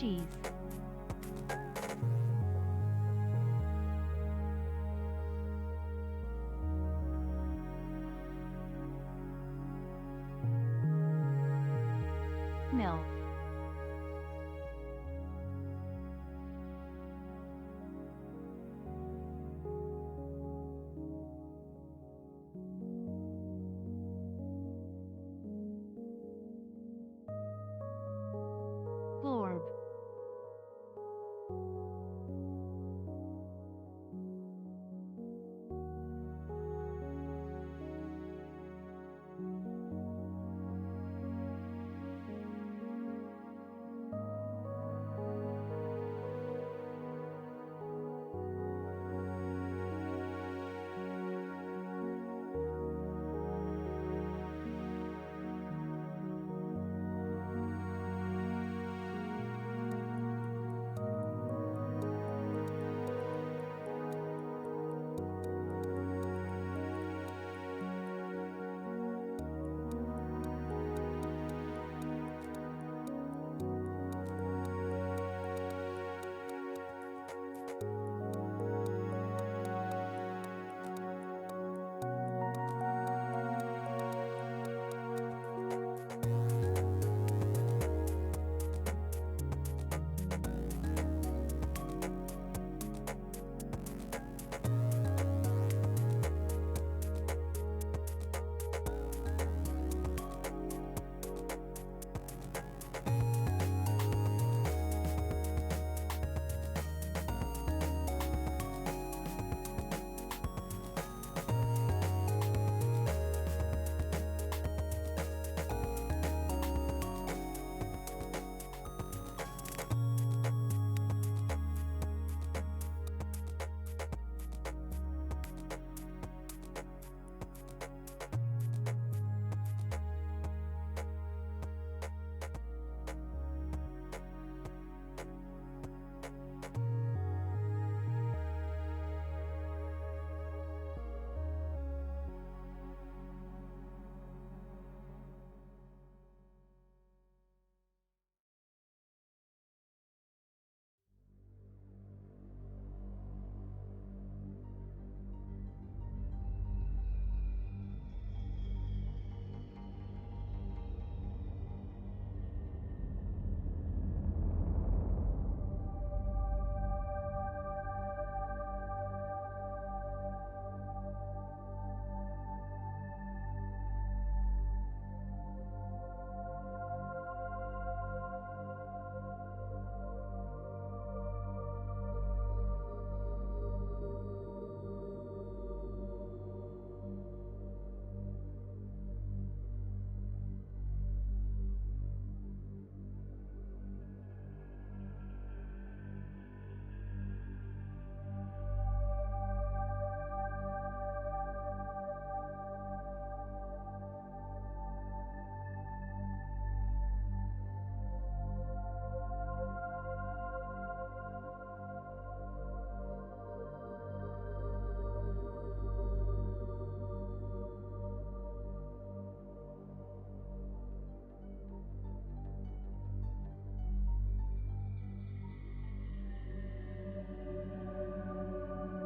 cheese. Milk. Glorb.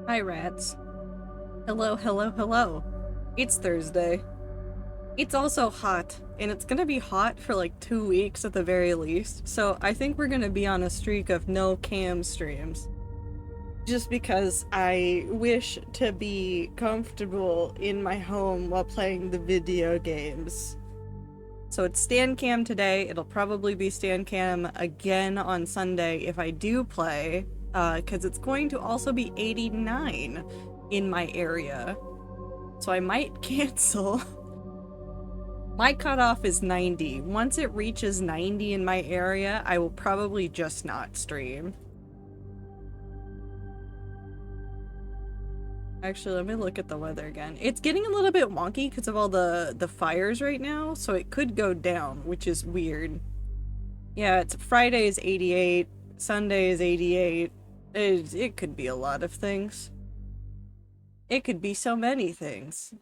Hi, rats. Hello, hello, hello. It's Thursday. It's also hot, and it's gonna be hot for like 2 weeks at the very least, so I think we're gonna be on a streak of no cam streams. Just because I wish to be comfortable in my home while playing the video games. So it's stand cam today. It'll probably be stand cam again on Sunday if I do play, because it's going to also be 89 in my area. So I might cancel. My cutoff is 90. Once it reaches 90 in my area, I will probably just not stream. Actually, let me look at the weather again. It's getting a little bit wonky because of all the fires right now, so it could go down, which is weird. Yeah, it's Friday is 88, Sunday is 88. It could be a lot of things. It could be so many things.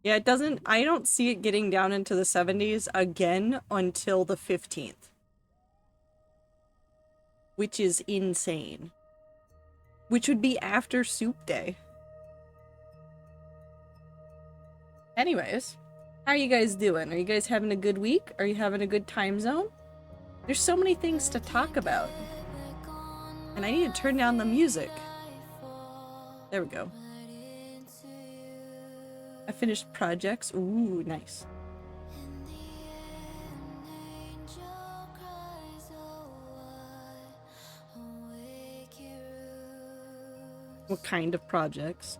Yeah, it doesn't, I don't see it getting down into the 70s again until the 15th. Which is insane. Which would be after Soup Day. Anyways, how are you guys doing? Are you guys having a good week? Are you having a good time zone? There's so many things to talk about. And I need to turn down the music. There we go. I finished projects. Ooh, nice. What kind of projects?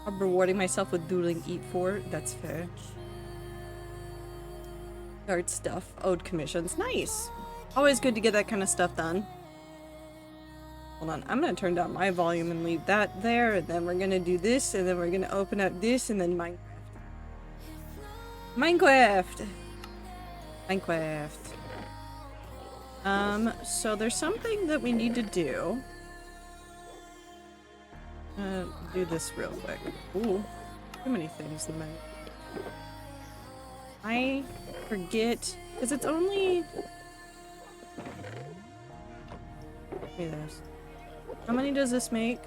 I'm rewarding myself with doodling Eat For. That's fair. Art stuff. Ode commissions. Nice! Always good to get that kind of stuff done. Hold on. I'm gonna turn down my volume and leave that there, and then we're gonna do this, and then we're gonna open up this, and then Minecraft. Minecraft! Minecraft. So there's something that we need to do. Do this real quick. Ooh, too many things in my... I forget, because it's only... Give me this. How many does this make?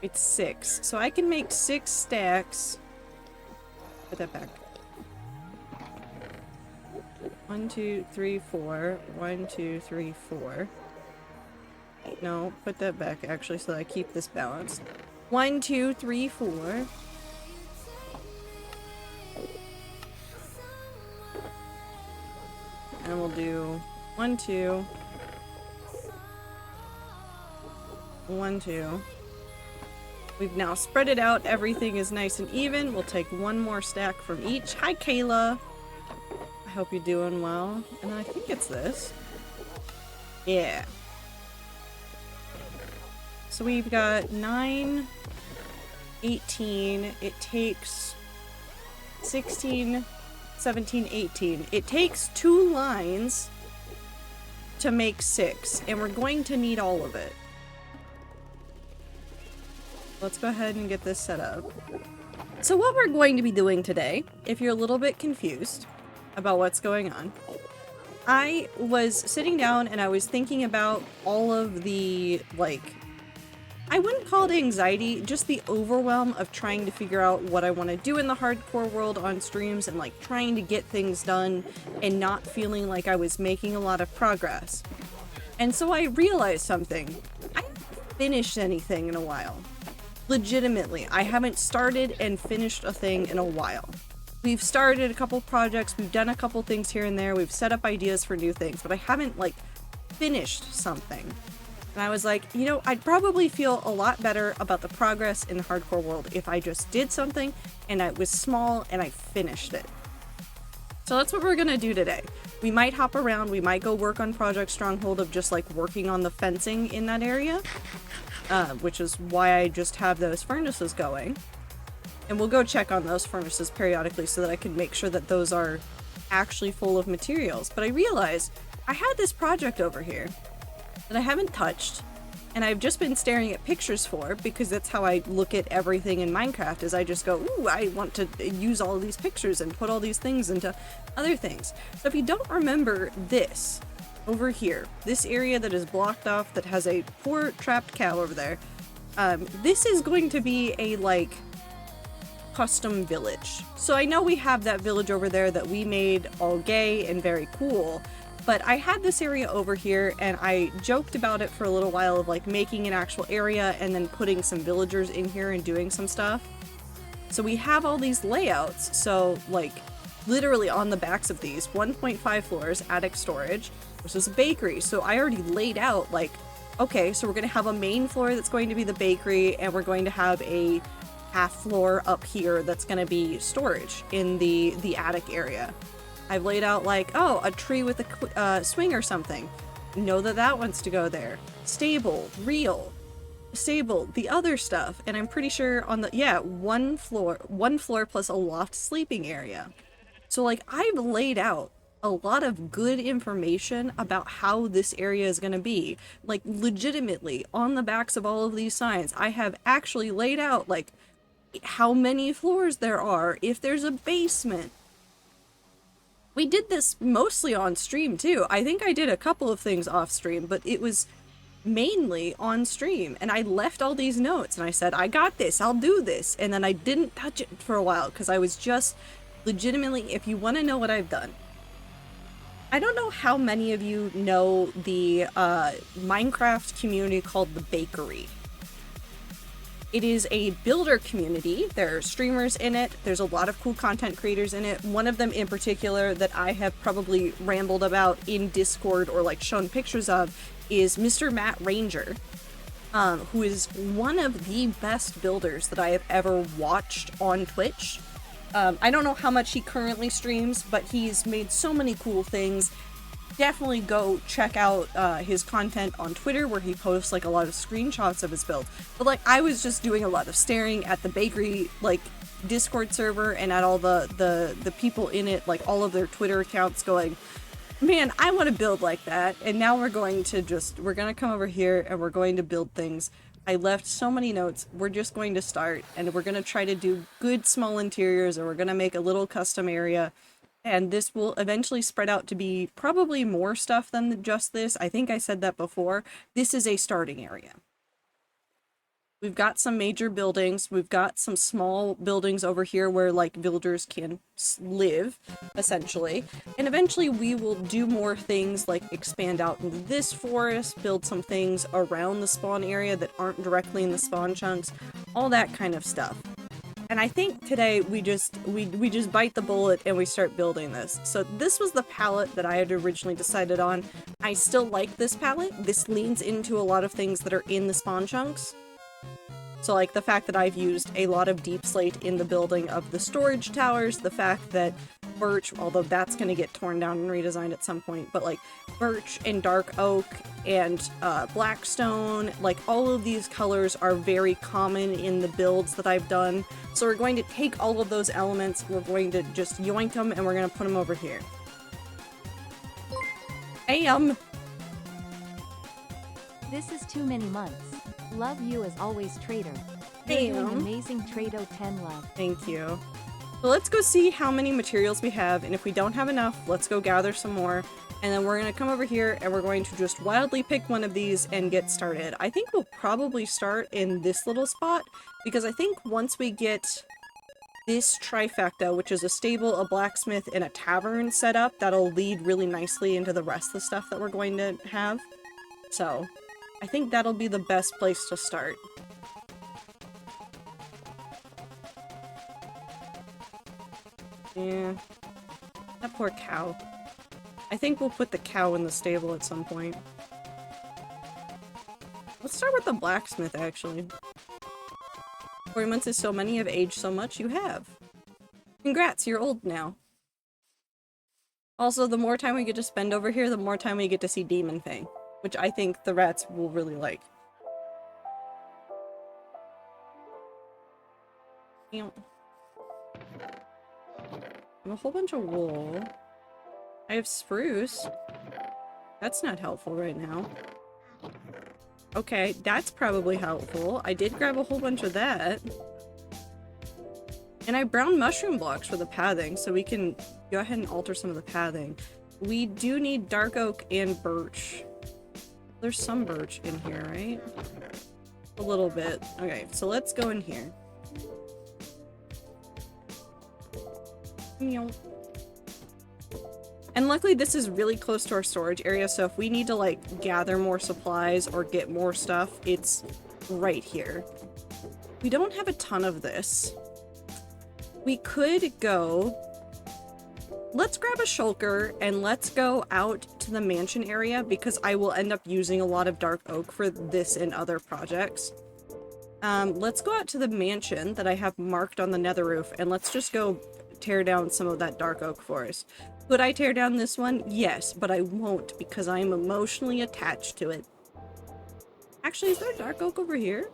It's 6. So I can make 6 stacks. Put that back. 1, 2, 3, 4. 1, 2, 3, 4. No, put that back actually so that I keep this balanced. 1, 2, 3, 4. And we'll do 1, 2. 1, 2. We've now spread it out. Everything is nice and even. We'll take one more stack from each. Hi, Kayla. I hope you're doing well. And I think it's this. Yeah. So we've got 9, 18. It takes 16, 17, 18. It takes 2 lines to make 6, and we're going to need all of it. Let's go ahead and get this set up. So what we're going to be doing today, if you're a little bit confused about what's going on, I was sitting down and I was thinking about all of the, like, I wouldn't call it anxiety, just the overwhelm of trying to figure out what I want to do in the hardcore world on streams and like trying to get things done and not feeling like I was making a lot of progress. And so I realized something. I haven't finished anything in a while. Legitimately, I haven't started and finished a thing in a while. We've started a couple projects, we've done a couple things here and there, we've set up ideas for new things, but I haven't like finished something. And I was like, you know, I'd probably feel a lot better about the progress in the hardcore world if I just did something and it was small and I finished it. So that's what we're gonna do today. We might hop around, we might go work on Project Stronghold of just like working on the fencing in that area, which is why I just have those furnaces going. And we'll go check on those furnaces periodically so that I can make sure that those are actually full of materials. But I realized I had this project over here that I haven't touched, and I've just been staring at pictures for, because that's how I look at everything in Minecraft, is I just go, ooh, I want to use all of these pictures and put all these things into other things. So if you don't remember this, over here, this area that is blocked off that has a poor trapped cow over there, this is going to be a, like, custom village. So I know we have that village over there that we made all gay and very cool, but I had this area over here and I joked about it for a little while of like making an actual area and then putting some villagers in here and doing some stuff. So we have all these layouts, so like literally on the backs of these 1.5 floors, attic storage, versus a bakery. So I already laid out like, okay, so we're gonna have a main floor that's going to be the bakery, and we're going to have a half floor up here that's gonna be storage in the attic area. I've laid out like, oh, a tree with a swing or something. Know that that wants to go there. Stable, real, stable, the other stuff. And I'm pretty sure on the, yeah, one floor plus a loft sleeping area. So like I've laid out a lot of good information about how this area is going to be. Like, legitimately, on the backs of all of these signs, I have actually laid out, like, how many floors there are, if there's a basement. We did this mostly on stream, too. I think I did a couple of things off stream, but it was mainly on stream. And I left all these notes, and I said, I got this, I'll do this. And then I didn't touch it for a while, because I was just legitimately, if you want to know what I've done, I don't know how many of you know the Minecraft community called The Bakery. It is a builder community. There are streamers in it. There's a lot of cool content creators in it. One of them in particular that I have probably rambled about in Discord or like shown pictures of is Mr. Matt Ranger, who is one of the best builders that I have ever watched on Twitch. I don't know how much he currently streams, but he's made so many cool things. Definitely go check out his content on Twitter, where he posts like a lot of screenshots of his build. But like, I was just doing a lot of staring at the bakery like Discord server and at all the people in it, like all of their Twitter accounts, going, man, I want to build like that. And now we're going to come over here and we're going to build things. I left so many notes. We're just going to start, and we're going to try to do good small interiors, and we're going to make a little custom area. And this will eventually spread out to be probably more stuff than just this. I think I said that before. This is a starting area. We've got some major buildings. We've got some small buildings over here where like villagers can live, essentially. And eventually we will do more things like expand out into this forest, build some things around the spawn area that aren't directly in the spawn chunks, all that kind of stuff. And I think today we just bite the bullet and we start building this. So this was the palette that I had originally decided on. I still like this palette. This leans into a lot of things that are in the spawn chunks. So like the fact that I've used a lot of deep slate in the building of the storage towers, the fact that birch, although that's going to get torn down and redesigned at some point, but like birch and dark oak and blackstone, like all of these colors are very common in the builds that I've done. So we're going to take all of those elements, we're going to just yoink them, and we're going to put them over here. This is too many months. Love you as always, Trader. You're doing amazing, Trado 10 love. Thank you. So let's go see how many materials we have, and if we don't have enough, let's go gather some more. And then we're going to come over here and we're going to just wildly pick one of these and get started. I think we'll probably start in this little spot, because I think once we get this trifecta, which is a stable, a blacksmith, and a tavern set up, that'll lead really nicely into the rest of the stuff that we're going to have. So I think that'll be the best place to start. Yeah. That poor cow. I think we'll put the cow in the stable at some point. Let's start with the blacksmith, actually. 4 months is so many, have aged so much, you have. Congrats, you're old now. Also, the more time we get to spend over here, the more time we get to see Demon Fang, which I think the rats will really like. I have a whole bunch of wool. I have spruce. That's not helpful right now. Okay, that's probably helpful. I did grab a whole bunch of that. And I have brown mushroom blocks for the pathing, so we can go ahead and alter some of the pathing. We do need dark oak and birch. There's some birch in here, right? A little bit. Okay, so let's go in here. And luckily this is really close to our storage area, so if we need to like gather more supplies or get more stuff, it's right here. We don't have a ton of this. We could go... Let's grab a shulker and let's go out to the mansion area, because I will end up using a lot of dark oak for this and other projects. Let's go out to the mansion that I have marked on the nether roof, and let's just go tear down some of that dark oak forest. Could I tear down this one? Yes, but I won't, because I am emotionally attached to it. Actually, is there dark oak over here?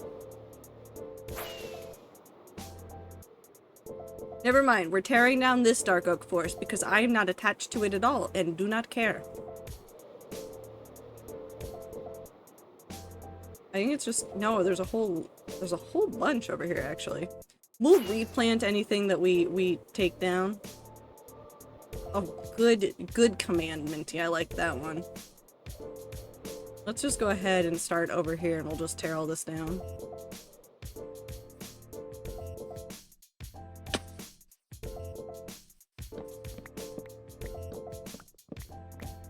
Never mind, we're tearing down this dark oak forest because I am not attached to it at all and do not care. I think it's just, no, there's a whole bunch over here actually. We'll replant anything that we take down. Oh, good command, Minty. I like that one. Let's just go ahead and start over here and we'll just tear all this down.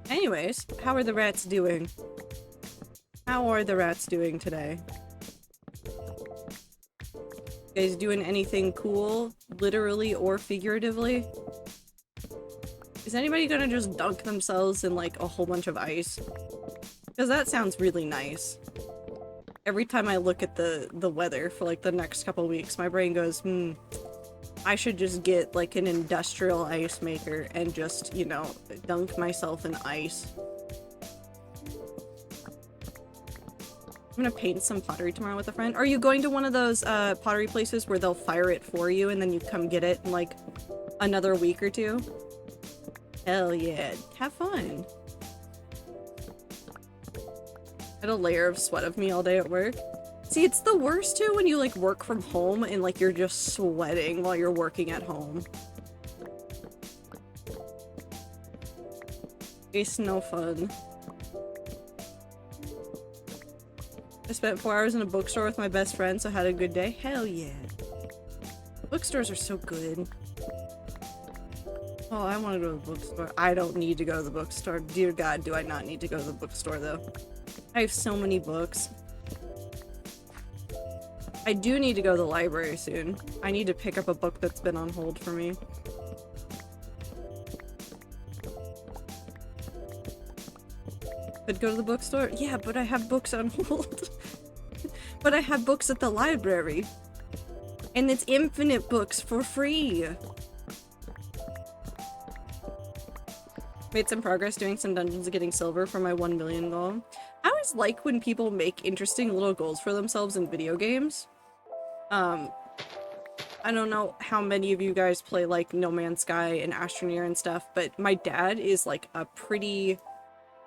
Anyways, how are the rats doing? How are the rats doing today? You guys doing anything cool, literally or figuratively? Is anybody gonna just dunk themselves in like a whole bunch of ice? Because that sounds really nice. Every time I look at the weather for like the next couple weeks, my brain goes, I should just get like an industrial ice maker and just, you know, dunk myself in ice. I'm gonna paint some pottery tomorrow with a friend. Are you going to one of those pottery places where they'll fire it for you and then you come get it in like another week or two? Hell yeah, have fun. I had a layer of sweat of me all day at work. See, it's the worst too when you like work from home and like you're just sweating while you're working at home. It's no fun. I spent 4 hours in a bookstore with my best friend, so I had a good day. Hell yeah. Bookstores are so good. Oh, I want to go to the bookstore. I don't need to go to the bookstore. Dear God, do I not need to go to the bookstore though. I have so many books. I do need to go to the library soon. I need to pick up a book that's been on hold for me. Could go to the bookstore? Yeah, but I have books on hold. But I have books at the library. And it's infinite books for free. Made some progress doing some dungeons and getting silver for my 1 million goal. I always like when people make interesting little goals for themselves in video games. I don't know how many of you guys play like No Man's Sky and Astroneer and stuff, but my dad is like a pretty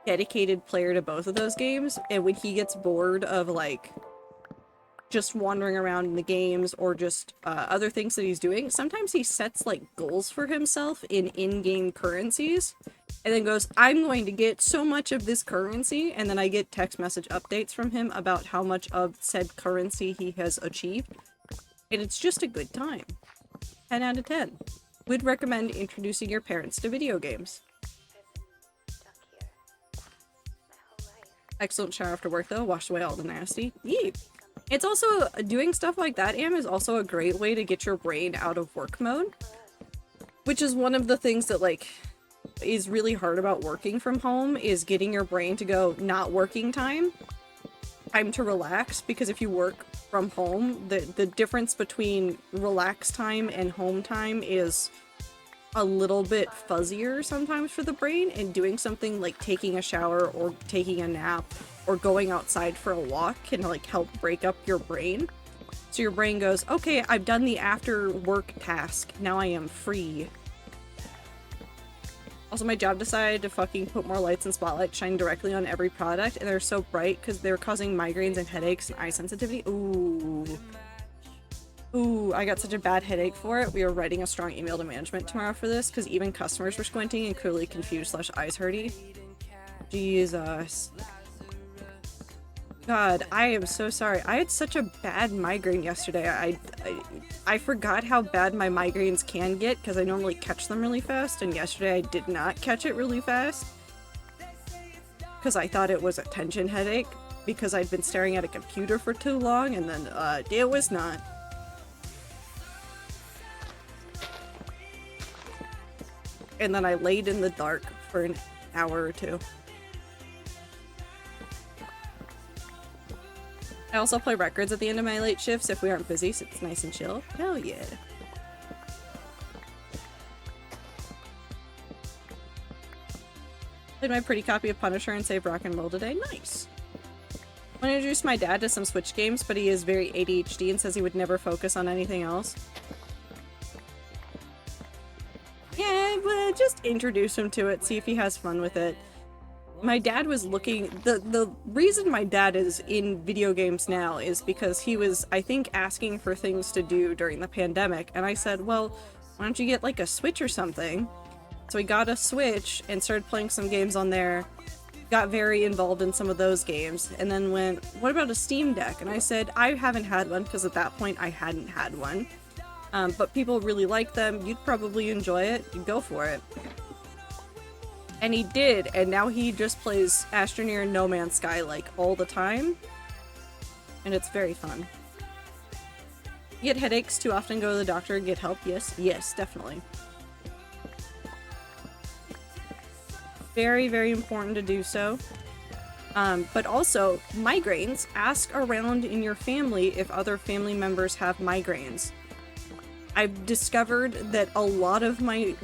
dedicated player to both of those games, and when he gets bored of like just wandering around in the games or just other things that he's doing, sometimes he sets like goals for himself in in-game currencies and then goes, I'm going to get so much of this currency, and then I get text message updates from him about how much of said currency he has achieved, and it's just a good time. 10 out of 10. Would recommend introducing your parents to video games. Excellent shower after work though, washed away all the nasty. Yee! It's also, doing stuff like that, Am, is also a great way to get your brain out of work mode. Which is one of the things that, like, is really hard about working from home, is getting your brain to go, not working time. Time to relax, because if you work from home, the difference between relax time and home time is a little bit fuzzier sometimes for the brain, and doing something like taking a shower or taking a nap or going outside for a walk can like help break up your brain. So your brain goes, okay, I've done the after work task, now I am free. Also, my job decided to fucking put more lights and spotlights shine directly on every product, and they're so bright because they're causing migraines and headaches and eye sensitivity. Ooh, I got such a bad headache for it. We are writing a strong email to management tomorrow for this, because even customers were squinting and clearly confused / eyes hurty. Jesus. God, I am so sorry. I had such a bad migraine yesterday. I forgot how bad my migraines can get, because I normally catch them really fast, and yesterday I did not catch it really fast. Because I thought it was a tension headache, because I'd been staring at a computer for too long, and then, it was not. And then I laid in the dark for an hour or two. I also play records at the end of my late shifts if we aren't busy, so it's nice and chill. Hell yeah. Played my pretty copy of Punisher and saved rock and roll today. Nice. I want to introduce my dad to some Switch games, but he is very ADHD and says he would never focus on anything else. just introduce him to it, see if he has fun with it. My dad was looking, the reason my dad is in video games now is because he was, I think, asking for things to do during the pandemic, and I said, well, why don't you get like a Switch or something? So he got a Switch and started playing some games on there, got very involved in some of those games, and then went, what about a Steam Deck? And I said, I haven't had one, because at that point I hadn't had one. But people really like them, you'd probably enjoy it, you'd go for it. And he did, and now he just plays Astroneer and No Man's Sky like all the time. And it's very fun. You get headaches too often, go to the doctor and get help? Yes, yes, definitely. Very, very important to do so. But also, migraines. Ask around in your family if other family members have migraines. I've discovered that a lot of my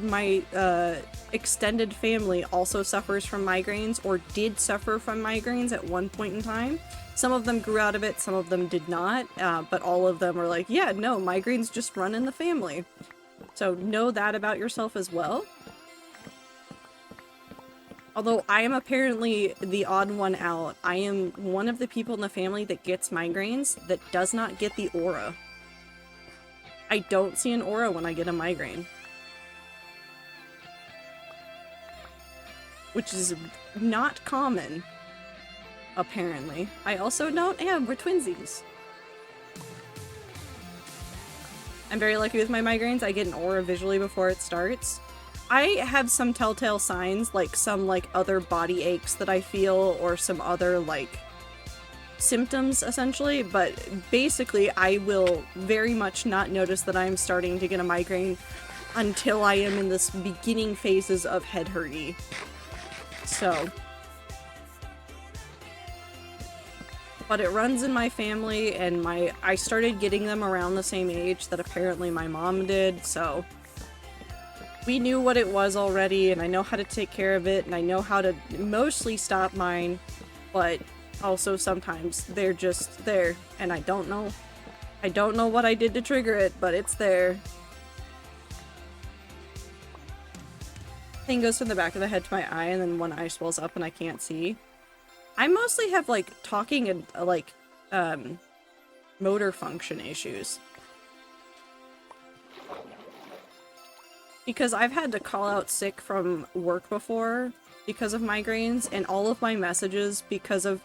extended family also suffers from migraines, or did suffer from migraines at one point in time. Some of them grew out of it, some of them did not, but all of them are like, yeah, no, migraines just run in the family. So know that about yourself as well. Although I am apparently the odd one out, I am one of the people in the family that gets migraines that does not get the aura. I don't see an aura when I get a migraine. Which is not common, apparently. I also don't am, we're twinsies. I'm very lucky with my migraines. I get an aura visually before it starts. I have some telltale signs, like some other body aches that I feel, or some other symptoms essentially, but basically I will very much not notice that I'm starting to get a migraine until I am in this beginning phases of head hurty. So, but it runs in my family, and I started getting them around the same age that apparently my mom did, so we knew what it was already, and I know how to take care of it, and I know how to mostly stop mine, but also sometimes they're just there, and I don't know what I did to trigger it, but it's there. Thing goes from the back of the head to my eye, and then one eye swells up and I can't see. I mostly have talking and motor function issues. Because I've had to call out sick from work before because of migraines, and all of my messages because of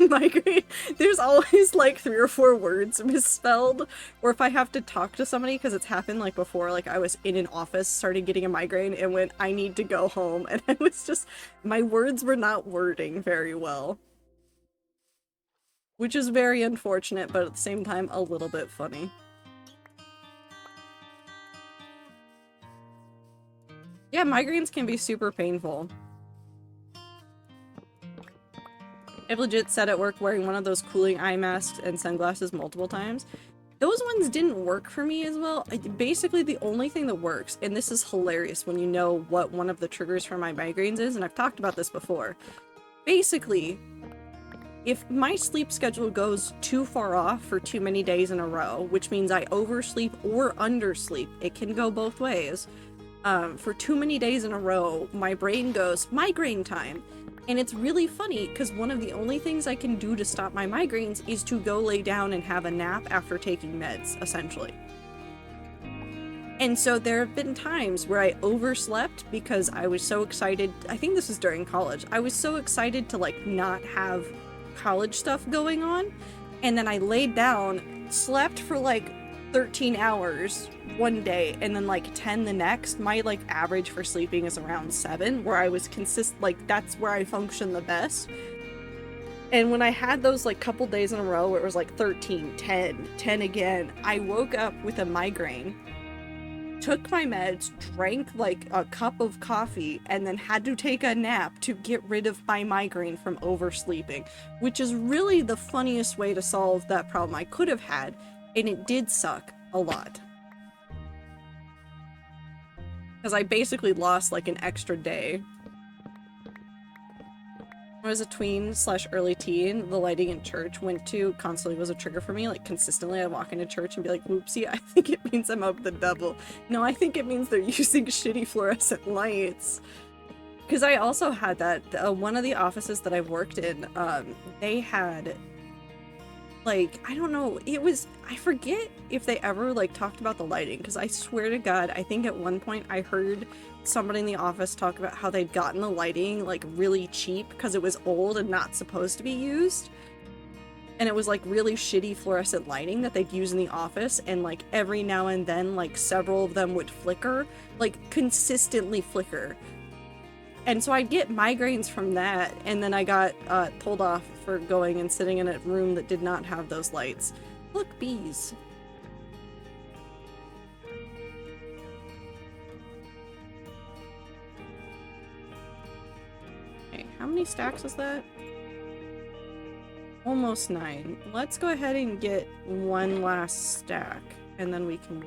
migraine, there's always 3 or 4 words misspelled, or if I have to talk to somebody, because it's happened before, I was in an office, started getting a migraine, and went, I need to go home, and I was just, my words were not wording very well. Which is very unfortunate, but at the same time, a little bit funny. Yeah, migraines can be super painful. I've legit sat at work wearing one of those cooling eye masks and sunglasses multiple times. Those ones didn't work for me as well. Basically, the only thing that works, and this is hilarious when you know what one of the triggers for my migraines is, and I've talked about this before. Basically, if my sleep schedule goes too far off for too many days in a row, which means I oversleep or undersleep, it can go both ways. For too many days in a row, my brain goes, migraine time. And it's really funny, because one of the only things I can do to stop my migraines is to go lay down and have a nap after taking meds, essentially. And so there have been times where I overslept because I was so excited, I think this was during college, I was so excited to not have college stuff going on, and then I laid down, slept for 13 hours one day, and then 10 the next. My average for sleeping is around 7, where I was that's where I function the best. And when I had those couple days in a row where it was 13, 10, 10 again, I woke up with a migraine, took my meds, drank a cup of coffee, and then had to take a nap to get rid of my migraine from oversleeping, which is really the funniest way to solve that problem I could have had, and it did suck a lot. Because I basically lost an extra day. When I was a tween slash early teen, the lighting in church went to constantly was a trigger for me. Like consistently, I'd walk into church and be like, "Whoopsie, I think it means I'm of the devil." No, I think it means they're using shitty fluorescent lights. Because I also had that. One of the offices that I've worked in, they had, like, I don't know, I forget if they ever, like, talked about the lighting, because I swear to God, I think at one point I heard somebody in the office talk about how they'd gotten the lighting, like, really cheap because it was old and not supposed to be used. And it was, like, really shitty fluorescent lighting that they'd use in the office, and, like, every now and then, like, several of them would flicker, like, consistently flicker. And so I'd get migraines from that, and then I got told off for going and sitting in a room that did not have those lights. Look, bees. Okay, how many stacks is that? Almost 9. Let's go ahead and get one last stack, and then we can...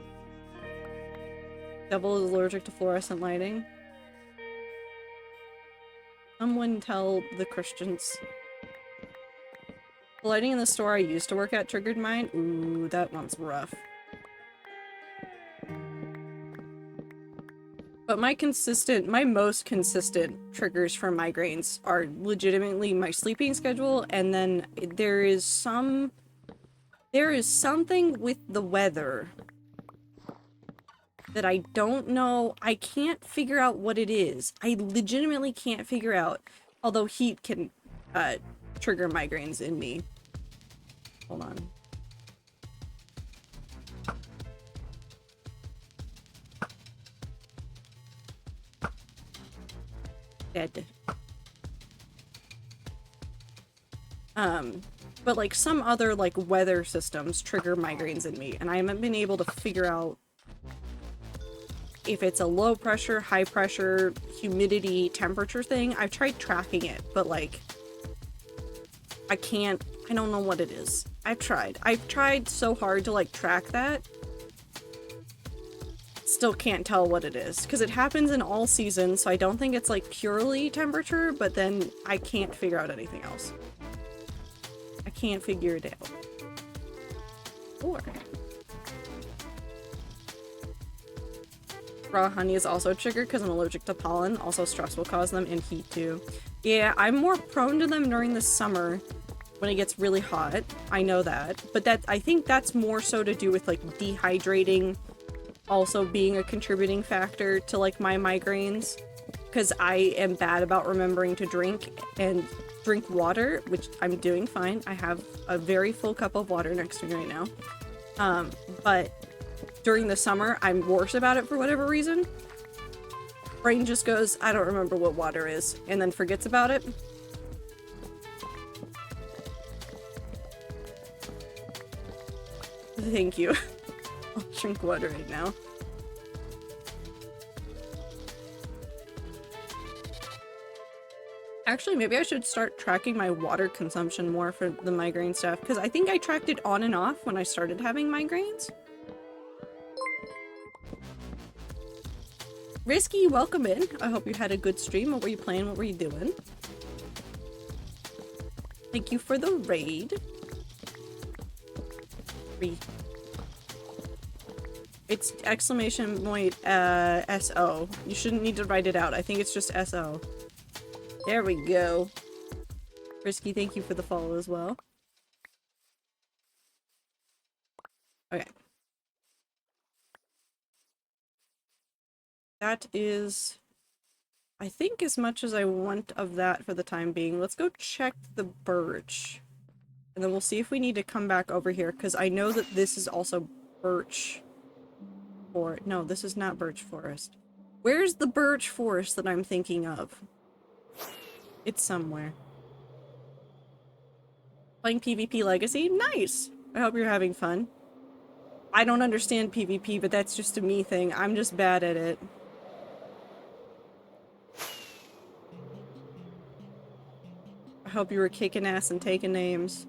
Devil is allergic to fluorescent lighting. Someone tell the Christians. The lighting in the store I used to work at triggered mine. Ooh, that one's rough. But my most consistent triggers for migraines are legitimately my sleeping schedule, and then there is something with the weather that I don't know. I can't figure out what it is. I legitimately can't figure out. Although heat can trigger migraines in me. Hold on. Dead. But like some other like weather systems trigger migraines in me, and I haven't been able to figure out if it's a low pressure, high pressure, humidity, temperature thing. I've tried tracking it, but like I don't know what it is. I've tried so hard to like track that. Still can't tell what it is, because it happens in all seasons, so I don't think it's like purely temperature, but then I can't figure out anything else. I can't figure it out. Or raw honey is also triggered because I'm allergic to pollen. Also stress will cause them, and heat too. Yeah, I'm more prone to them during the summer when it gets really hot. I know that. But I think that's more so to do with like dehydrating also being a contributing factor to like my migraines, because I am bad about remembering to drink water, which I'm doing fine. I have a very full cup of water next to me right now. But during the summer, I'm worse about it for whatever reason. Brain just goes, I don't remember what water is, and then forgets about it. Thank you. I'll drink water right now. Actually, maybe I should start tracking my water consumption more for the migraine stuff, because I think I tracked it on and off when I started having migraines. Risky, welcome in. I hope you had a good stream. What were you playing? What were you doing? Thank you for the raid. It's exclamation point SO. You shouldn't need to write it out. I think it's just SO. There we go. Risky, thank you for the follow as well. Okay. That is, I think, as much as I want of that for the time being. Let's go check the birch. And then we'll see if we need to come back over here, because I know that this is also birch. Or no, this is not birch forest. Where's the birch forest that I'm thinking of? It's somewhere. Playing PvP Legacy? Nice! I hope you're having fun. I don't understand PvP, but that's just a me thing. I'm just bad at it. I hope you were kicking ass and taking names.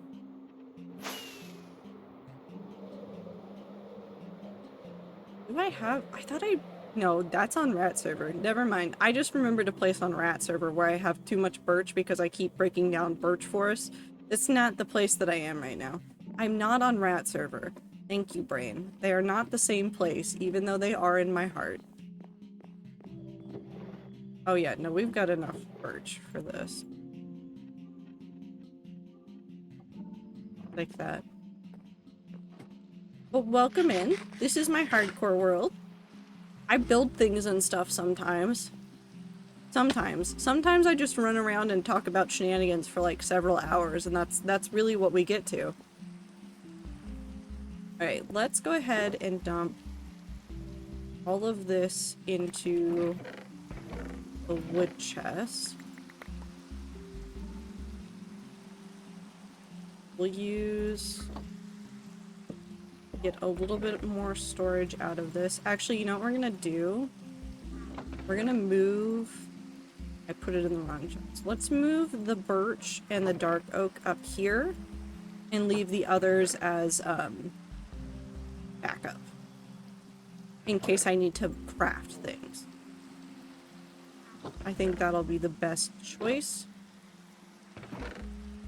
Do I have... I thought I No, that's on Rat Server. Never mind. I just remembered a place on Rat Server where I have too much birch because I keep breaking down birch forests. It's not the place that I am right now. I'm not on Rat Server. Thank you, brain. They are not the same place, even though they are in my heart. Oh yeah, no, we've got enough birch for this. Like that. Well, welcome in. This is my hardcore world. I build things and stuff sometimes. Sometimes I just run around and talk about shenanigans for like several hours, and that's really what we get to. Alright, let's go ahead and dump all of this into the wood chest. We'll get a little bit more storage out of this. Actually, you know what we're gonna do? We're gonna move... I put it in the wrong chest. Let's move the birch and the dark oak up here and leave the others as backup in case I need to craft things. I think that'll be the best choice.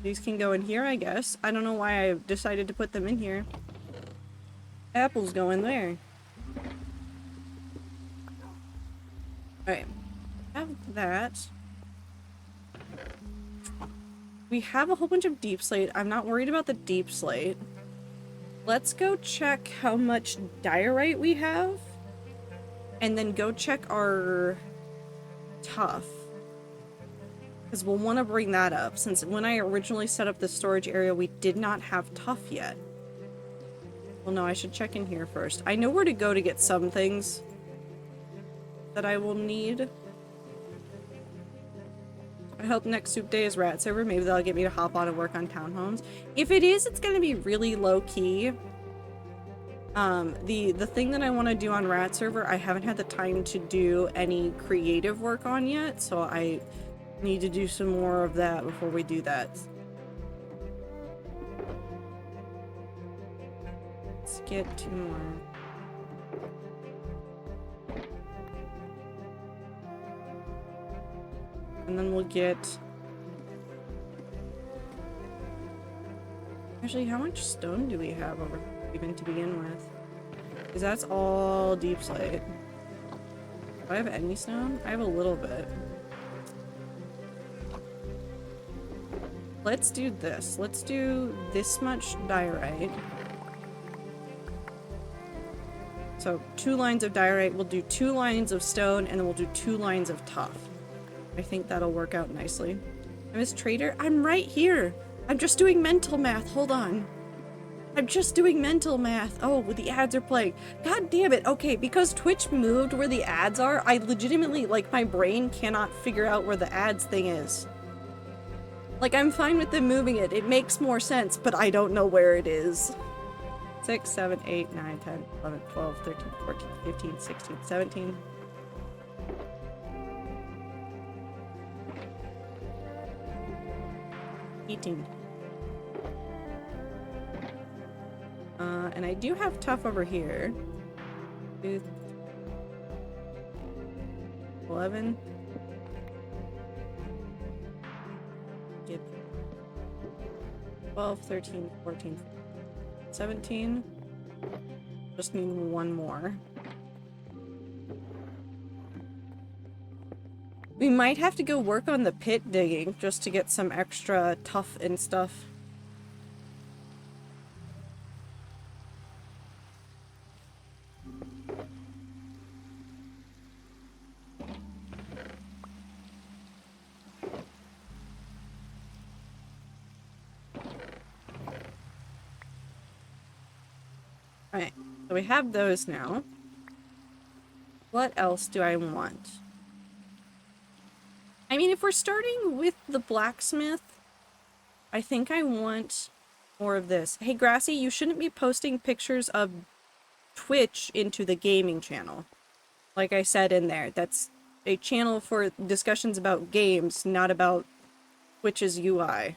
These can go in here, I guess. I don't know why I decided to put them in here. Apples go in there. Alright. Have that. We have a whole bunch of deep slate. I'm not worried about the deep slate. Let's go check how much diorite we have. And then go check our tuff. Because we'll want to bring that up, since when I originally set up the storage area, we did not have tuff yet. Well, no, I should check in here first. I know where to go to get some things that I will need. I hope next soup day is Rat Server. Maybe they'll get me to hop on and work on townhomes. If it is, it's going to be really low-key. The thing that I want to do on Rat Server, I haven't had the time to do any creative work on yet, so I need to do some more of that before we do that. Let's get 2 more. And then we'll get... Actually, how much stone do we have over even to begin with? Because that's all deep slate. Do I have any stone? I have a little bit. Let's do this. Let's do this much diorite. So 2 lines of diorite. We'll do 2 lines of stone, and then we'll do 2 lines of tuff. I think that'll work out nicely. I'm his trader. I'm right here. I'm just doing mental math. Hold on. I'm just doing mental math. Oh, the ads are playing. God damn it. Okay, because Twitch moved where the ads are, I legitimately, like, my brain cannot figure out where the ads thing is. Like, I'm fine with them moving it. It makes more sense, but I don't know where it is. 6, 7, 8, 9, 10, 11, 12, 13, 14, 15, 16, 17. 18. And I do have tuff over here. 11. Get 12, 13, 14, 17. Just need 1 more. We might have to go work on the pit digging just to get some extra tuff and stuff. Alright, so we have those now. What else do I want? I mean, if we're starting with the blacksmith, I think I want more of this. Hey, Grassy, you shouldn't be posting pictures of Twitch into the gaming channel. Like I said in there, that's a channel for discussions about games, not about Twitch's UI.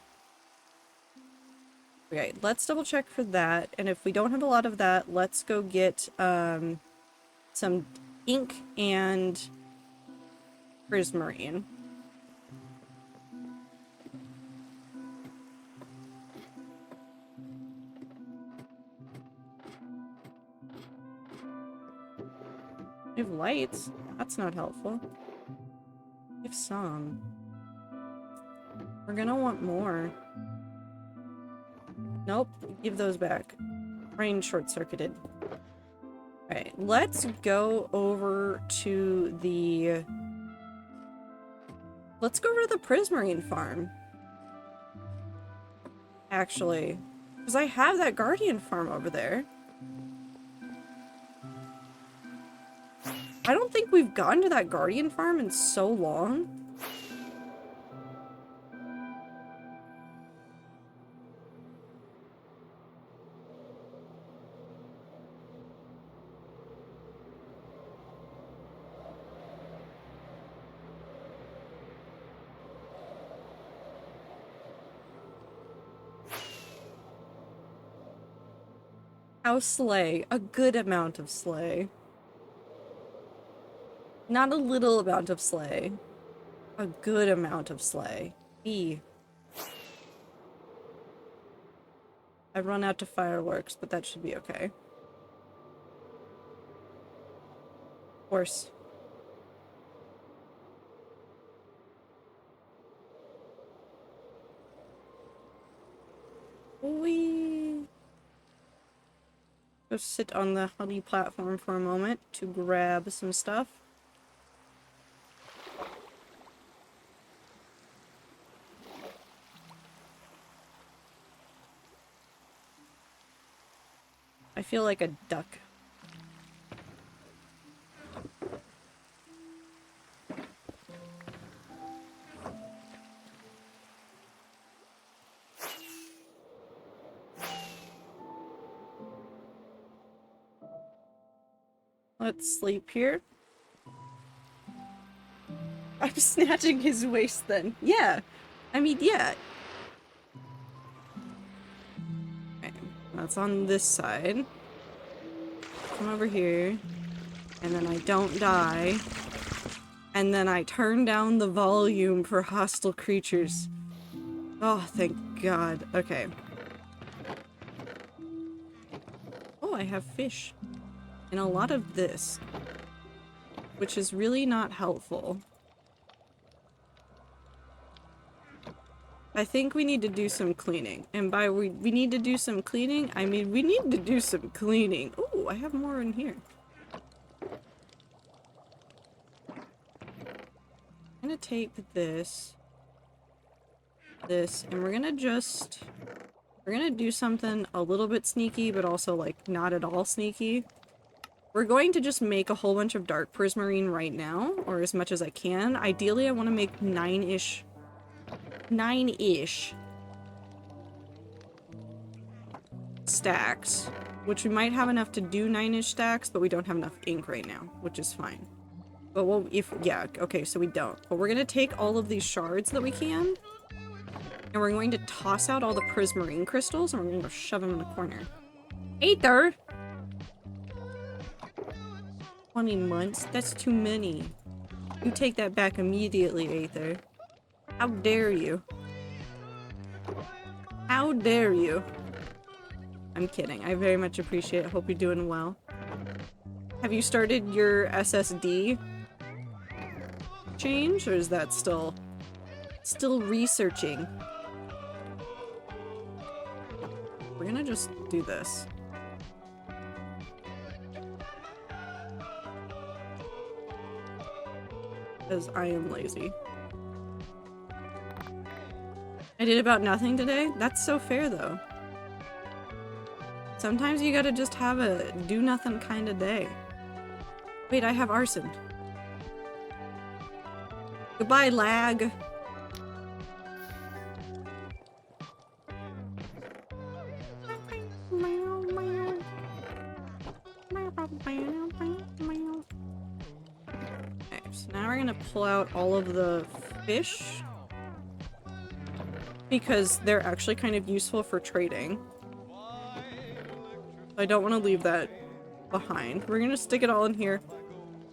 Okay, let's double check for that, and if we don't have a lot of that, let's go get some ink and prismarine. We have lights. That's not helpful. We have some. We're gonna want more. Nope, give those back. Brain short-circuited. Alright, let's go over to the... Let's go over to the Prismarine farm. Actually. Because I have that Guardian farm over there. I don't think we've gone to that Guardian farm in so long. How slay. A good amount of slay. Not a little amount of slay. A good amount of slay. I've run out to fireworks, but that should be okay. Horse. Whee! Go sit on the honey platform for a moment to grab some stuff. I feel like a duck. Let's sleep here. I'm snatching his waist then. Yeah. I mean, yeah. Okay. That's on this side. Come over here. And then I don't die. And then I turn down the volume for hostile creatures. Oh, thank God. Okay. Oh, I have fish. And a lot of this, which is really not helpful. I think we need to do some cleaning. And by we need to do some cleaning, I mean we need to do some cleaning. Ooh, I have more in here. I'm gonna take this, and we're gonna do something a little bit sneaky, but also like not at all sneaky. We're going to just make a whole bunch of dark prismarine right now, or as much as I can. Ideally, I want to make 9-ish stacks, which we might have enough to do 9-ish stacks, but we don't have enough ink right now, which is fine. But well, yeah, okay, so we don't. But we're gonna take all of these shards that we can, and we're going to toss out all the prismarine crystals, and we're going to shove them in a corner. Aether! 20 months? That's too many. You take that back immediately, Aether. How dare you? How dare you? I'm kidding. I very much appreciate it. Hope you're doing well. Have you started your SSD change, or is that still researching? We're gonna just do this. Because I am lazy. I did about nothing today? That's so fair, though. Sometimes you gotta just have a do-nothing kind of day. Wait, I have arson. Goodbye, lag. Now we're gonna pull out all of the fish because they're actually kind of useful for trading. I don't want to leave that behind. We're gonna stick it all in here.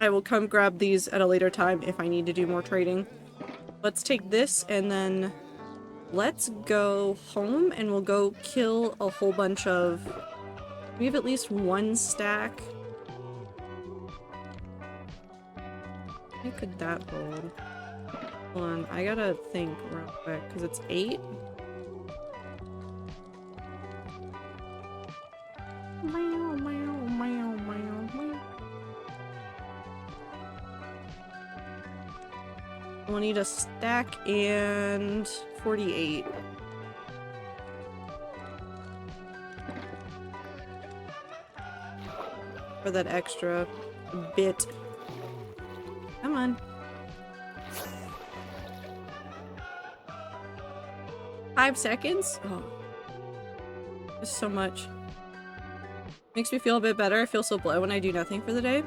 I will come grab these at a later time if I need to do more trading. Let's take this and then let's go home and we'll go kill a whole bunch of... We have at least one stack. How could that hold? Hold on, I gotta think real quick because it's 8. We'll need a stack and 48. For that extra bit. Come on. Five seconds? Oh. There's so much. Makes me feel a bit better. I feel so blah when I do nothing for the day.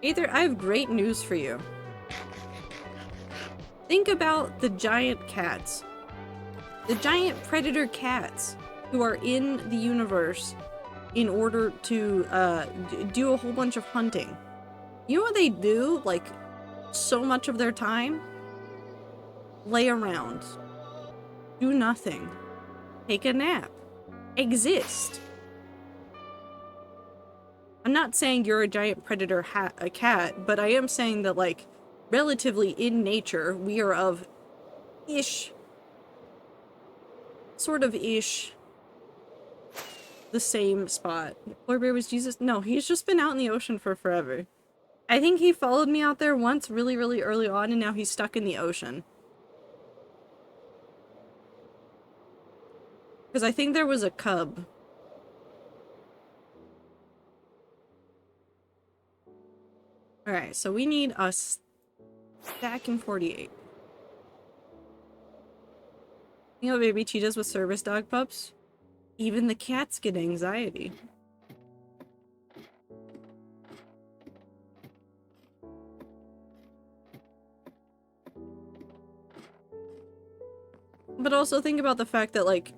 Aether, I have great news for you. Think about the giant cats. The giant predator cats who are in the universe in order to do a whole bunch of hunting. You know what they do, like, so much of their time? Lay around. Do nothing. Take a nap. Exist. I'm not saying you're a giant predator a cat, but I am saying that, like, relatively in nature, we are of ish, sort of ish, the same spot. Polar Bear was Jesus? No, he's just been out in the ocean for forever. I think he followed me out there once really, really early on, and now he's stuck in the ocean. Because I think there was a cub. Alright, so we need a stack and 48. You know what baby cheetahs with service dog pups? Even the cats get anxiety. But also think about the fact that, like,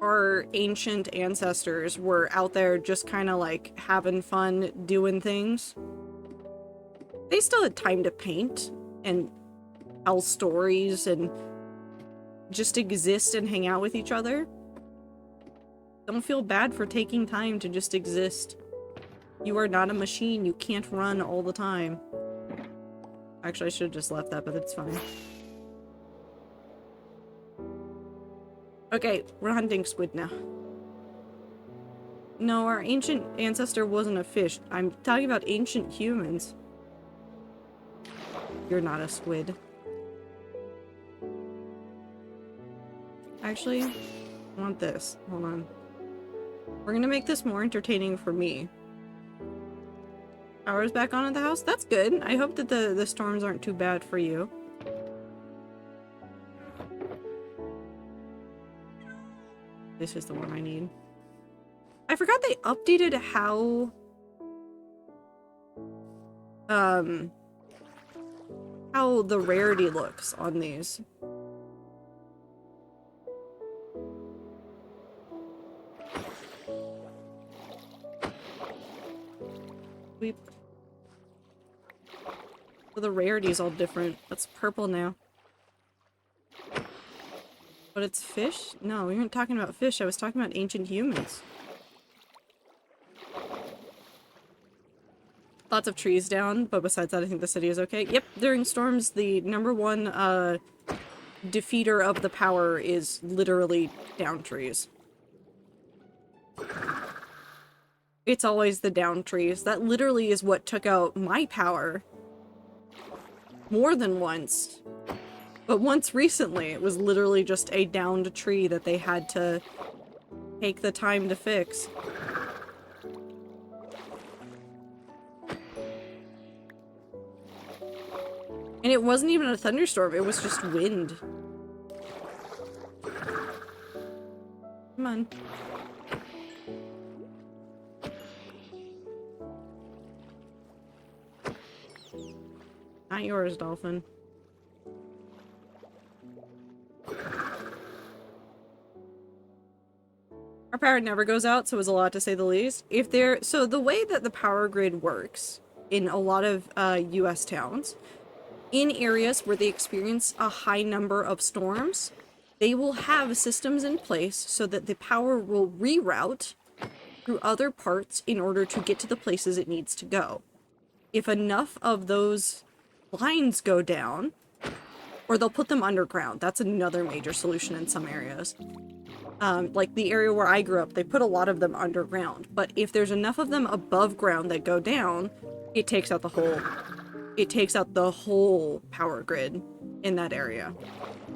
our ancient ancestors were out there just kind of, like, having fun, doing things. They still had time to paint and tell stories and just exist and hang out with each other. Don't feel bad for taking time to just exist. You are not a machine. You can't run all the time. Actually, I should have just left that, but it's fine. Okay, we're hunting squid now. No, our ancient ancestor wasn't a fish. I'm talking about ancient humans. You're not a squid. Actually, I want this. Hold on. We're gonna make this more entertaining for me. Power's back on at the house? That's good. I hope that the storms aren't too bad for you. This is the one I need. I forgot they updated how the rarity looks on these. So the rarity is all different. That's purple now. But it's fish? No, we weren't talking about fish. I was talking about ancient humans. Lots of trees down, but besides that, I think the city is okay. Yep, during storms, the #1 defeater of the power is literally down trees. It's always the down trees. That literally is what took out my power. More than once. But once recently, it was literally just a downed tree that they had to take the time to fix. And it wasn't even a thunderstorm, it was just wind. Come on. Not yours, dolphin. Our power never goes out, so it's a lot to say the least. So the way that the power grid works in a lot of US towns. In areas where they experience a high number of storms, they will have systems in place so that the power will reroute through other parts in order to get to the places it needs to go. If enough of those lines go down, or they'll put them underground. That's another major solution in some areas. Like the area where I grew up, they put a lot of them underground. But if there's enough of them above ground that go down, it takes out the whole power grid in that area.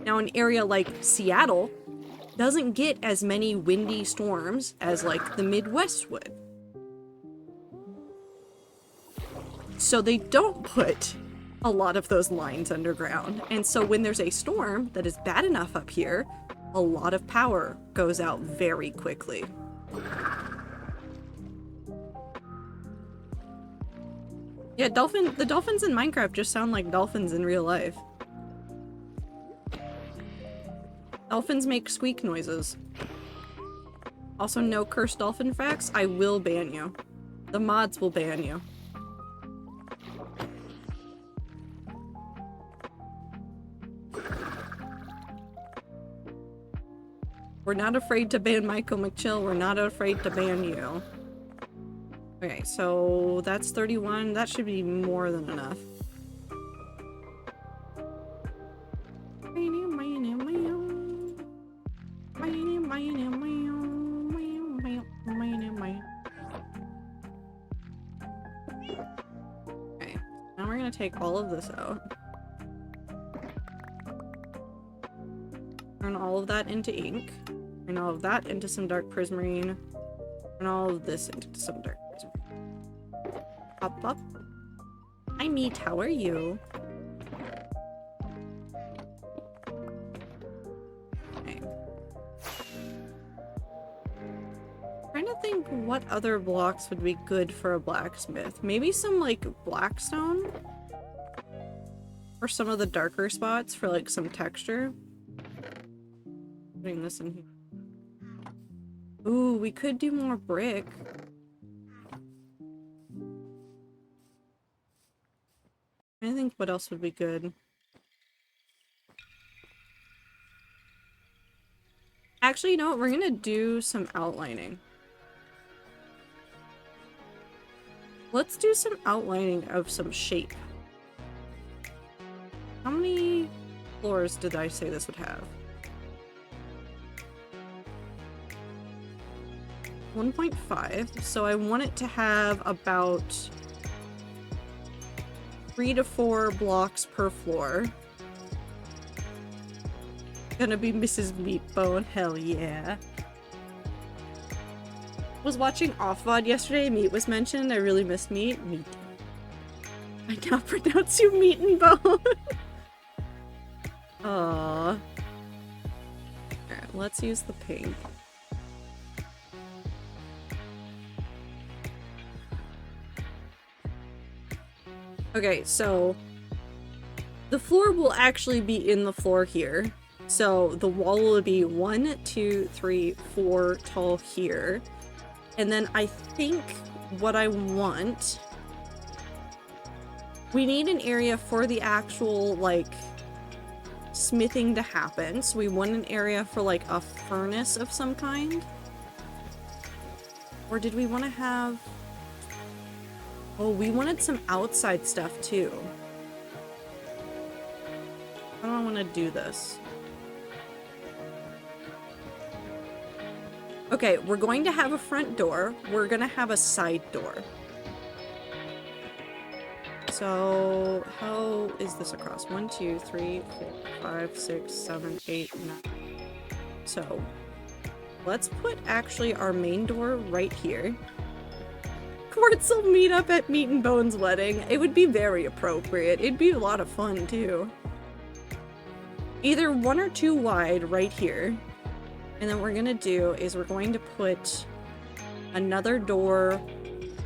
Now, an area like Seattle doesn't get as many windy storms as like the Midwest would. So they don't put a lot of those lines underground. And so when there's a storm that is bad enough up here, a lot of power goes out very quickly. Yeah, the dolphins in Minecraft just sound like dolphins in real life. Dolphins make squeak noises. Also, no cursed dolphin facts. I will ban you. The mods will ban you. We're not afraid to ban Michael McChill. We're not afraid to ban you. Okay, so that's 31. That should be more than enough. Okay, now we're gonna take all of this out. Turn all of that into ink. Turn all of that into some dark prismarine. Turn all of this into some dark prismarine. Pop up. Hi Meat, how are you? Okay. Trying to think what other blocks would be good for a blacksmith. Maybe some like blackstone? Or some of the darker spots for like some texture. Putting this in here. Ooh, we could do more brick. I think what else would be good? Actually, you know what? We're gonna do some outlining. Let's do some outlining of some shape. How many floors did I say this would have? 1.5, so I want it to have about 3 to 4 blocks per floor. Gonna be Mrs. Meatbone, hell yeah. Was watching Offvod yesterday, Meat was mentioned, I really miss Meat. Meat. I now pronounce you Meat and Bone. Aww. Alright, let's use the pink. Okay, so the floor will actually be in the floor here. So the wall will be 1, 2, 3, 4 tall here. And then I think what I want, we need an area for the actual like smithing to happen. So we want an area for like a furnace of some kind. Or did we want to have... Oh, we wanted some outside stuff too. How do I want to do this? Okay, we're going to have a front door. We're going to have a side door. So, how is this across? 1, 2, 3, 4, 5, 6, 7, 8, 9. So, let's put actually our main door right here. Quartz will meet up at Meat and Bone's wedding. It would be very appropriate. It'd be a lot of fun, too. Either 1 or 2 wide right here. And then what we're gonna do is we're going to put another door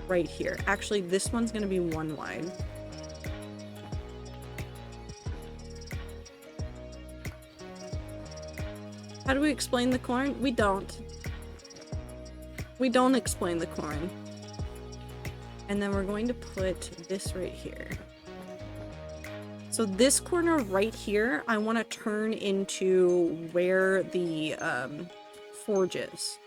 right here. Actually, this one's gonna be 1 wide. How do we explain the corn? We don't. We don't explain the corn. And then we're going to put this right here. So this corner right here, I want to turn into where the forge is.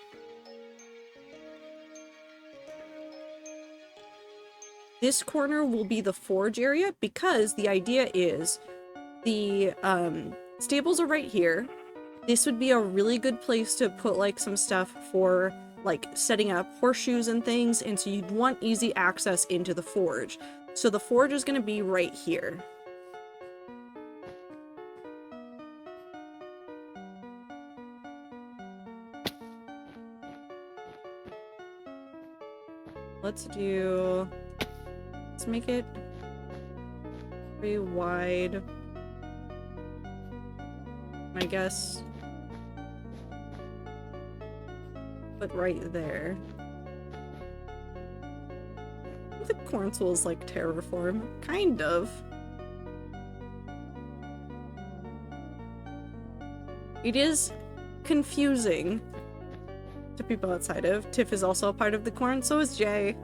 This corner will be the forge area because the idea is the stables are right here. This would be a really good place to put like some stuff for like setting up horseshoes and things, and so you'd want easy access into the forge. So the forge is going to be right here. Let's make it pretty wide. I guess. But right there. The Cornsoul is like terraform. Kind of. It is confusing to people outside of. Tiff is also a part of the Corn, so is Jay.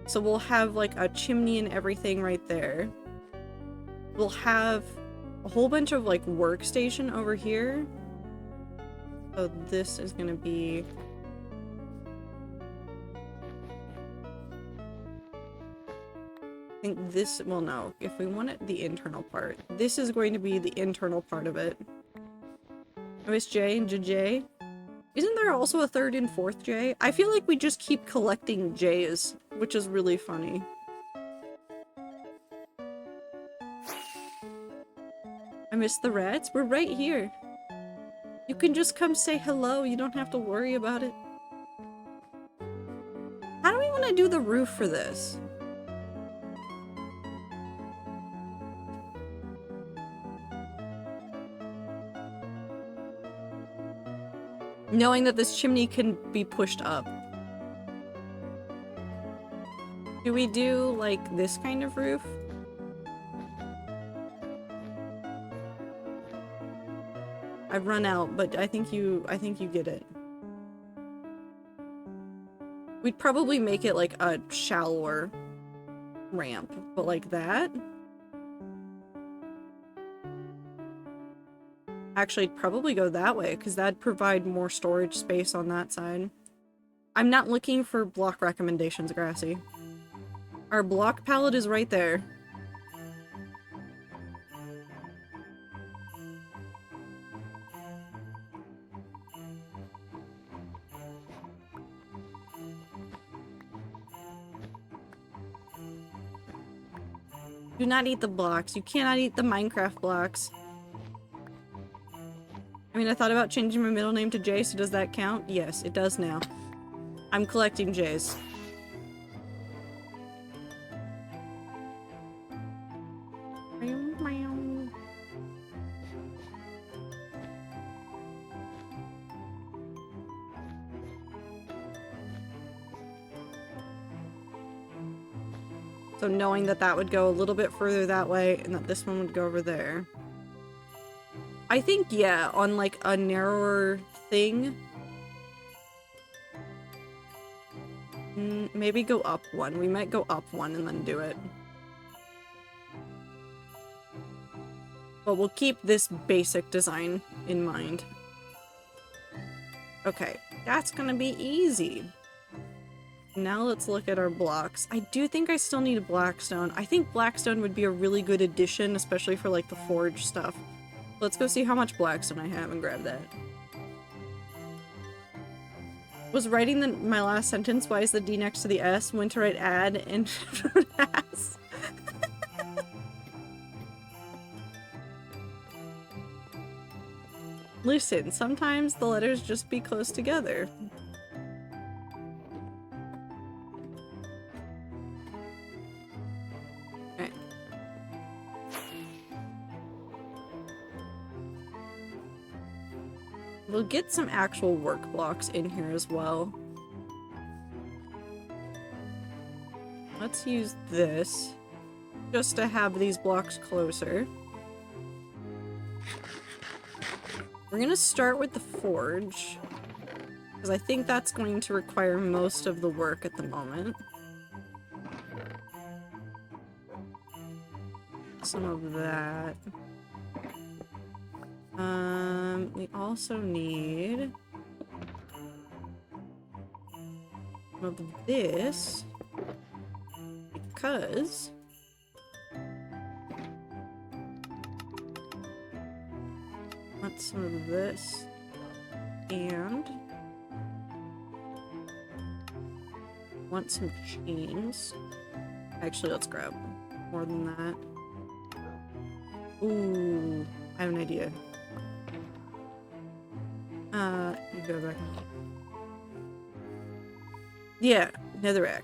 So we'll have like a chimney and everything right there. We'll have a whole bunch of like workstation over here. So this is gonna be... I think this, well no, if we want it the internal part, this is going to be the internal part of it. I miss Jay and JJ. Isn't there also a third and fourth J? I feel like we just keep collecting J's, which is really funny. I miss the rats. We're right here. You can just come say hello. You don't have to worry about it. How do we want to do the roof for this? Knowing that this chimney can be pushed up. Do we do like this kind of roof? I've run out, but I think you get it. We'd probably make it like a shallower ramp, but like that. Actually, I'd probably go that way, because that'd provide more storage space on that side. I'm not looking for block recommendations, Grassy. Our block palette is right there. Do not eat the blocks. You cannot eat the Minecraft blocks. I mean, I thought about changing my middle name to Jay, so does that count? Yes, it does now. I'm collecting Jays. So knowing that that would go a little bit further that way, and that this one would go over there. I think, yeah, on like a narrower thing. Maybe go up one. We might go up one and then do it. But we'll keep this basic design in mind. Okay, that's gonna be easy. Now let's look at our blocks. I do think I still need a blackstone. I think blackstone would be a really good addition, especially for like the forge stuff. Let's go see how much blackstone I have and grab that. Was writing my last sentence, why is the D next to the S? Went to write add and ass. Listen, sometimes the letters just be close together. Okay. We'll get some actual work blocks in here as well. Let's use this just to have these blocks closer. We're gonna start with the forge, because I think that's going to require most of the work at the moment. Some of that. We also need some of this, because I want some of this, and want some chains. Actually, let's grab more than that. Ooh, I have an idea. You go back. Yeah, netherrack.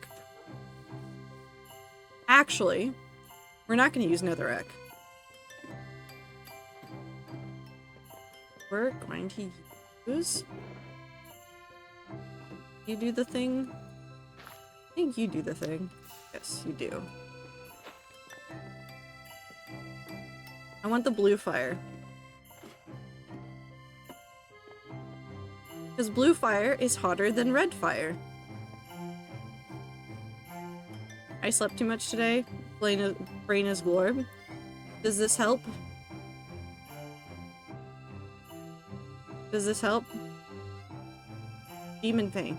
Actually, we're not going to use netherrack. We're going to use... You do the thing? I think you do the thing. Yes, you do. I want the blue fire. Because blue fire is hotter than red fire. I slept too much today. Brain is glorb. Does this help? Does this help? Demon Fang.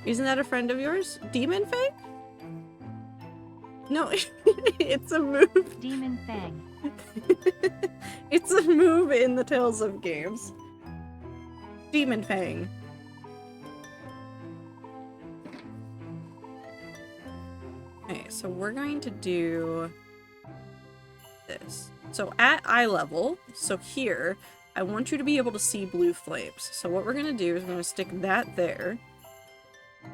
Isn't that a friend of yours? Demon Fang? No, it's a move. Demon Fang. It's a move in the Tales of games. Demon Fang. Okay, so we're going to do this. So at eye level, so here, I want you to be able to see blue flames. So what we're going to do is we're going to stick that there.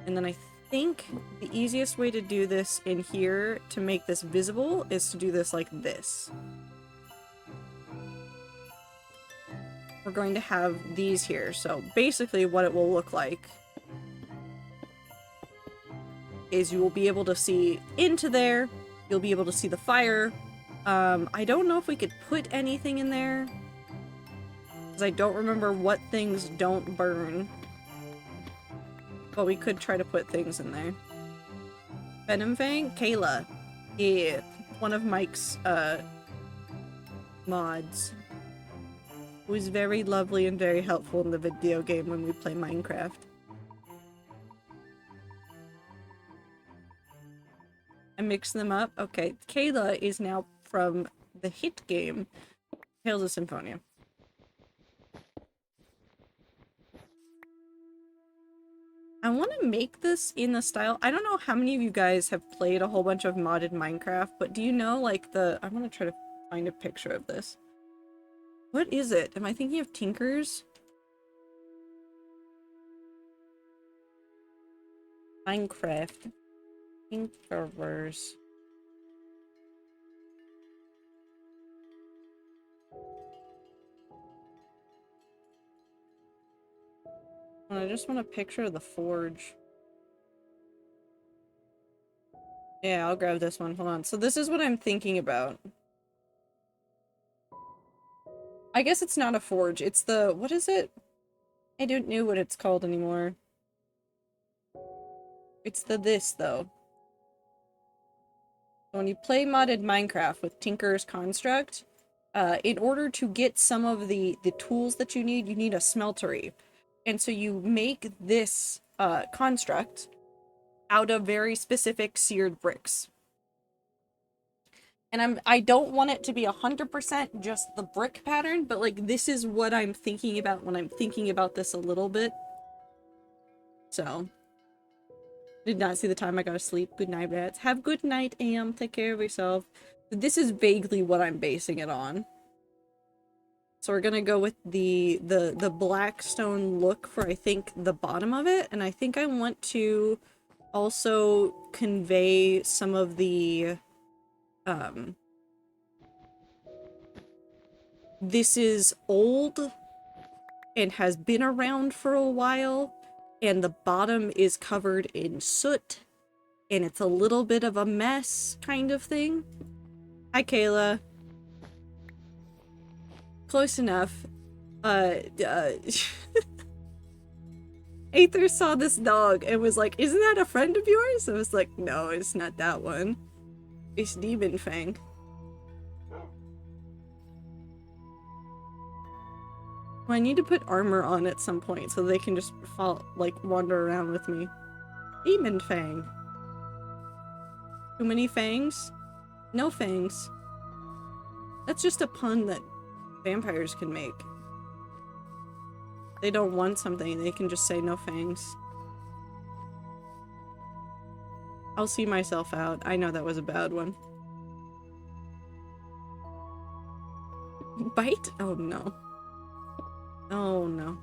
And then I think the easiest way to do this in here to make this visible is to do this like this. We're going to have these here. So basically what it will look like is you will be able to see into there. You'll be able to see the fire. I don't know if we could put anything in there, because I don't remember what things don't burn. But we could try to put things in there. Venom Fang? Kayla. Yeah. One of Mike's, mods. Who is very lovely and very helpful in the video game when we play Minecraft. I mixed them up? Okay. Kayla is now from the hit game, Tales of Symphonia. I want to make this in the style... I don't know how many of you guys have played a whole bunch of modded Minecraft, but do you know, like, the... I want to try to find a picture of this. What is it? Am I thinking of Tinkers? Minecraft. Tinkerers. I just want a picture of the forge. Yeah, I'll grab this one. Hold on. So this is what I'm thinking about. I guess it's not a forge. It's the... What is it? I don't know what it's called anymore. It's the this, though. When you play modded Minecraft with Tinker's Construct, in order to get some of the tools that you need a smeltery. And so you make this construct out of very specific seared bricks. And I don't want it to be 100% just the brick pattern, but like this is what I'm thinking about when I'm thinking about this a little bit. So, did not see the time. I gotta sleep. Good night, rats. Have good night, Am. Take care of yourself. This is vaguely what I'm basing it on. So we're gonna go with the black stone look for, I think, the bottom of it. And I think I want to also convey some of the, this is old and has been around for a while, and the bottom is covered in soot, and it's a little bit of a mess kind of thing. Hi, Kayla. Close enough. Aether saw this dog and was like, isn't that a friend of yours? I was like, no, it's not that one. It's Demon Fang. Well, I need to put armor on at some point so they can just fall, like, wander around with me. Demon Fang. Too many fangs? No fangs. That's just a pun that vampires can make. They don't want something, they can just say no fangs. I'll see myself out. I know that was a bad one. Bite? Oh no. Oh no.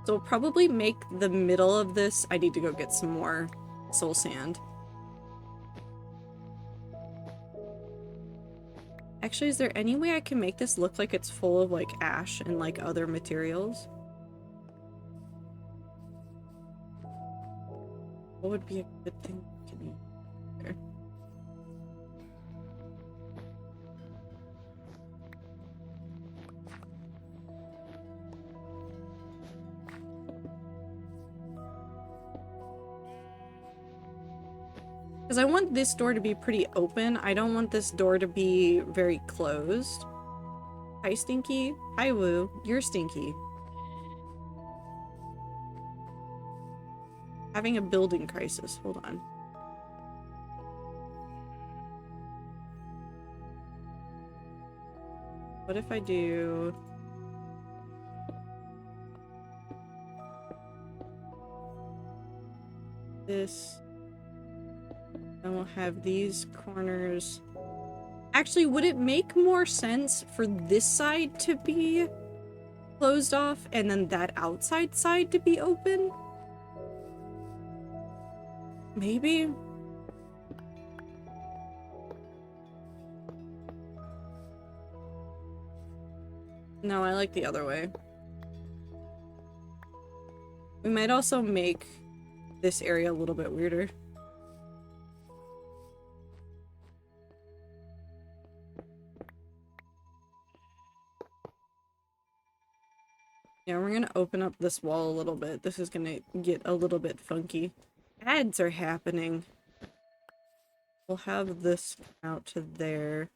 So we'll probably make the middle of this. I need to go get some more soul sand. Actually, is there any way I can make this look like it's full of like ash and like other materials? What would be a good thing to do here? Because I want this door to be pretty open. I don't want this door to be very closed. Hi, Stinky. Hi, Woo. You're Stinky. Having a building crisis. Hold on. What if I do... this... and we'll have these corners. Actually, would it make more sense for this side to be closed off and then that outside side to be open? Maybe? No, I like the other way. We might also make this area a little bit weirder. Yeah, we're gonna open up this wall a little bit. This is gonna get a little bit funky. Ads are happening. We'll have this out to there.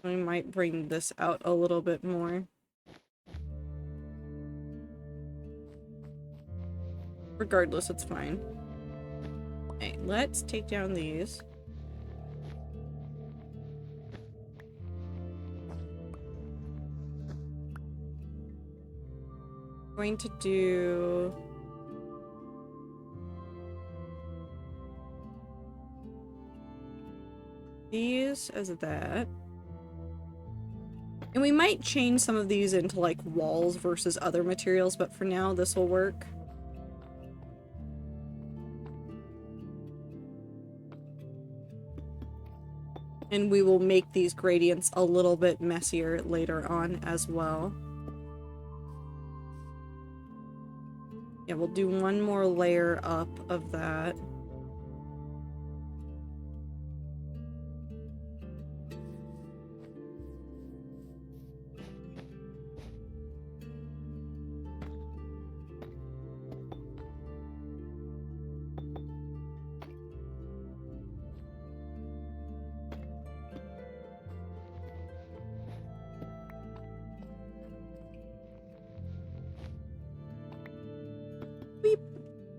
We might bring this out a little bit more. Regardless, it's fine. Okay, let's take down these. Going to do these as that. And we might change some of these into like walls versus other materials, but for now this will work. And we will make these gradients a little bit messier later on as well. Yeah, we'll do one more layer up of that.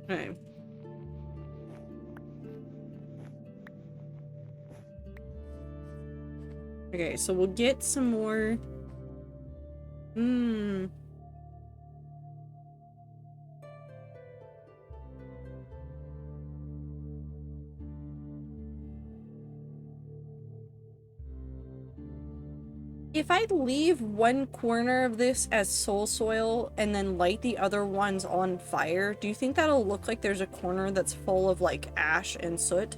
Okay. Okay, so we'll get some more... If I leave one corner of this as soul soil and then light the other ones on fire, do you think that'll look like there's a corner that's full of like ash and soot?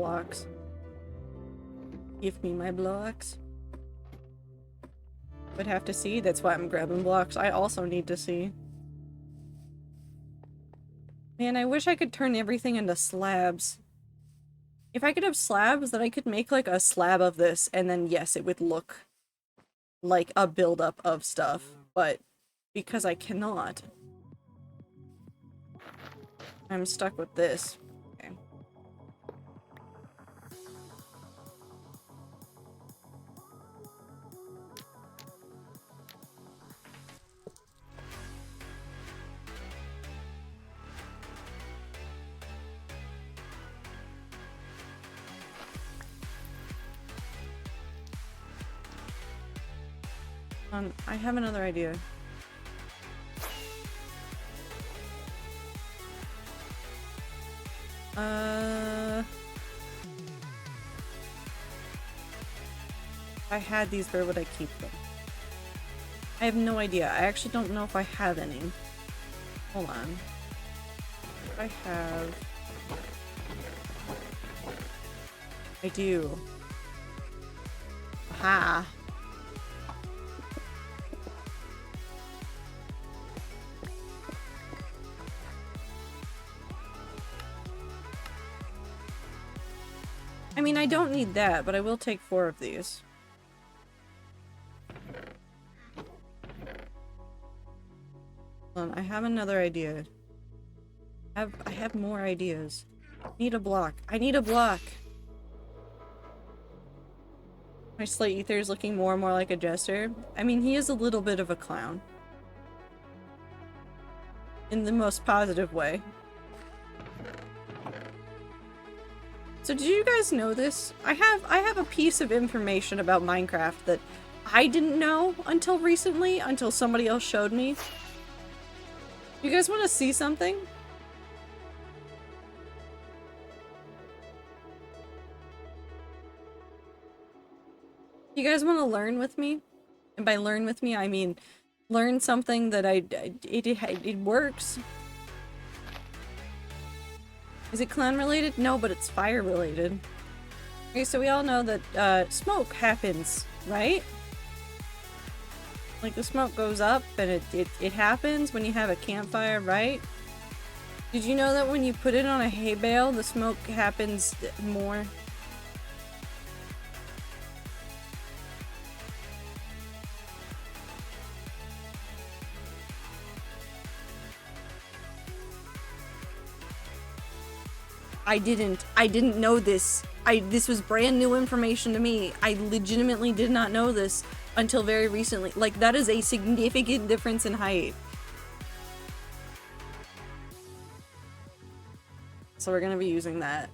blocks. Give me my blocks. Would have to see. That's why I'm grabbing blocks. I also need to see. Man, I wish I could turn everything into slabs. If I could have slabs, then I could make like a slab of this, and then yes, it would look like a buildup of stuff. But because I cannot, I'm stuck with this. Okay. I have another idea. If I had these, where would I keep them? I have no idea. I actually don't know if I have any. Hold on. I have... I do. Aha! I mean, I don't need that, but I will take 4 of these. Hold on, I have another idea. I have more ideas. Need a block. I need a block! My Slate Ether is looking more and more like a jester. I mean, he is a little bit of a clown. In the most positive way. So did you guys know this? I have a piece of information about Minecraft that I didn't know until recently, until somebody else showed me. You guys want to see something? You guys want to learn with me? And by learn with me, I mean learn something that it works. Is it clan related? No, but it's fire related. Okay, so we all know that smoke happens, right? Like the smoke goes up and it happens when you have a campfire, right? Did you know that when you put it on a hay bale, the smoke happens more? I didn't know this. This was brand new information to me. I legitimately did not know this until very recently. Like, that is a significant difference in height. So we're gonna be using that.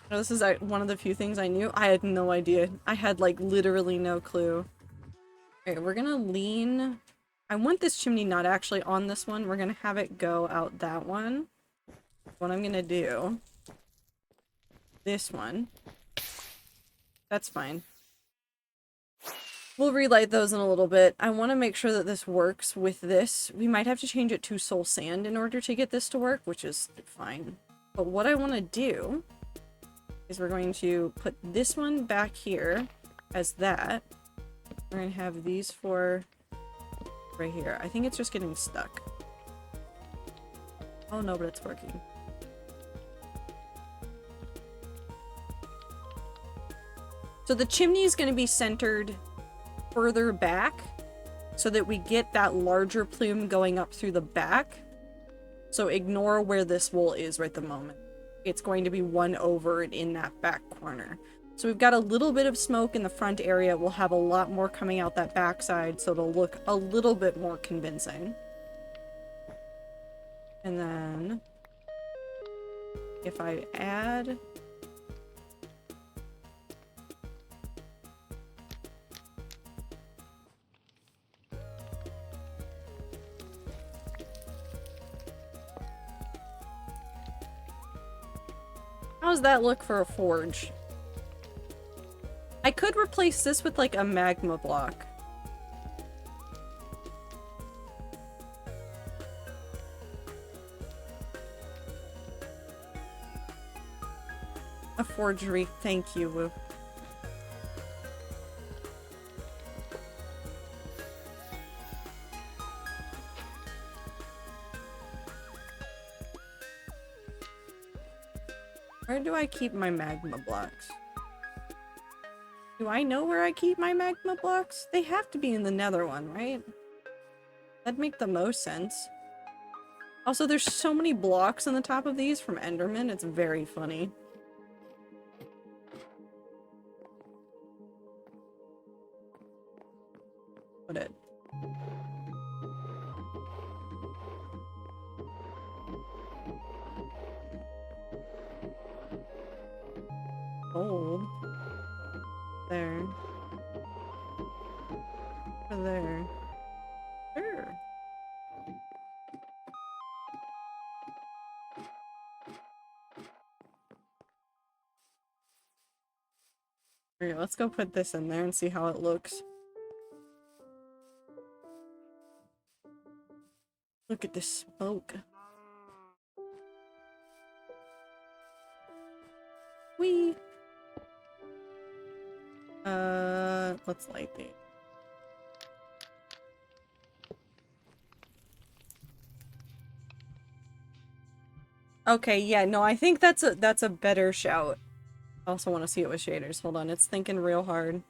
This is one of the few things I knew. I had no idea. I had, like, literally no clue. Okay, we're gonna lean... I want this chimney not actually on this one. We're gonna have it go out that one. What I'm gonna do... This one. That's fine. We'll relight those in a little bit. I want to make sure that this works with this. We might have to change it to soul sand in order to get this to work, which is fine. But what I want to do is we're going to put this one back here as that. We're going to have these 4 right here. I think it's just getting stuck. Oh no, but it's working. So the chimney is going to be centered further back so that we get that larger plume going up through the back. So ignore where this wool is right at the moment. It's going to be one over and in that back corner. So we've got a little bit of smoke in the front area. We'll have a lot more coming out that backside, so it'll look a little bit more convincing. And then if I add... How does that look for a forge? I could replace this with like a magma block. a forgery. Thank you, Woo. Where do I keep my magma blocks? Do I know where I keep my magma blocks? They have to be in the nether one, right? That'd make the most sense. Also, there's so many blocks on the top of these from Enderman, it's very funny. Put it. Gold. There. There. Sure. Here, let's go put this in there and see how it looks. Look at this smoke. Whee! Let's light these. Okay, yeah, no, I think that's a better shout. I also want to see it with shaders. Hold on, it's thinking real hard.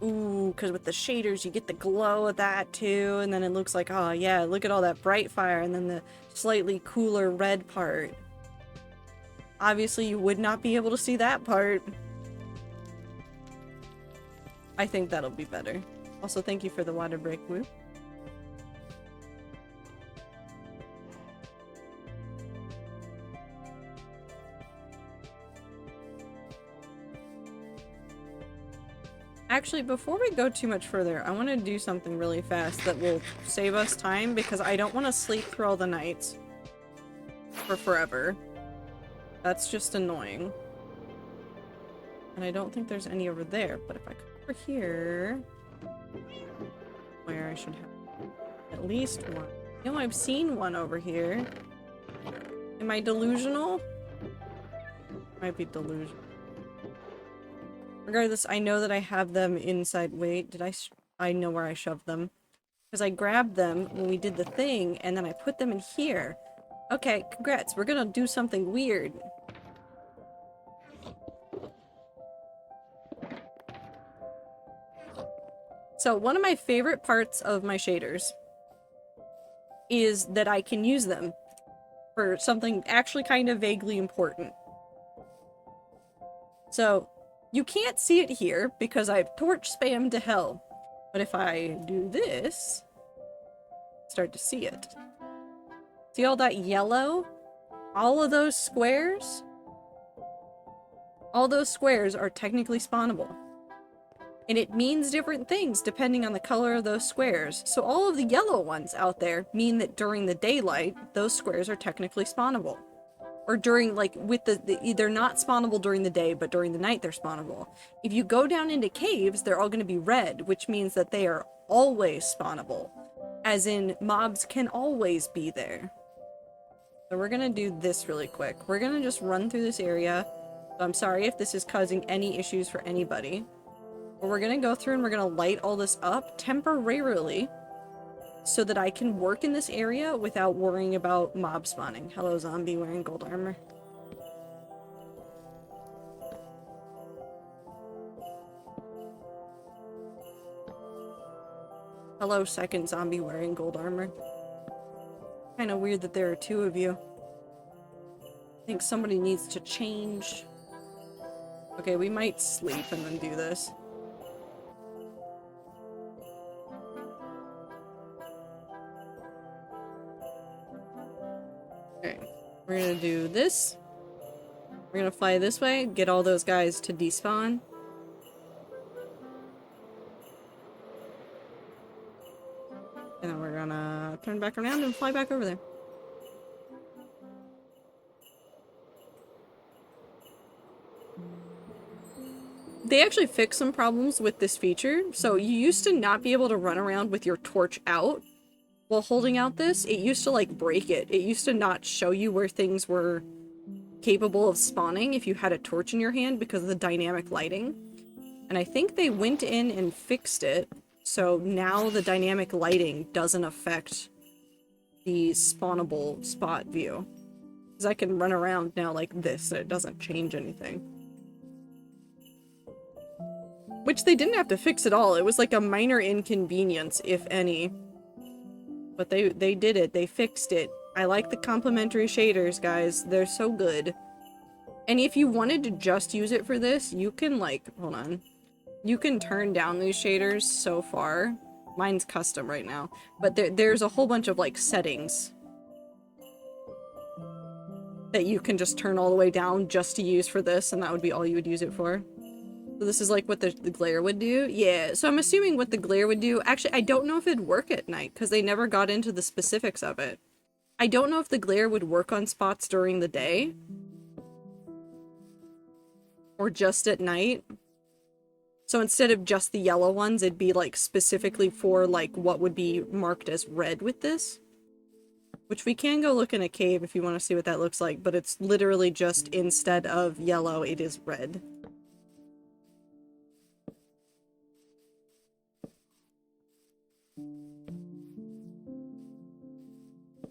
Ooh, because with the shaders you get the glow of that too, and then it looks like, oh yeah, look at all that bright fire, and then the slightly cooler red part. Obviously you would not be able to see that part. I think that'll be better. Also, thank you for the water break, Woo. Actually, before we go too much further, I want to do something really fast that will save us time, because I don't want to sleep through all the nights for forever. That's just annoying. And I don't think there's any over there, but if I come over here, where I should have at least one. You know, I've seen one over here. Am I delusional? Might be delusional. Regardless, I know that I have them inside. Wait, did I know where I shoved them. Because I grabbed them when we did the thing, and then I put them in here. Okay, congrats. We're gonna do something weird. So, one of my favorite parts of my shaders is that I can use them for something actually kind of vaguely important. So, you can't see it here because I've torch spammed to hell. But if I do this, start to see it. See all that yellow? All of those squares? All those squares are technically spawnable. And it means different things depending on the color of those squares. So all of the yellow ones out there mean that during the daylight, those squares are technically spawnable. Or during, like, with they're not spawnable during the day, but during the night they're spawnable. If you go down into caves, they're all going to be red, which means that they are always spawnable. As in, mobs can always be there. So we're going to do this really quick. We're going to just run through this area. So I'm sorry if this is causing any issues for anybody. But we're going to go through and we're going to light all this up temporarily, so that I can work in this area without worrying about mob spawning. Hello, zombie wearing gold armor. Hello, second zombie wearing gold armor. Kinda weird that there are two of you. I think somebody needs to change. Okay, we might sleep and then do this. Okay, we're gonna do this. We're gonna fly this way, get all those guys to despawn. And then we're gonna turn back around and fly back over there. They actually fixed some problems with this feature. So you used to not be able to run around with your torch out while holding out this. It used to like break it. It used to not show you where things were capable of spawning if you had a torch in your hand because of the dynamic lighting. And I think they went in and fixed it, so now the dynamic lighting doesn't affect the spawnable spot view. Because I can run around now like this, and it doesn't change anything. Which they didn't have to fix at all. It was like a minor inconvenience, if any. But they did it. They fixed it. I like the complementary shaders, guys. They're so good. And if you wanted to just use it for this, you can, like, hold on. You can turn down these shaders so far. Mine's custom right now. But there's a whole bunch of, like, settings that you can just turn all the way down just to use for this, and that would be all you would use it for. So this is like what the glare would do? Yeah, so I'm assuming what the glare would do. Actually, I don't know if it'd work at night, because they never got into the specifics of it. I don't know if the glare would work on spots during the day. Or just at night. So instead of just the yellow ones, it'd be like specifically for like what would be marked as red with this. Which we can go look in a cave if you want to see what that looks like, but it's literally just instead of yellow, it is red.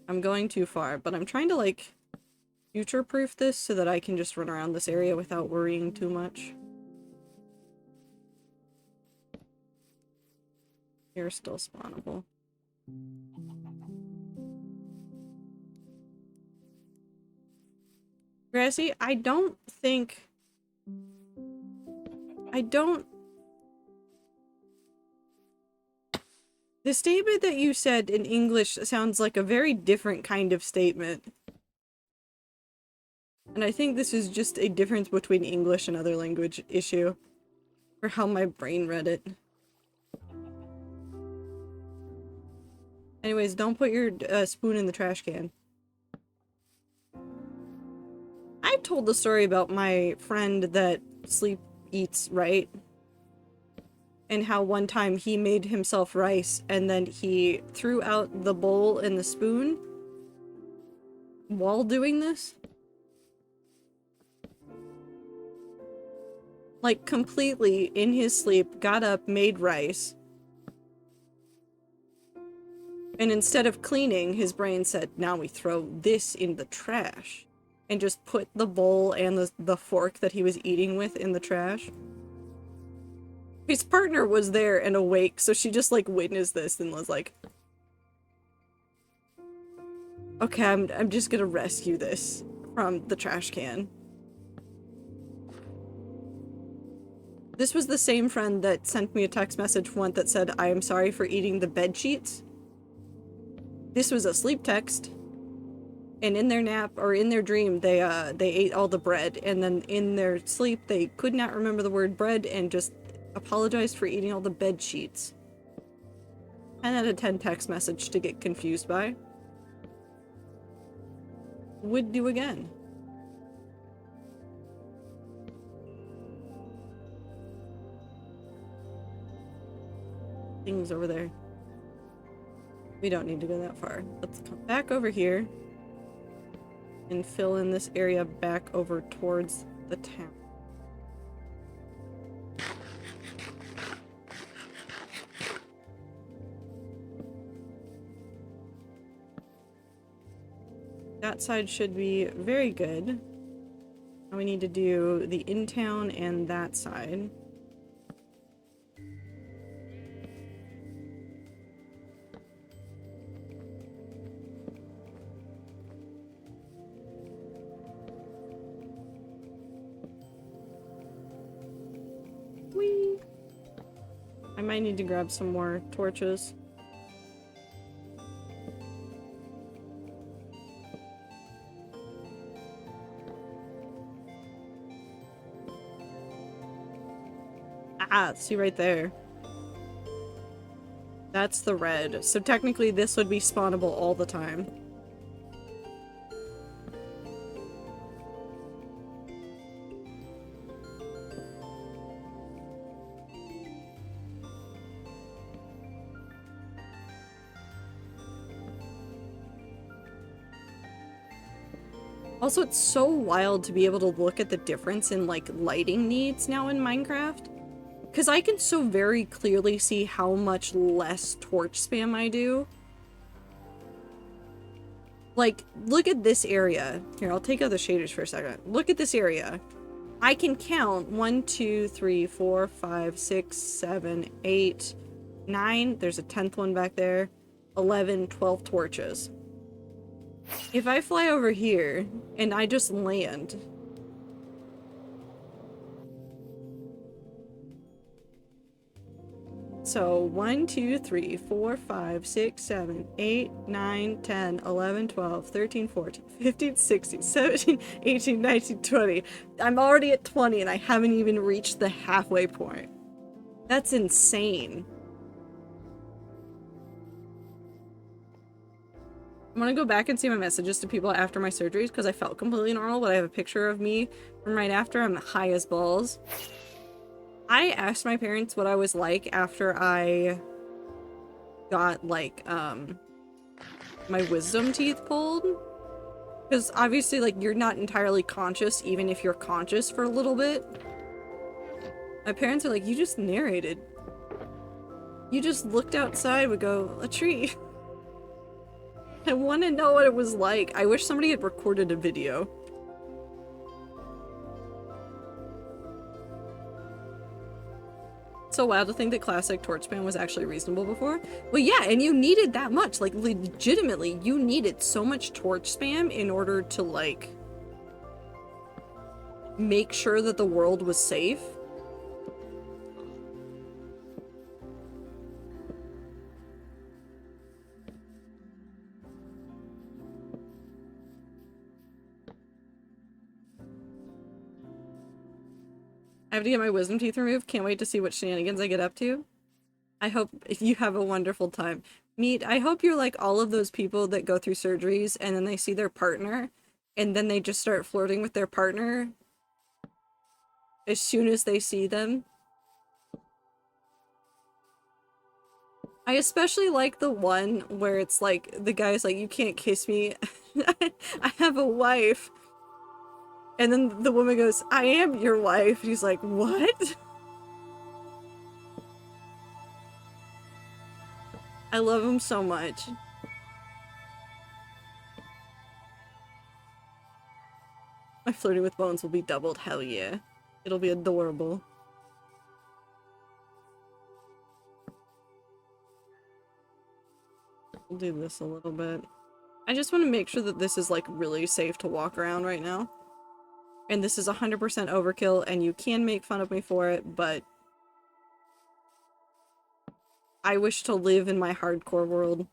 I'm going too far, but I'm trying to like future-proof this so that I can just run around this area without worrying too much. You're still spawnable. Grassy, I don't... The statement that you said in English sounds like a very different kind of statement. And I think this is just a difference between English and other language issue. For how my brain read it. Anyways, don't put your spoon in the trash can. I've told the story about my friend that sleep eats, right? And how one time he made himself rice and then he threw out the bowl and the spoon while doing this. Like, completely in his sleep, got up, made rice. And instead of cleaning, his brain said, now we throw this in the trash. And just put the bowl and the fork that he was eating with in the trash. His partner was there and awake, so she just, like, witnessed this and was like, okay, I'm just gonna rescue this from the trash can. This was the same friend that sent me a text message once that said, I am sorry for eating the bed sheets. This was a sleep text. And in their nap, or in their dream, they ate all the bread. And then in their sleep, they could not remember the word bread and just apologized for eating all the bed sheets. 10 out of 10 text message to get confused by. Would do again. Things over there. We don't need to go that far. Let's come back over here and fill in this area back over towards the town. That side should be very good. Now we need to do the in-town and that side. Whee! I might need to grab some more torches. Ah, see right there. That's the red. So technically this would be spawnable all the time. Also, it's so wild to be able to look at the difference in, like, lighting needs now in Minecraft. Because I can so very clearly see how much less torch spam I do. Like, look at this area. Here, I'll take out the shaders for a second. Look at this area. I can count 1, 2, 3, 4, 5, 6, 7, 8, 9. There's a 10th one back there. 11, 12 torches. If I fly over here and I just land, so 1, 2, 3, 4, 5, 6, 7, 8, 9, 10, 11, 12, 13, 14, 15, 16, 17, 18, 19, 20. I'm already at 20 and I haven't even reached the halfway point. That's insane. I'm gonna go back and see my messages to people after my surgeries because I felt completely normal, but I have a picture of me from right after. I'm high as balls. I asked my parents what I was like after I got, like, my wisdom teeth pulled. Because obviously, like, you're not entirely conscious, even if you're conscious for a little bit. My parents are like, you just narrated. You just looked outside, would go, a tree. I want to know what it was like. I wish somebody had recorded a video. So wild to think that classic torch spam was actually reasonable before. Well, yeah, and you needed that much. Like, legitimately, you needed so much torch spam in order to, like, make sure that the world was safe. I have to get my wisdom teeth removed. Can't wait to see what shenanigans I get up to. I hope you have a wonderful time. Meet, I hope you're like all of those people that go through surgeries and then they see their partner and then they just start flirting with their partner as soon as they see them. I especially like the one where it's like, the guy's like, you can't kiss me. I have a wife. And then the woman goes, I am your wife. He's like, what? I love him so much. My flirting with bones will be doubled. Hell yeah. It'll be adorable. We'll do this a little bit. I just want to make sure that this is like really safe to walk around right now. And this is 100% overkill and you can make fun of me for it, but I wish to live in my hardcore world.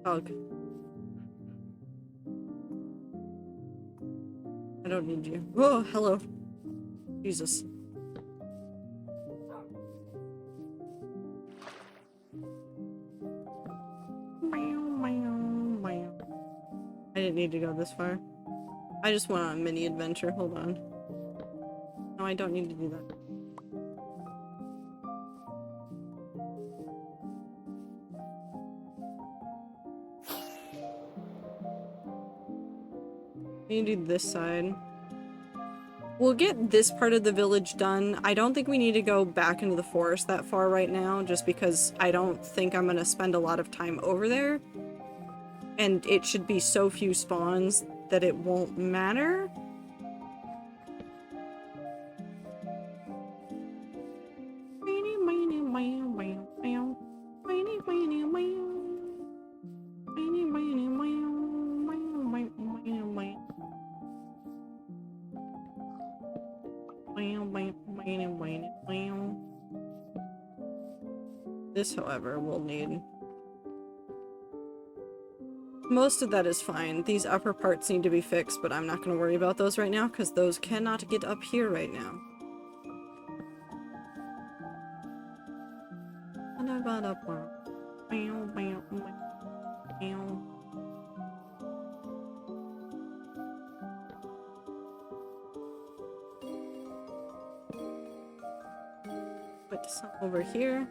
Ugh. I don't need you. Oh, hello. Jesus. I didn't need to go this far. I just went on a mini adventure. Hold on. No, I don't need to do that. We need to do this side. We'll get this part of the village done. I don't think we need to go back into the forest that far right now, just because I don't think I'm gonna spend a lot of time over there. And it should be so few spawns that it won't matter. This, however, we'll need. Most of that is fine. These upper parts need to be fixed, but I'm not going to worry about those right now because those cannot get up here right now. some over here.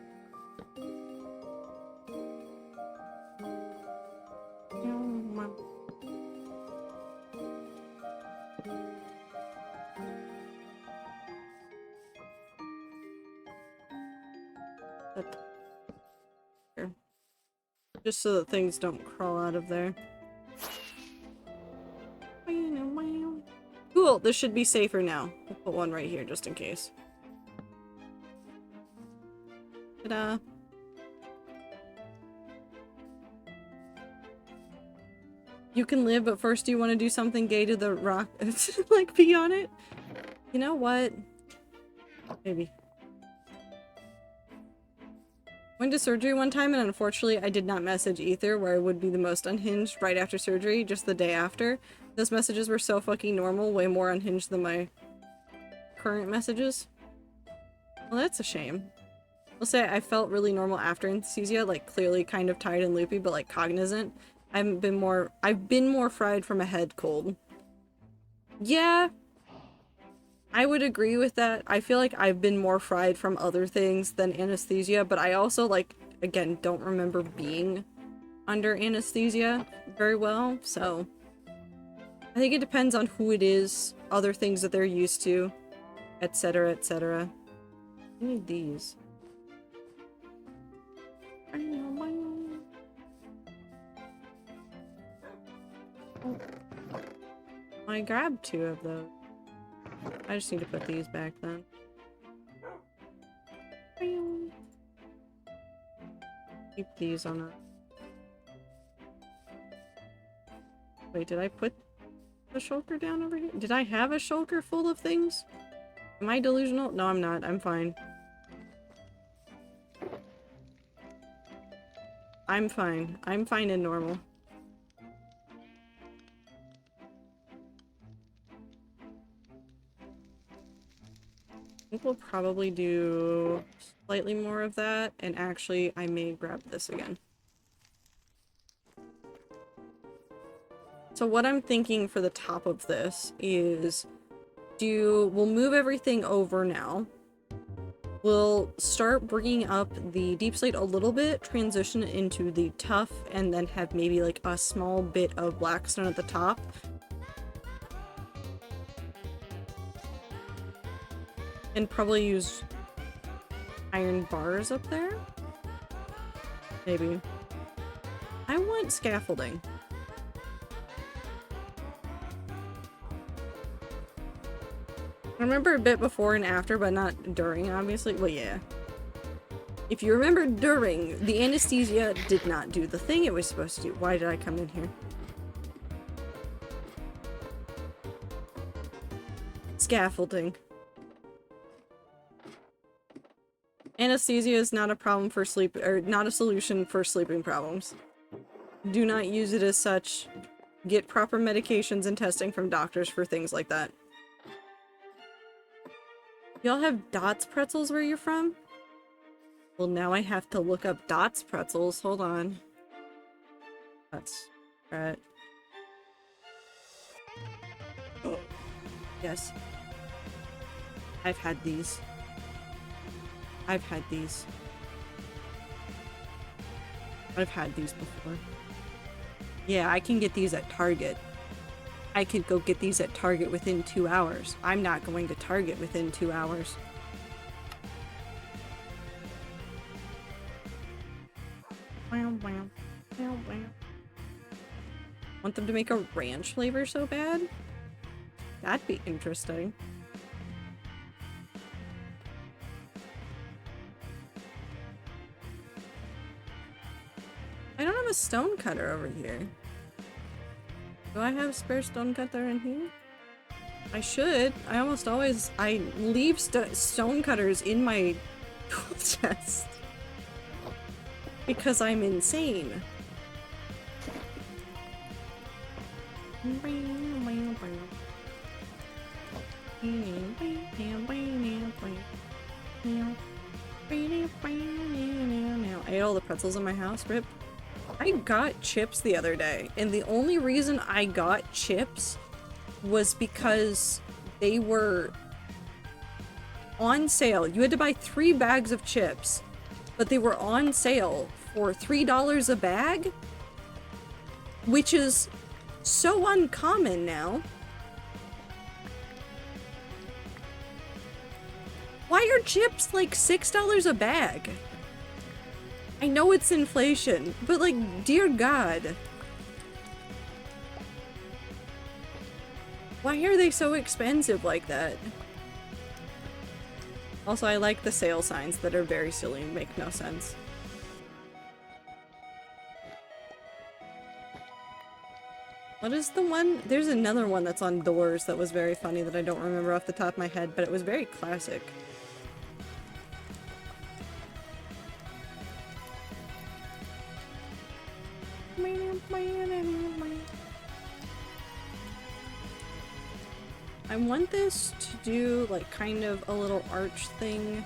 Here. Just so that things don't crawl out of there. Cool, this should be safer now. We'll put one right here just in case. Ta-da! You can live, but first you want to do something gay to the rock, like pee on it? You know what? Maybe. Went to surgery one time and unfortunately I did not message Ether where I would be the most unhinged right after surgery, just the day after. Those messages were so fucking normal, way more unhinged than my current messages. Well, that's a shame. I'll say I felt really normal after anesthesia, like clearly kind of tired and loopy, but like cognizant. I've been more fried from a head cold. Yeah, I would agree with that. I feel like I've been more fried from other things than anesthesia, but I also, like, again, don't remember being under anesthesia very well, so I think it depends on who it is, other things that they're used to, etc., etc. I need these. Oh. I grabbed 2 of those. I just need to put these back then. Keep these on a... Wait, did I put the shulker down over here? Did I have a shulker full of things? Am I delusional? No, I'm not. I'm fine. I'm fine. I'm fine and normal. I think we'll probably do slightly more of that, and actually I may grab this again. So what I'm thinking for the top of this is we'll move everything over now. We'll start bringing up the deep slate a little bit, transition it into the tough, and then have maybe like a small bit of blackstone at the top. And probably use iron bars up there? Maybe. I want scaffolding. I remember a bit before and after, but not during, obviously. Well, yeah. If you remember during, the anesthesia did not do the thing it was supposed to do. Why did I come in here? Scaffolding. Anesthesia is not a problem for sleep, or not a solution for sleeping problems. Do not use it as such. Get proper medications and testing from doctors for things like that. Y'all have Dots pretzels where you're from? Well, now I have to look up Dots pretzels. Hold on. That's right. Oh. Yes. I've had these. I've had these. I've had these before. Yeah, I can get these at Target. I could go get these at Target within 2 hours. I'm not going to Target within 2 hours. Want them to make a ranch flavor so bad? That'd be interesting. I don't have a stone cutter over here. Do I have a spare stone cutter in here? I should. I almost always... I leave stone cutters in my tool chest. Because I'm insane. I ate all the pretzels in my house, rip. I got chips the other day, and the only reason I got chips was because they were on sale. You had to buy 3 bags of chips, but they were on sale for $3 a bag, which is so uncommon now. Why are chips like $6 a bag? I know it's inflation, but like, dear God. Why are they so expensive like that? Also, I like the sale signs that are very silly and make no sense. What is the one? There's another one that's on doors that was very funny that I don't remember off the top of my head, but it was very classic. I want this to do like kind of a little arch thing.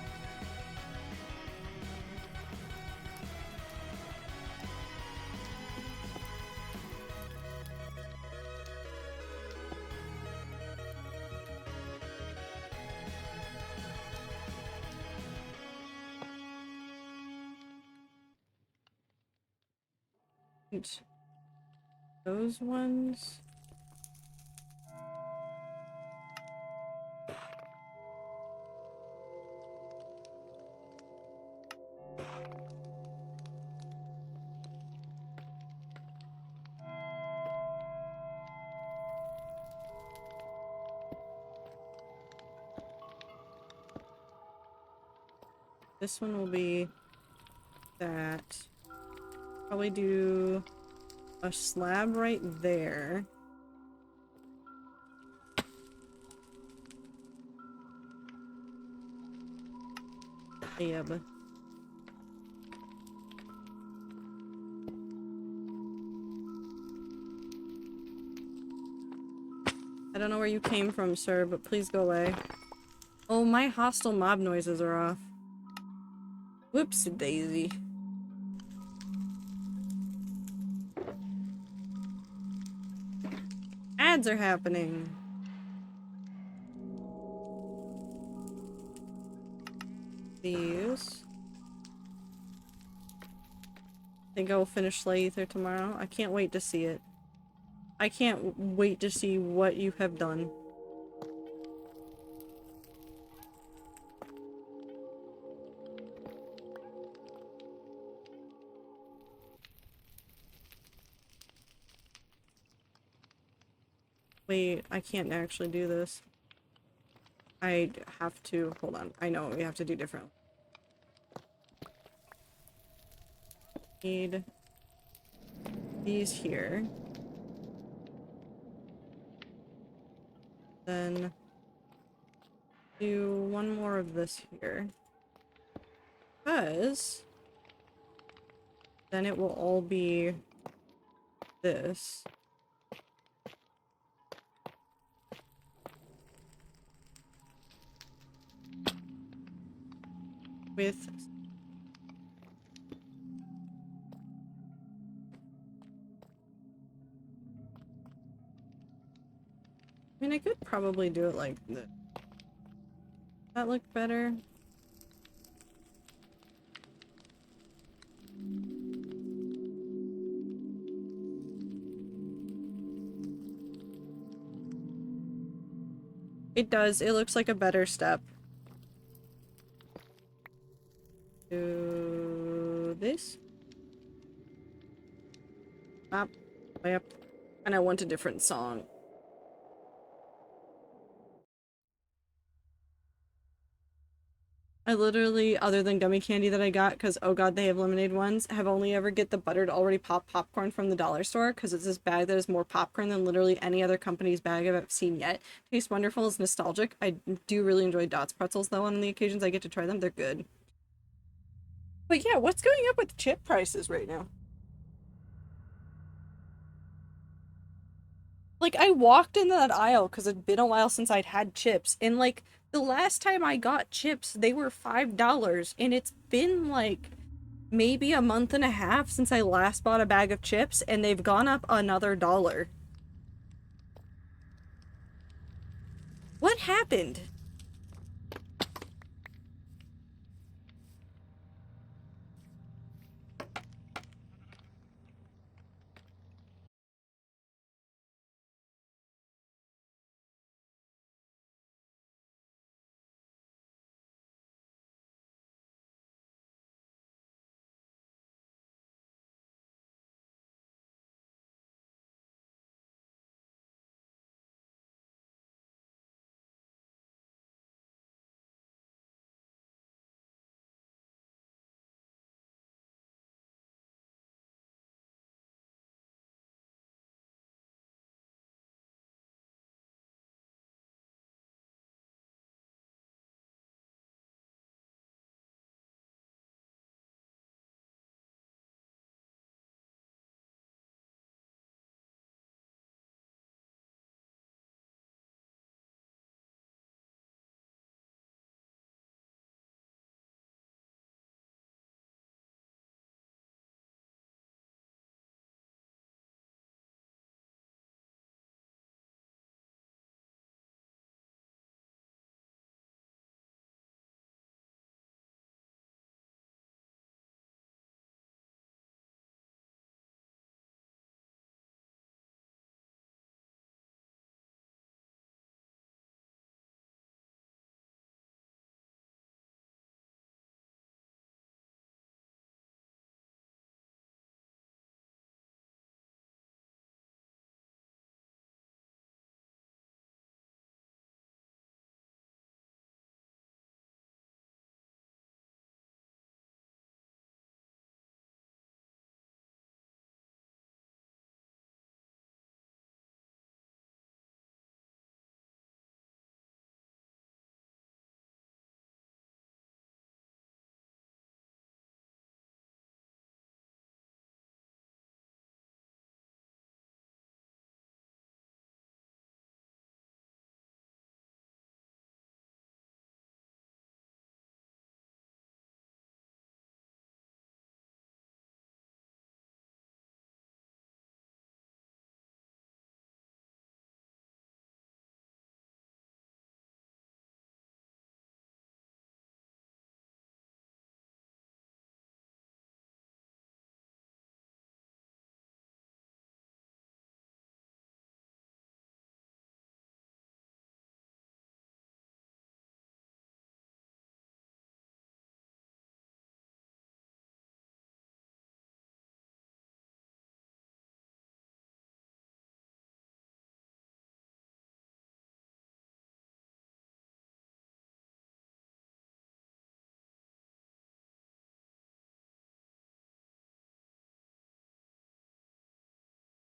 Those ones. This one will be that. Probably do a slab right there. Yep. I don't know where you came from, sir, but please go away. Oh, my hostile mob noises are off. Whoopsie daisy. Ads are happening. These. I think I will finish Slay Ether tomorrow. I can't wait to see it. I can't wait to see what you have done. Wait, I can't actually do this. I have to, hold on. I know we have to do different. Need these here. Then do one more of this here. Because then it will all be this. With I mean, I could probably do it like this. That look better? It does. It looks like a better step. Do this. Up. Yep. And I want a different song. I literally, other than gummy candy that I got, because oh god, they have lemonade ones, have only ever get the buttered already popped popcorn from the dollar store, because it's this bag that is more popcorn than literally any other company's bag I've seen yet. Tastes wonderful, is nostalgic. I do really enjoy Dots pretzels though on the occasions I get to try them. They're good. But yeah, what's going up with chip prices right now? Like, I walked into that aisle because it'd been a while since I'd had chips, and like, the last time I got chips, they were $5, and it's been like maybe a month and a half since I last bought a bag of chips, and they've gone up another $1. What happened?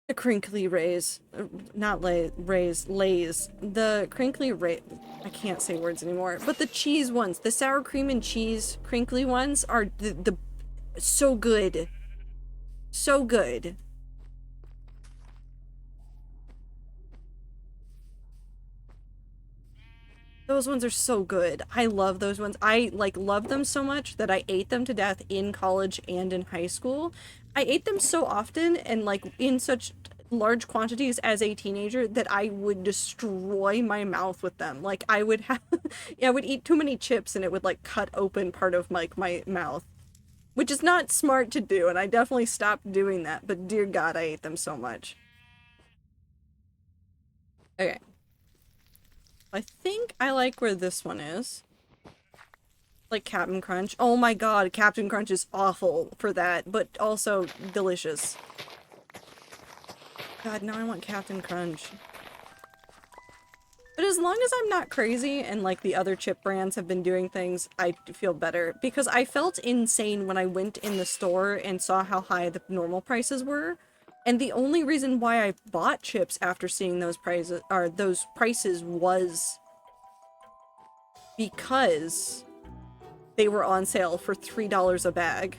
The crinkly rays, not rays, lays. The crinkly ray, I can't say words anymore, but the cheese ones, the sour cream and cheese crinkly ones are the so good. So good. Those ones are so good. I love those ones. I like love them so much that I ate them to death in college and in high school. I ate them so often and like in such large quantities as a teenager that I would destroy my mouth with them. Like I would have yeah, I would eat too many chips and it would like cut open part of like my mouth. Which is not smart to do, and I definitely stopped doing that, but dear God, I ate them so much. Okay. I think I like where this one is. Like Captain Crunch. Oh my god, Captain Crunch is awful for that, but also delicious. God, now I want Captain Crunch. But as long as I'm not crazy and like the other chip brands have been doing things, I feel better. Because I felt insane when I went in the store and saw how high the normal prices were. And the only reason why I bought chips after seeing those prices was because they were on sale for $3 a bag.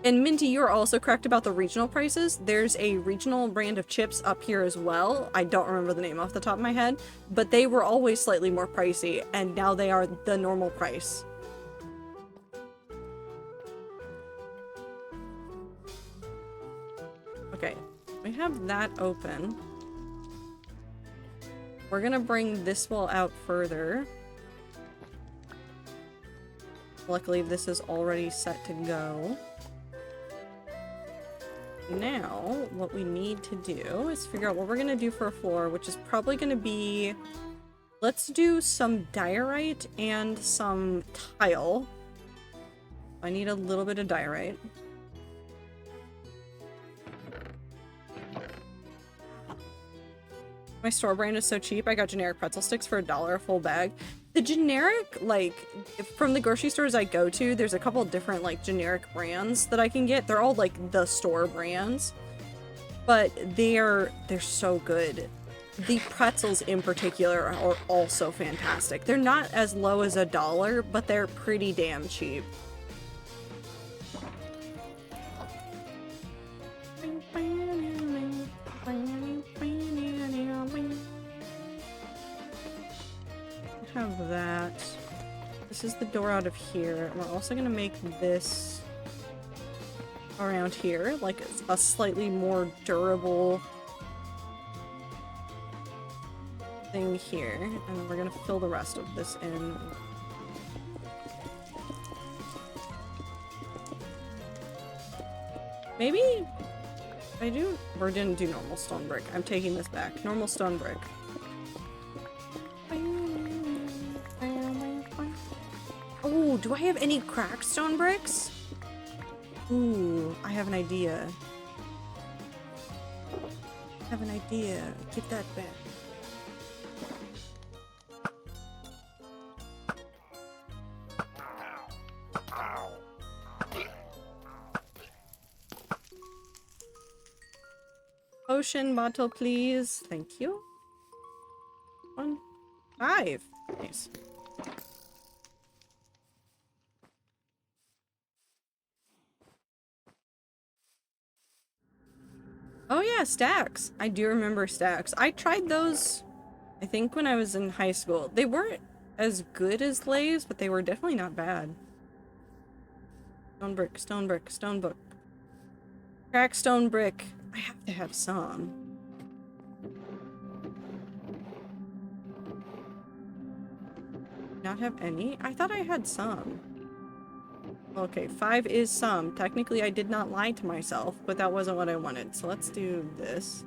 And Minty, you're also correct about the regional prices. There's a regional brand of chips up here as well. I don't remember the name off the top of my head, but they were always slightly more pricey, and now they are the normal price. Okay, we have that open. We're gonna bring this wall out further. Luckily, this is already set to go. Now, what we need to do is figure out what we're gonna do for a floor, which is probably gonna be... Let's do some diorite and some tile. I need a little bit of diorite. My store brand is so cheap, I got generic pretzel sticks for $1 a full bag. The generic, like, from the grocery stores I go to, there's a couple different, like, generic brands that I can get. They're all, like, the store brands. But they're so good. The pretzels in particular are also fantastic. They're not as low as $1, but they're pretty damn cheap. Have that. This is the door out of here. We're also gonna make this around here, like a slightly more durable thing here, and then we're gonna fill the rest of this in. Maybe I do, or didn't do normal stone brick. I'm taking this back. Normal stone brick. Oh, do I have any cracked stone bricks? Ooh, I have an idea. I have an idea. Get that back. Potion bottle, please. Thank you. 1, 5. Nice. Oh yeah, stacks. I do remember stacks. I tried those, I think, when I was in high school. They weren't as good as Lay's, but they were definitely not bad. Stone brick, stone brick, stone book. Crack stone brick. I have to have some. Not have any? I thought I had some. Okay, 5 is some. Technically, I did not lie to myself, but that wasn't what I wanted. So let's do this.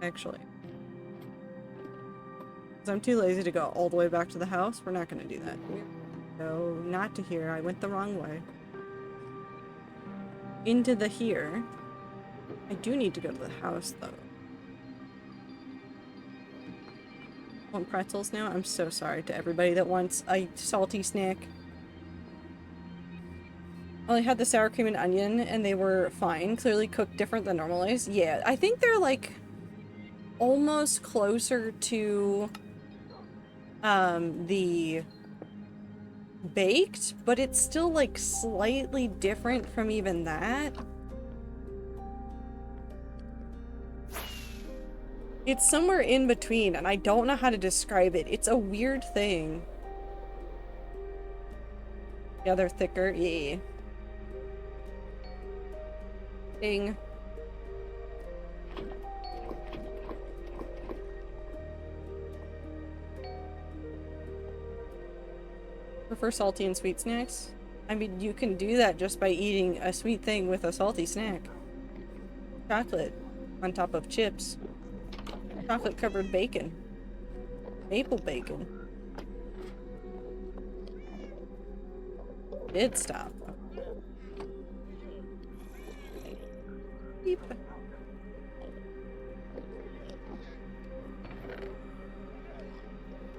Actually. Because I'm too lazy to go all the way back to the house, we're not going to do that. No, not to here. I went the wrong way. Into the here. I do need to go to the house, though. Want pretzels now? I'm so sorry to everybody that wants a salty snack. Only had the sour cream and onion, and they were fine. Clearly cooked different than normalized. Yeah, I think they're, like, almost closer to, the baked, but it's still, like, slightly different from even that. It's somewhere in between, and I don't know how to describe it. It's a weird thing. Yeah, they're thicker. Yeah. Ding. Prefer salty and sweet snacks? I mean, you can do that just by eating a sweet thing with a salty snack. Chocolate on top of chips. Chocolate covered bacon. Maple bacon. Did stop. Beep.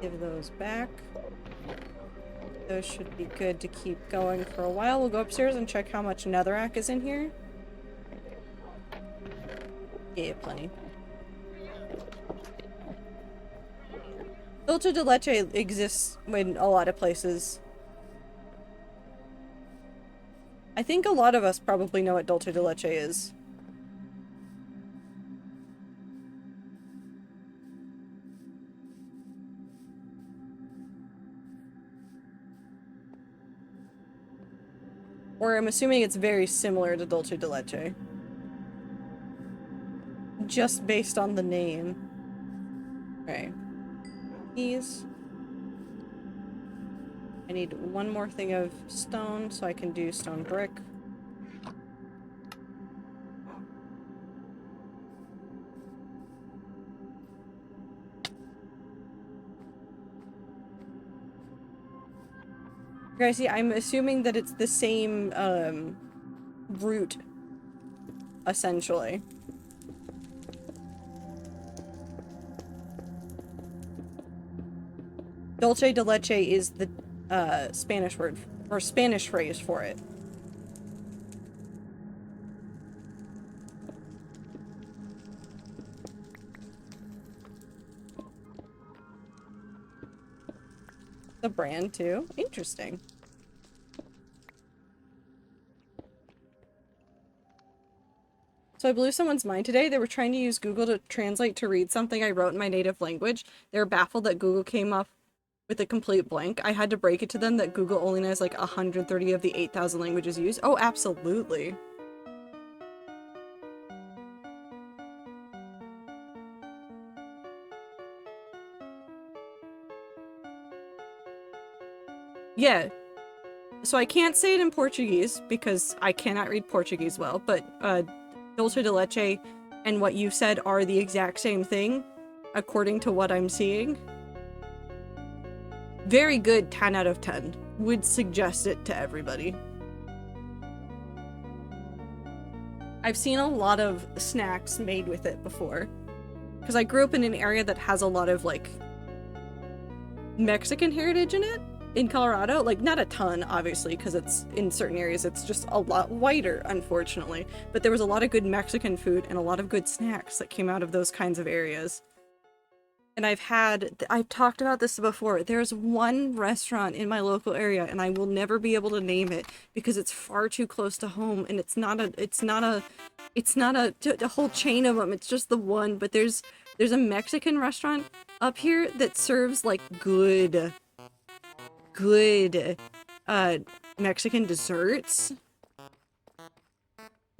Give those back. Those should be good to keep going for a while. We'll go upstairs and check how much netherrack is in here. Yeah, plenty. Dulce de leche exists in a lot of places. I think a lot of us probably know what dulce de leche is. Or I'm assuming it's very similar to dulce de leche. Just based on the name. Okay. These. I need one more thing of stone so I can do stone brick. Guys, see, I'm assuming that it's the same, root, essentially. Dulce de leche is the, Spanish word, or Spanish phrase for it. The brand, too? Interesting. So I blew someone's mind today. They were trying to use Google to translate to read something I wrote in my native language. They were baffled that Google came up with a complete blank. I had to break it to them that Google only knows like 130 of the 8,000 languages used. Oh, absolutely. Yeah. So I can't say it in Portuguese because I cannot read Portuguese well, but dulce de leche and what you said are the exact same thing, according to what I'm seeing. Very good 10 out of 10. Would suggest it to everybody. I've seen a lot of snacks made with it before. Because I grew up in an area that has a lot of, like, Mexican heritage in it. In Colorado, like, not a ton, obviously, because it's in certain areas it's just a lot whiter, unfortunately. But there was a lot of good Mexican food and a lot of good snacks that came out of those kinds of areas. And I've talked about this before. There's one restaurant in my local area, and I will never be able to name it because it's far too close to home, and it's not a whole chain of them. It's just the one. But there's a Mexican restaurant up here that serves like good Mexican desserts.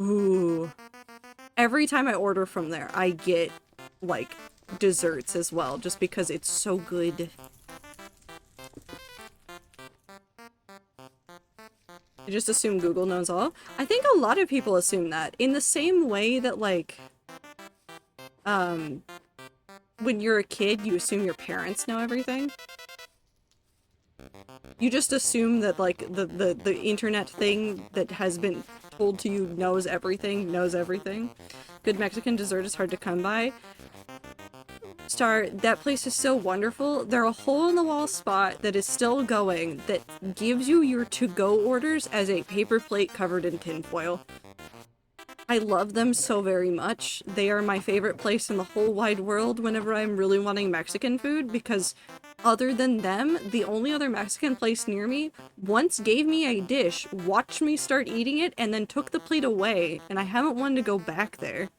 Ooh. Every time I order from there, I get like desserts as well, just because it's so good. I just assume Google knows all. I think a lot of people assume that, in the same way that, like, when you're a kid, you assume your parents know everything. You just assume that, like, the internet thing that has been told to you knows everything. Good Mexican dessert is hard to come by. Star, that place is so wonderful. They're a hole-in-the-wall spot that is still going that gives you your to-go orders as a paper plate covered in tinfoil. I love them so very much. They are my favorite place in the whole wide world whenever I'm really wanting Mexican food, because other than them, the only other Mexican place near me once gave me a dish, watched me start eating it, and then took the plate away, and I haven't wanted to go back there.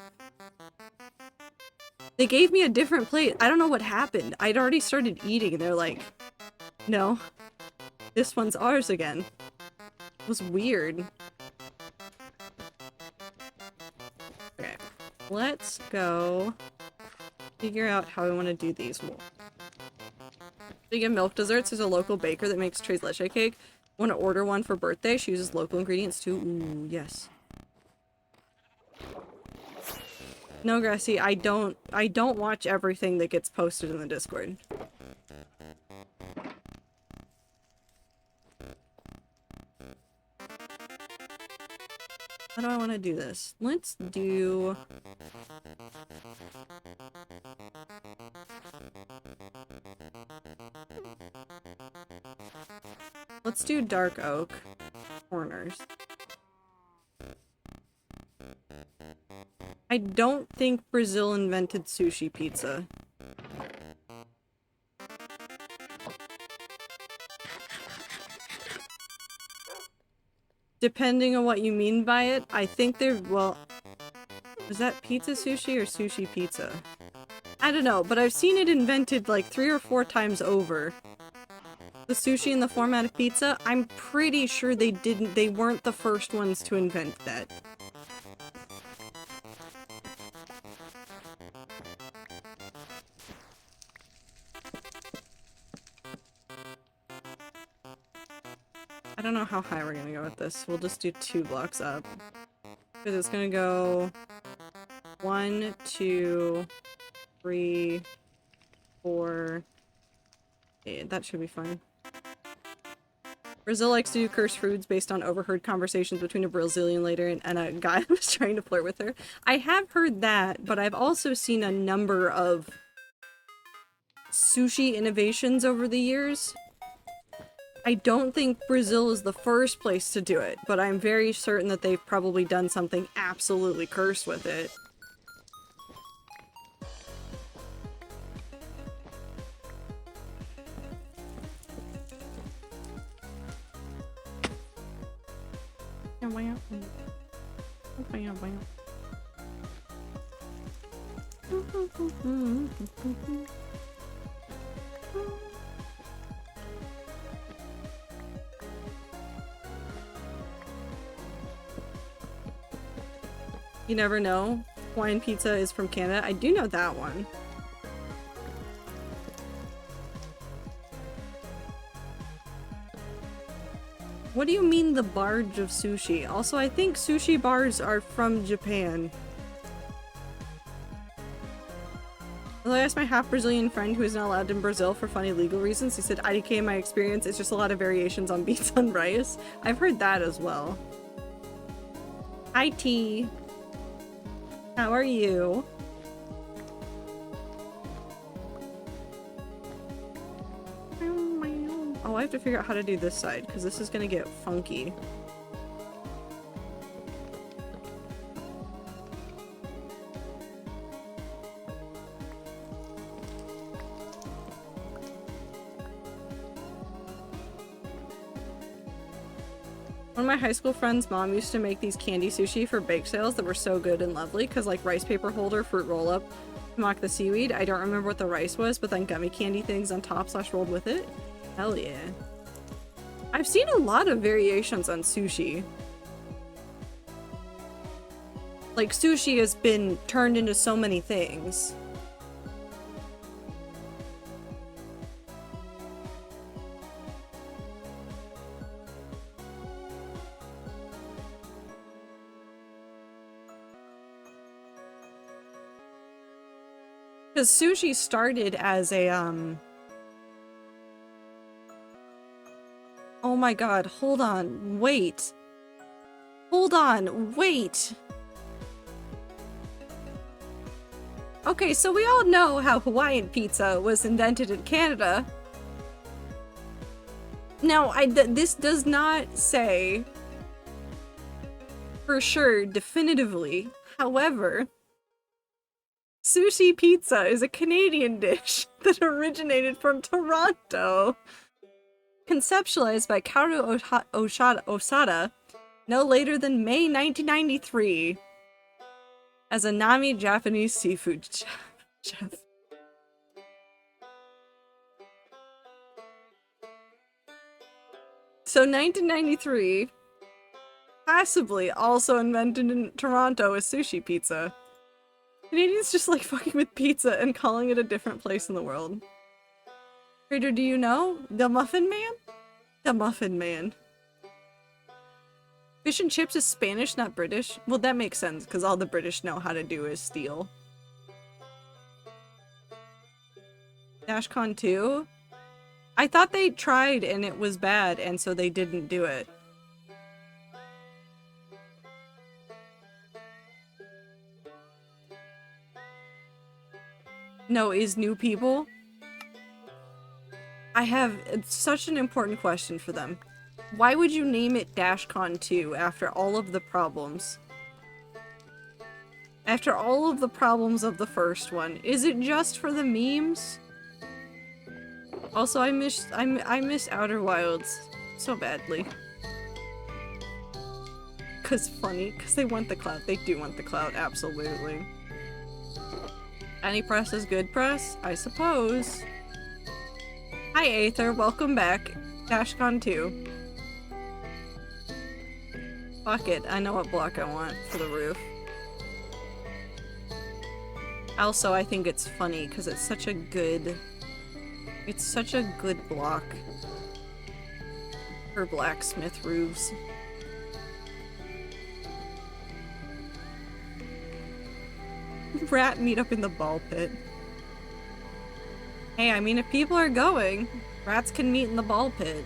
They gave me a different plate. I don't know what happened. I'd already started eating, and they're like, no, this one's ours again. It was weird. Okay, let's go figure out how I want to do these more. Speaking of milk desserts, there's a local baker that makes tres leche cake. Want to order one for birthday? She uses local ingredients too. Ooh, yes. No, Grassy, I don't watch everything that gets posted in the Discord. How do I want to do this? Let's do... Let's do dark oak corners. I don't think Brazil invented sushi pizza. Depending on what you mean by it, I think they're, well, is that pizza sushi or sushi pizza? I don't know, but I've seen it invented like 3 or 4 times over. The sushi in the format of pizza, I'm pretty sure they weren't the first ones to invent that. I don't know how high we're gonna go with this. We'll just do 2 blocks up. Because it's gonna go 1, 2, 3, 4. Yeah, that should be fine. Brazil likes to do cursed foods based on overheard conversations between a Brazilian lady and a guy who was trying to flirt with her. I have heard that, but I've also seen a number of sushi innovations over the years. I don't think Brazil is the first place to do it, but I'm very certain that they've probably done something absolutely cursed with it. You never know. Hawaiian pizza is from Canada. I do know that one. What do you mean the barge of sushi? Also, I think sushi bars are from Japan. Well, I asked my half-Brazilian friend who is not allowed in Brazil for funny legal reasons. He said, IDK, in my experience, it's just a lot of variations on beans on rice. I've heard that as well. Hi, T. How are you? Oh, I have to figure out how to do this side, because this is gonna get funky. One of my high school friends' mom used to make these candy sushi for bake sales that were so good and lovely, because like rice paper holder, fruit roll-up, mock the seaweed. I don't remember what the rice was, but then gummy candy things on top / rolled with it. Hell yeah. I've seen a lot of variations on sushi. Like, sushi has been turned into so many things. Because sushi started as a, oh my god, hold on, wait. Hold on, wait. Okay, so we all know how Hawaiian pizza was invented in Canada. Now, this does not say for sure definitively. However, sushi pizza is a Canadian dish that originated from Toronto. Conceptualized by Kaoru Osada no later than May 1993 as a Nami Japanese seafood chef. So 1993, possibly also invented in Toronto is sushi pizza. Canadians just like fucking with pizza and calling it a different place in the world. Reader, do you know? The Muffin Man? The Muffin Man. Fish and chips is Spanish, not British. Well, that makes sense, because all the British know how to do is steal. Dashcon 2? I thought they tried and it was bad, and so they didn't do it. No, is new people? I have such an important question for them. Why would you name it Dashcon 2 after all of the problems? After all of the problems of the first one, is it just for the memes? Also, I miss Outer Wilds so badly. Cause funny, cause they want the clout. They do want the clout, absolutely. Any press is good press, I suppose. Hi Aether, welcome back. Dashcon 2. Fuck it, I know what block I want for the roof. Also, I think it's funny because it's such a good block for blacksmith roofs. Rat meet up in the ball pit. Hey, I mean, if people are going, rats can meet in the ball pit.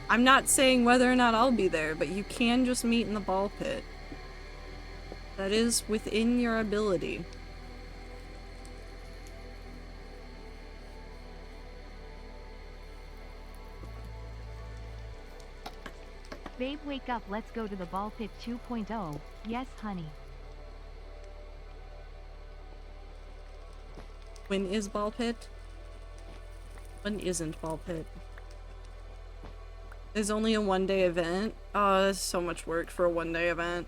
I'm not saying whether or not I'll be there, but you can just meet in the ball pit. That is within your ability. Babe, wake up, let's go to the ball pit 2.0. Yes, honey. When is ball pit? When isn't ball pit? There's only a one-day event? Oh, that's so much work for a one-day event.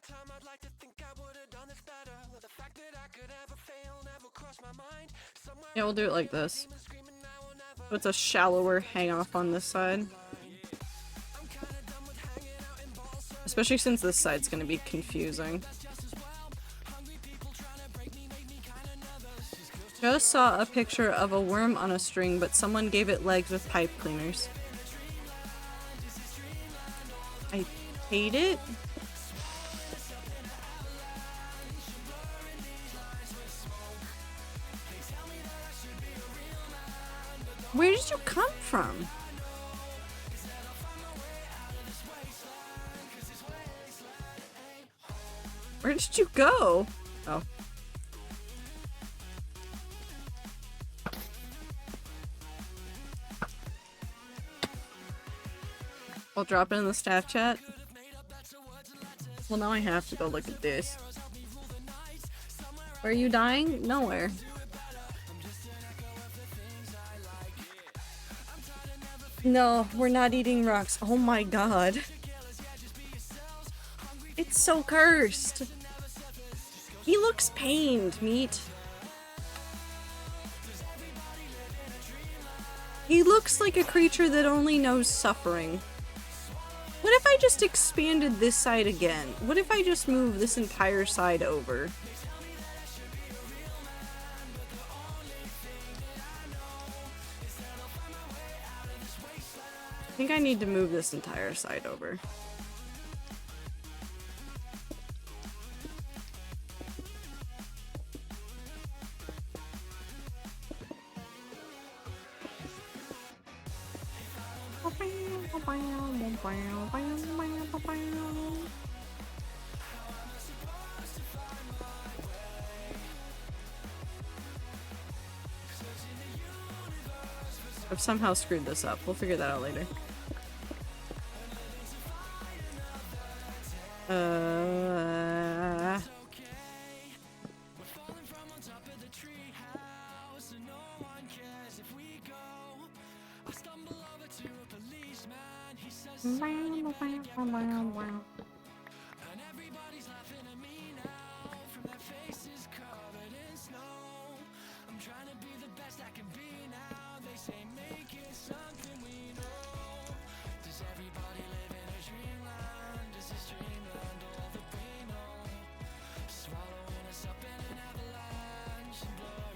Time I'd like to think I would have done this better. The fact that I could ever fail never crossed my mind. Yeah, we'll do it like this. So it's a shallower hang off on this side. Especially since this side's gonna be confusing. Just saw a picture of a worm on a string, but someone gave it legs with pipe cleaners. I hate it. Where did you come from? Where did you go? Oh. I'll drop it in the staff chat. Well, now I have to go look at this. Where are you dying? Nowhere. No, we're not eating rocks. Oh my god. It's so cursed. He looks pained, Meat. He looks like a creature that only knows suffering. What if I just expanded this side again? What if I just moved this entire side over? I think I need to move this entire side over. I've somehow screwed this up. We'll figure that out later.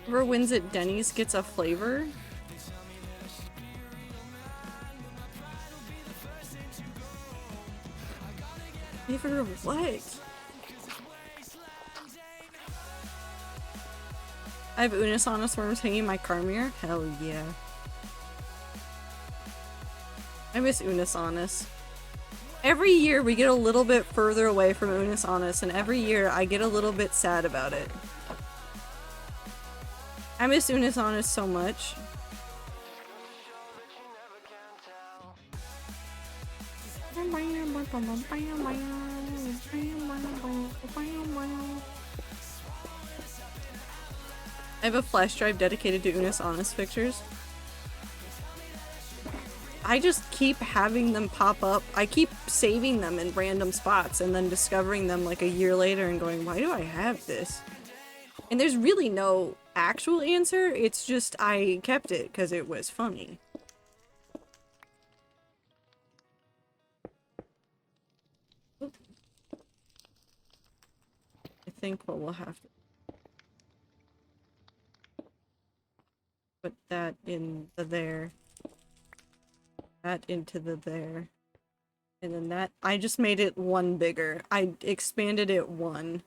Whoever wins at Denny's gets a flavor. Flavor of what? I have Unisonus worms hanging in my car mirror? Hell yeah. I miss Unisonus. Every year we get a little bit further away from Unisonus, and every year I get a little bit sad about it. I miss Unisonus so much. I have a flash drive dedicated to Unisonus pictures. I just keep having them pop up. I keep saving them in random spots and then discovering them like a year later and going, why do I have this? And there's really no actual answer. It's just I kept it because it was funny. I think what we'll have to put that in the there. That into the there. And then that, I just made it one bigger. I expanded it one,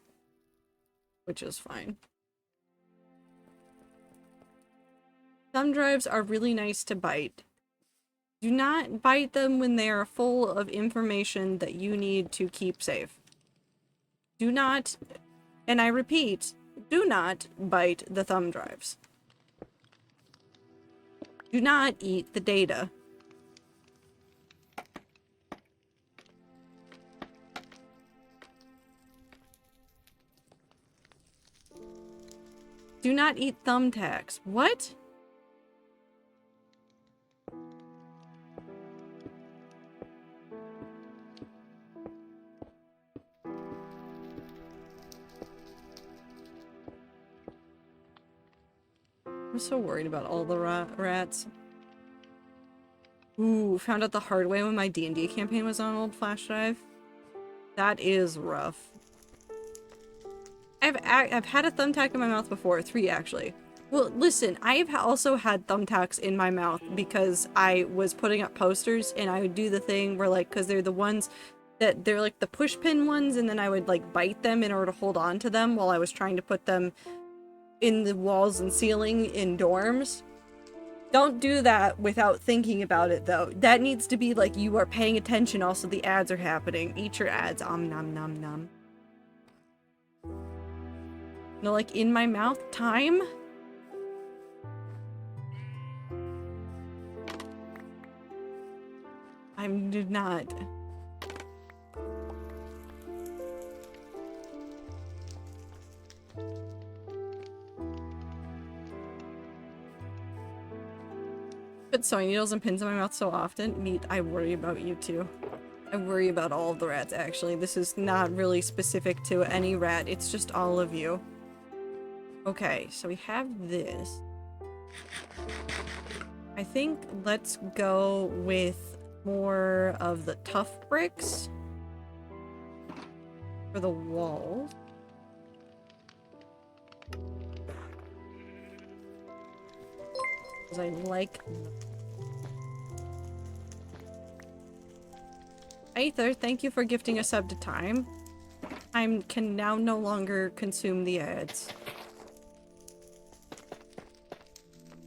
which is fine. Thumb drives are really nice to bite. Do not bite them when they are full of information that you need to keep safe. Do not, and I repeat, do not bite the thumb drives. Do not eat the data. Do not eat thumbtacks. What? I'm so worried about all the rats. Ooh, found out the hard way when my D&D campaign was on old flash drive. That is rough. I've had a thumbtack in my mouth before, 3 actually. Well, listen, I've also had thumbtacks in my mouth because I was putting up posters and I would do the thing where like, cause they're the ones that they're like the push pin ones, and then I would like bite them in order to hold on to them while I was trying to put them in the walls and ceiling in dorms. Don't do that without thinking about it though. That needs to be like you are paying attention, also the ads are happening. Eat your ads, nom nom nom. No, like in my mouth time? I did not. Put sewing needles and pins in my mouth so often. Meat, I worry about you too. I worry about all of the rats, actually. This is not really specific to any rat, it's just all of you. Okay, so we have this. I think let's go with more of the tough bricks for the walls. Because I like... Aether, thank you for gifting a sub to Time. Time can now no longer consume the ads.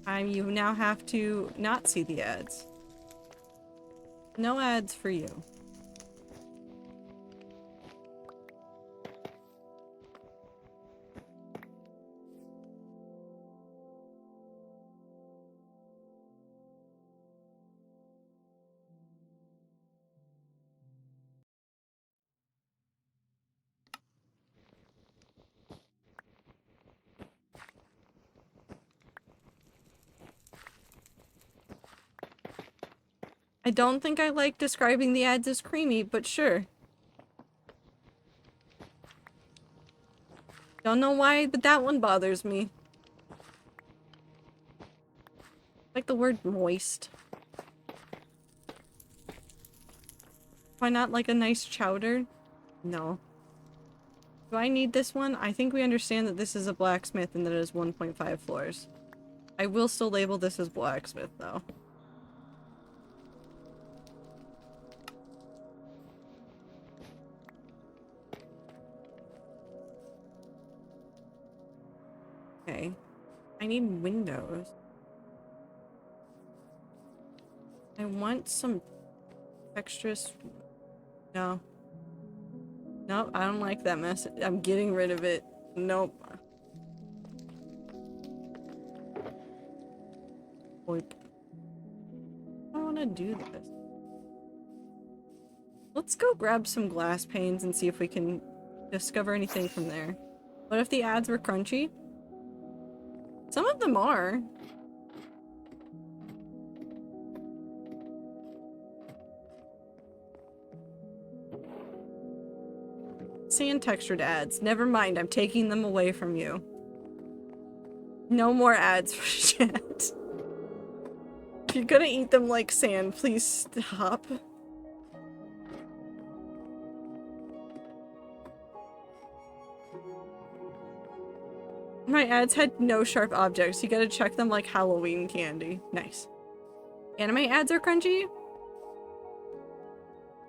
Time, you now have to not see the ads. No ads for you. I don't think I like describing the ads as creamy, but sure. Don't know why, but that one bothers me. Like the word moist. Why not like a nice chowder? No. Do I need this one? I think we understand that this is a blacksmith and that it is 1.5 floors. I will still label this as blacksmith though. Okay. I need windows. I want some extras. No. Nope, I don't like that mess. I'm getting rid of it. Nope. Oip. I want to do this. Let's go grab some glass panes and see if we can discover anything from there. What if the ads were crunchy? Some of them are. Sand textured ads. Never mind, I'm taking them away from you. No more ads for chat. If you're gonna eat them like sand, please stop. My ads had no sharp objects. You gotta check them like Halloween candy. Nice. Anime ads are crunchy?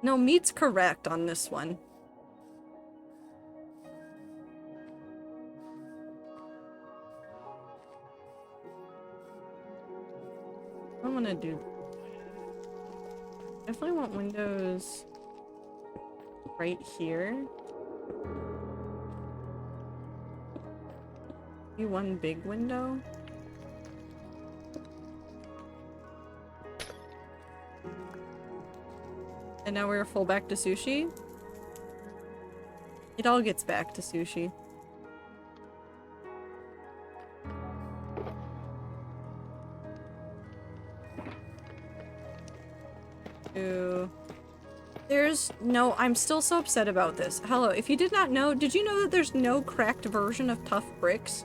No, meat's correct on this one. I want to do... Definitely want windows right here. Maybe one big window. And now we're full back to sushi. It all gets back to sushi. There's no, I'm still so upset about this. Hello, if you did not know, did you know that there's no cracked version of Tough Bricks?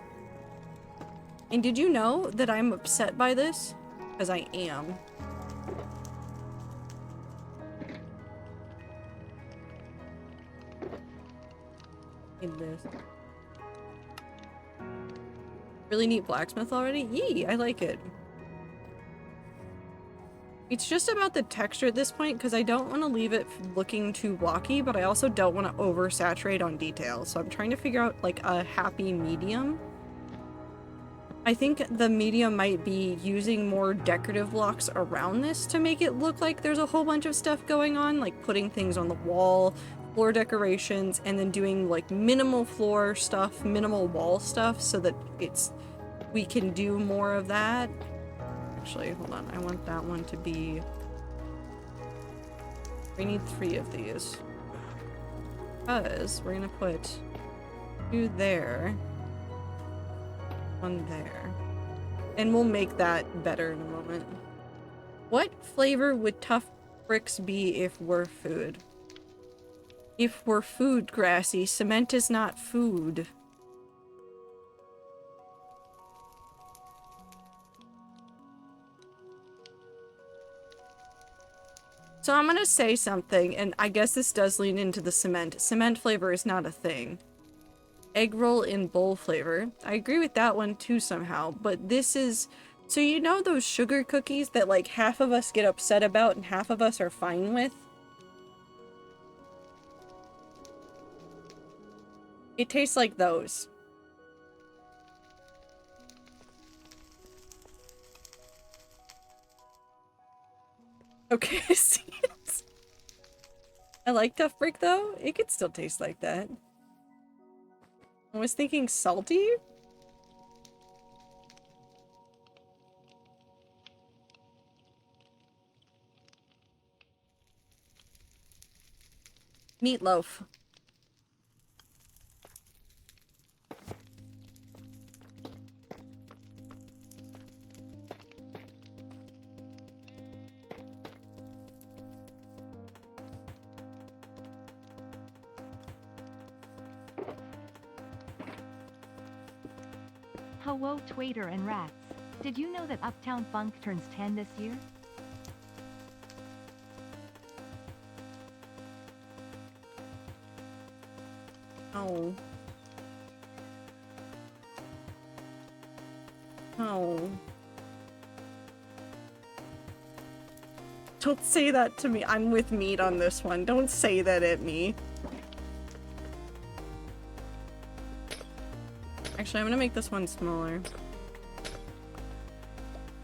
And did you know that I'm upset by this? Because I am. Need this. Really neat blacksmith already? Yee, I like it. It's just about the texture at this point because I don't want to leave it looking too blocky, but I also don't want to oversaturate on detail. So I'm trying to figure out like a happy medium. I think the medium might be using more decorative blocks around this to make it look like there's a whole bunch of stuff going on, like putting things on the wall, floor decorations, and then doing like minimal floor stuff, minimal wall stuff so that we can do more of that. Actually, hold on. I want that one to be... We need 3 of these. Because we're gonna put 2 there. 1 there. And we'll make that better in a moment. What flavor would Tough bricks be if we're food? If we're food, Grassy, cement is not food. So I'm gonna say something, and I guess this does lean into the cement. Cement flavor is not a thing. Egg roll in bowl flavor. I agree with that one too somehow, but this is... So you know those sugar cookies that like half of us get upset about and half of us are fine with? It tastes like those. Okay, I see it. I like Tough Brick though. It could still taste like that. I was thinking salty? Meatloaf. Hello, Twader and Rats. Did you know that Uptown Funk turns 10 this year? Oh. Oh. Don't say that to me. I'm with meat on this one. Don't say that at me. Actually, I'm gonna make this one smaller.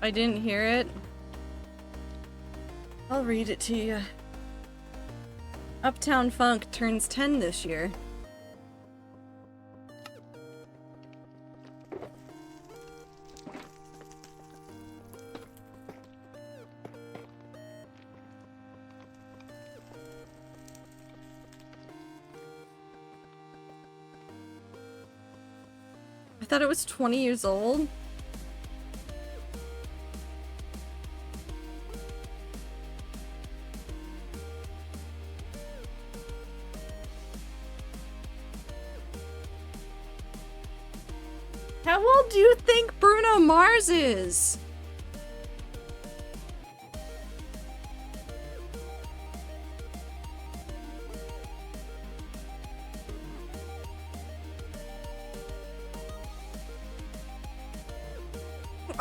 I didn't hear it. I'll read it to you. Uptown Funk turns 10 this year. I thought it was 20 years old. How old do you think Bruno Mars is?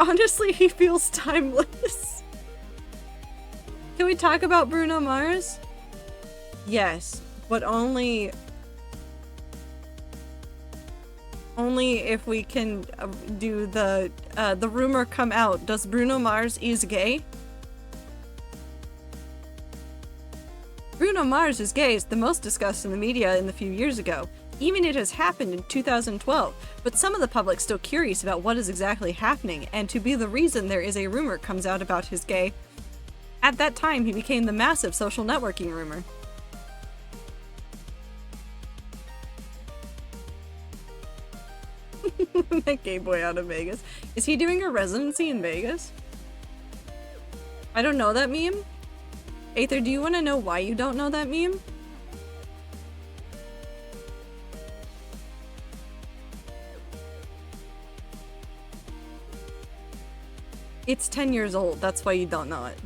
Honestly, he feels timeless. Can we talk about Bruno Mars? Yes, but only if we can do the rumor come out. Does Bruno Mars is gay? Bruno Mars is gay is the most discussed in the media in the few years ago. Even it has happened in 2012, but some of the public still curious about what is exactly happening, and to be the reason there is a rumor comes out about his gay. At that time, he became the massive social networking rumor. That gay boy out of Vegas. Is he doing a residency in Vegas? I don't know that meme. Aether, do you want to know why you don't know that meme? It's 10 years old, that's why you don't know it.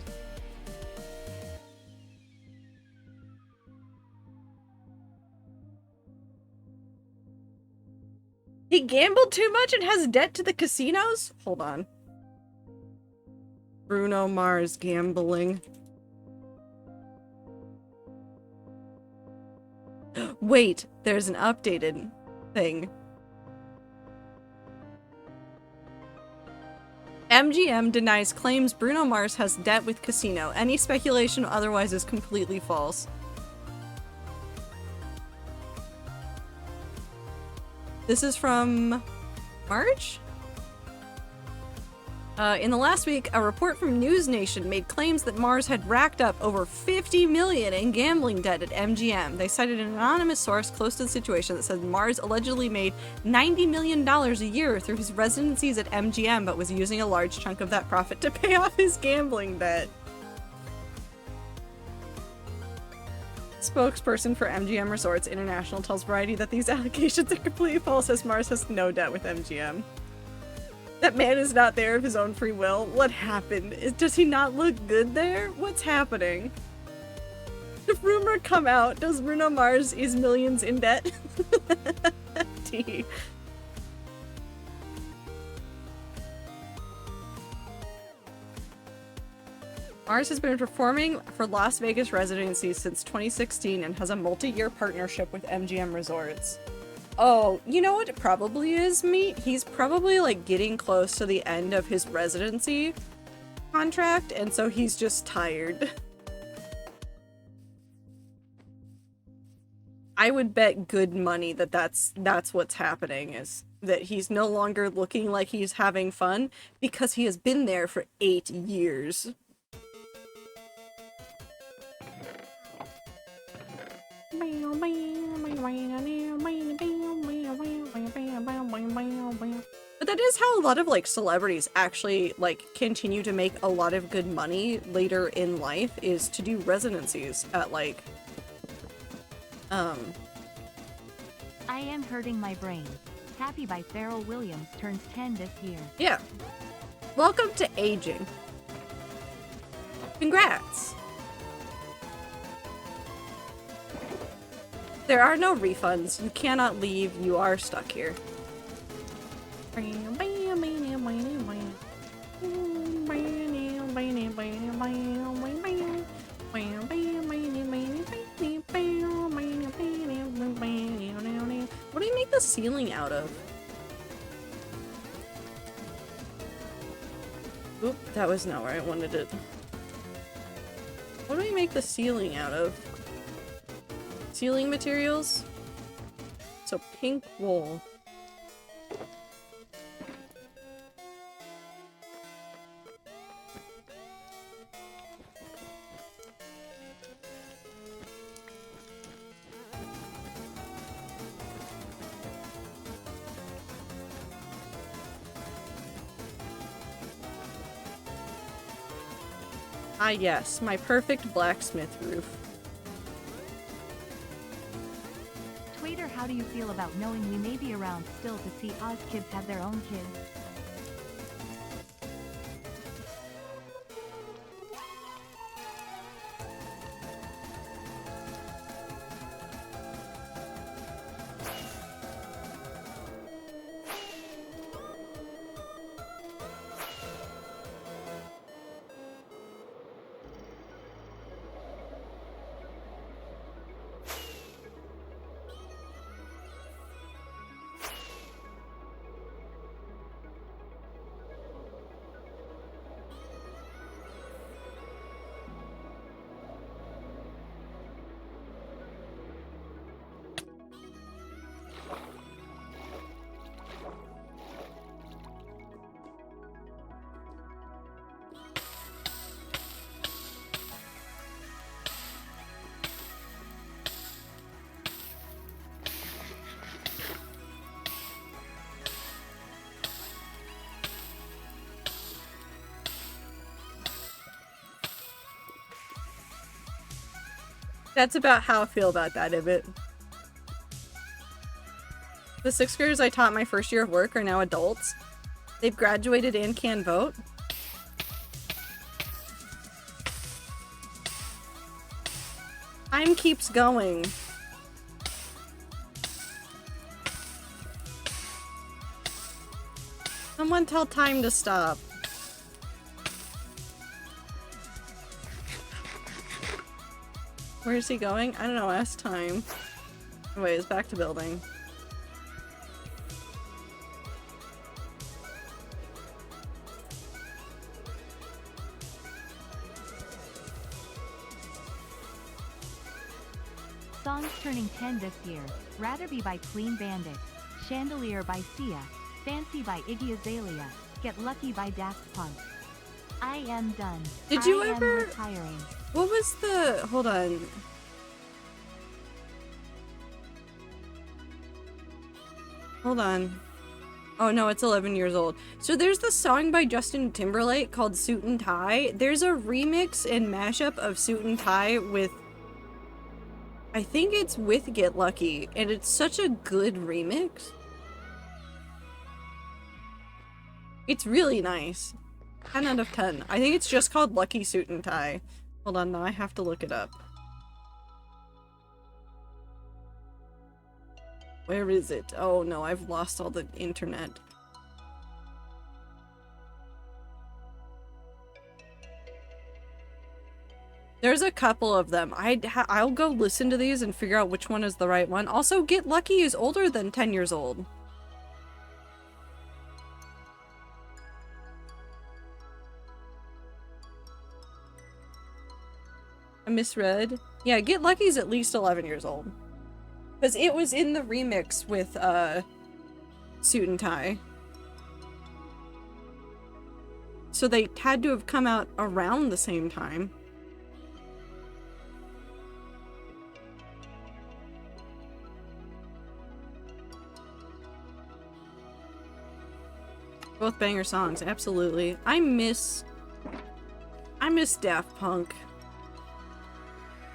He gambled too much and has debt to the casinos? Hold on. Bruno Mars gambling. Wait, there's an updated thing. MGM denies claims Bruno Mars has debt with casino. Any speculation otherwise is completely false. This is from March? In the last week, a report from News Nation made claims that Mars had racked up over $50 million in gambling debt at MGM. They cited an anonymous source close to the situation that said Mars allegedly made $90 million a year through his residencies at MGM, but was using a large chunk of that profit to pay off his gambling debt. Spokesperson for MGM Resorts International tells Variety that these allegations are completely false, as Mars has no debt with MGM. That man is not there of his own free will. What happened? Does he not look good there? What's happening? The rumor come out, does Bruno Mars is millions in debt? T. Mars has been performing for Las Vegas residencies since 2016 and has a multi-year partnership with MGM Resorts. Oh, you know what it probably is, Meat? He's probably like getting close to the end of his residency contract, and so he's just tired. I would bet good money that that's what's happening, is that he's no longer looking like he's having fun because he has been there for 8 years. But that is how a lot of like celebrities actually like continue to make a lot of good money later in life, is to do residencies at like I Am Hurting My Brain. Happy by Pharrell Williams turns 10 this year. Yeah. Welcome to aging. Congrats. There are no refunds. You cannot leave. You are stuck here. What do you make the ceiling out of? Oop, that was not where I wanted it. What do we make the ceiling out of? Ceiling materials? So pink wool. Ah yes, my perfect blacksmith roof. Twitter, how do you feel about knowing we may be around still to see Oz kids have their own kids? That's about how I feel about that, Ibit. The 6th graders I taught my first year of work are now adults. They've graduated and can vote. Time keeps going. Someone tell time to stop. Where is he going? I don't know, ask time. Wait, it's back to building. Songs turning 10 this year. Rather Be by Clean Bandit. Chandelier by Sia. Fancy by Iggy Azalea. Get Lucky by Daft Punk. I Am Done. Did you I ever- Am Retiring. What was the... Hold on. Hold on. Oh no, it's 11 years old. So there's the song by Justin Timberlake called Suit and Tie. There's a remix and mashup of Suit and Tie with I think it's with Get Lucky, and it's such a good remix. It's really nice. 10 out of 10. I think it's just called Lucky Suit and Tie. Hold on, now I have to look it up. Where is it? Oh no, I've lost all the internet. There's a couple of them. I'll go listen to these and figure out which one is the right one. Also, Get Lucky is older than 10 years old. I misread. Yeah, Get Lucky is at least 11 years old. Because it was in the remix with, Suit and Tie. So they had to have come out around the same time. Both banger songs, absolutely. I miss Daft Punk.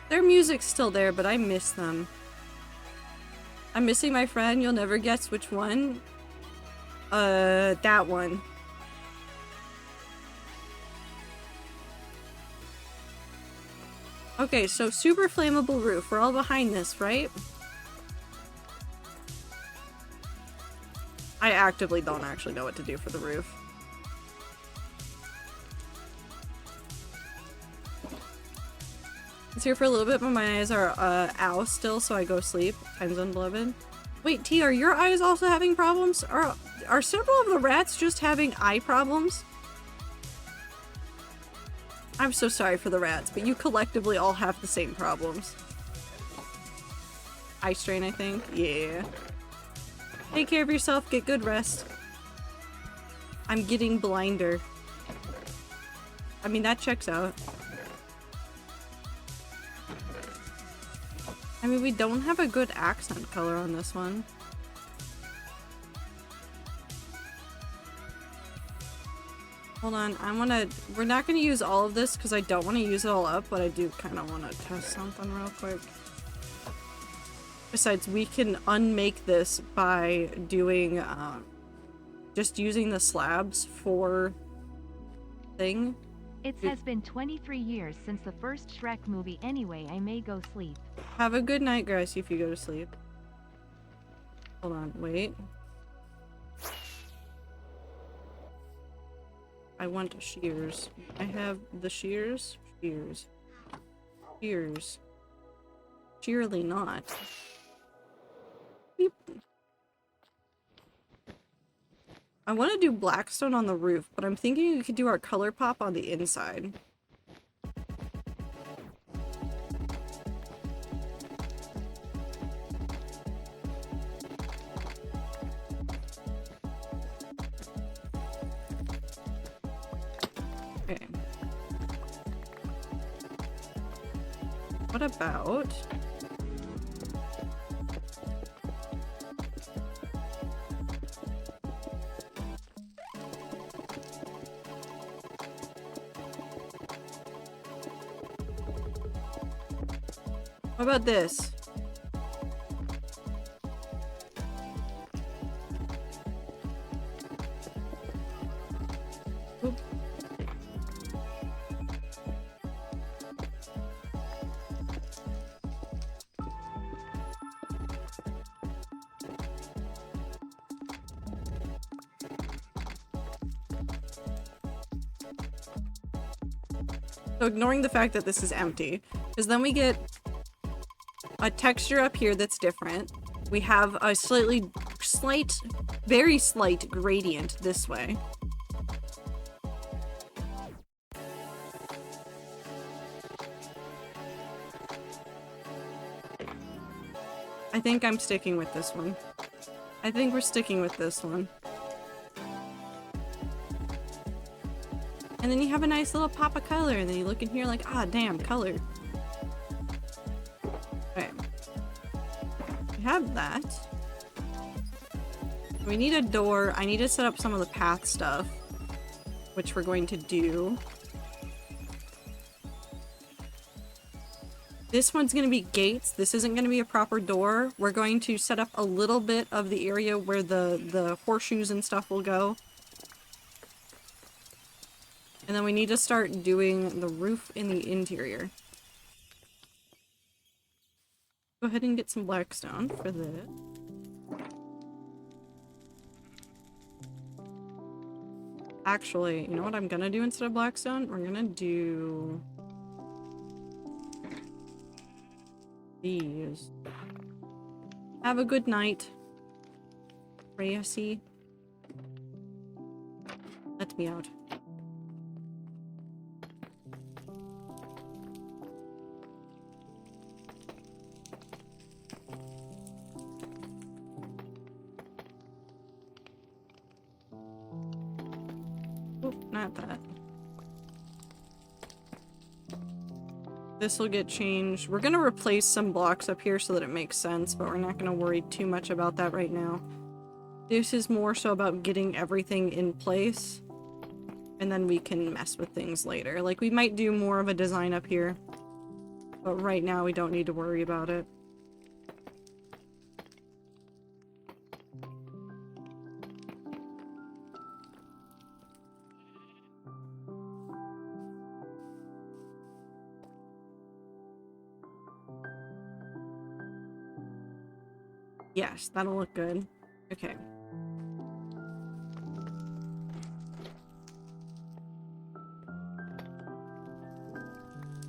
Their music's still there, but I miss them. I'm missing my friend, you'll never guess which one. That one. Okay, so super flammable roof. We're all behind this, right? I actively don't actually know what to do for the roof. It's here for a little bit, but my eyes are ow still, so I go sleep. Time zone beloved. Wait, T, are your eyes also having problems? Are several of the rats just having eye problems? I'm so sorry for the rats, but you collectively all have the same problems. Eye strain, I think. Yeah. Take care of yourself, get good rest. I'm getting blinder. I mean, that checks out. I mean, we don't have a good accent color on this one. Hold on, we're not gonna use all of this because I don't want to use it all up, but I do kind of want to test something real quick. Besides, we can unmake this by doing, just using the slabs for thing. It has been 23 years since the first Shrek movie anyway, I may go sleep. Have a good night, Gracie, if you go to sleep. Hold on, wait. I want shears. I have the shears. Shears. Shears. Surely not. Beep. I want to do Blackstone on the roof, but I'm thinking we could do our color pop on the inside. Okay. What about... What about this? Oop. So ignoring the fact that this is empty, because then we get a texture up here that's different. We have a very slight gradient this way. I think I'm sticking with this one. I think we're sticking with this one. And then you have a nice little pop of color, and then you look in here like, ah, damn, color. Okay. We have that. We need a door. I need to set up some of the path stuff, which we're going to do. This one's going to be gates. This isn't going to be a proper door. We're going to set up a little bit of the area where the horseshoes and stuff will go. And then we need to start doing the roof in the interior. Go ahead and get some blackstone for this. Actually, you know what I'm gonna do instead of blackstone? We're gonna do these. Have a good night, Reyesi. Let me out. Oh, not that. This will get changed. We're gonna replace some blocks up here so that it makes sense, but we're not gonna worry too much about that right now. This is more so about getting everything in place, and then we can mess with things later. Like, we might do more of a design up here, but right now we don't need to worry about it. Yes, that'll look good. Okay.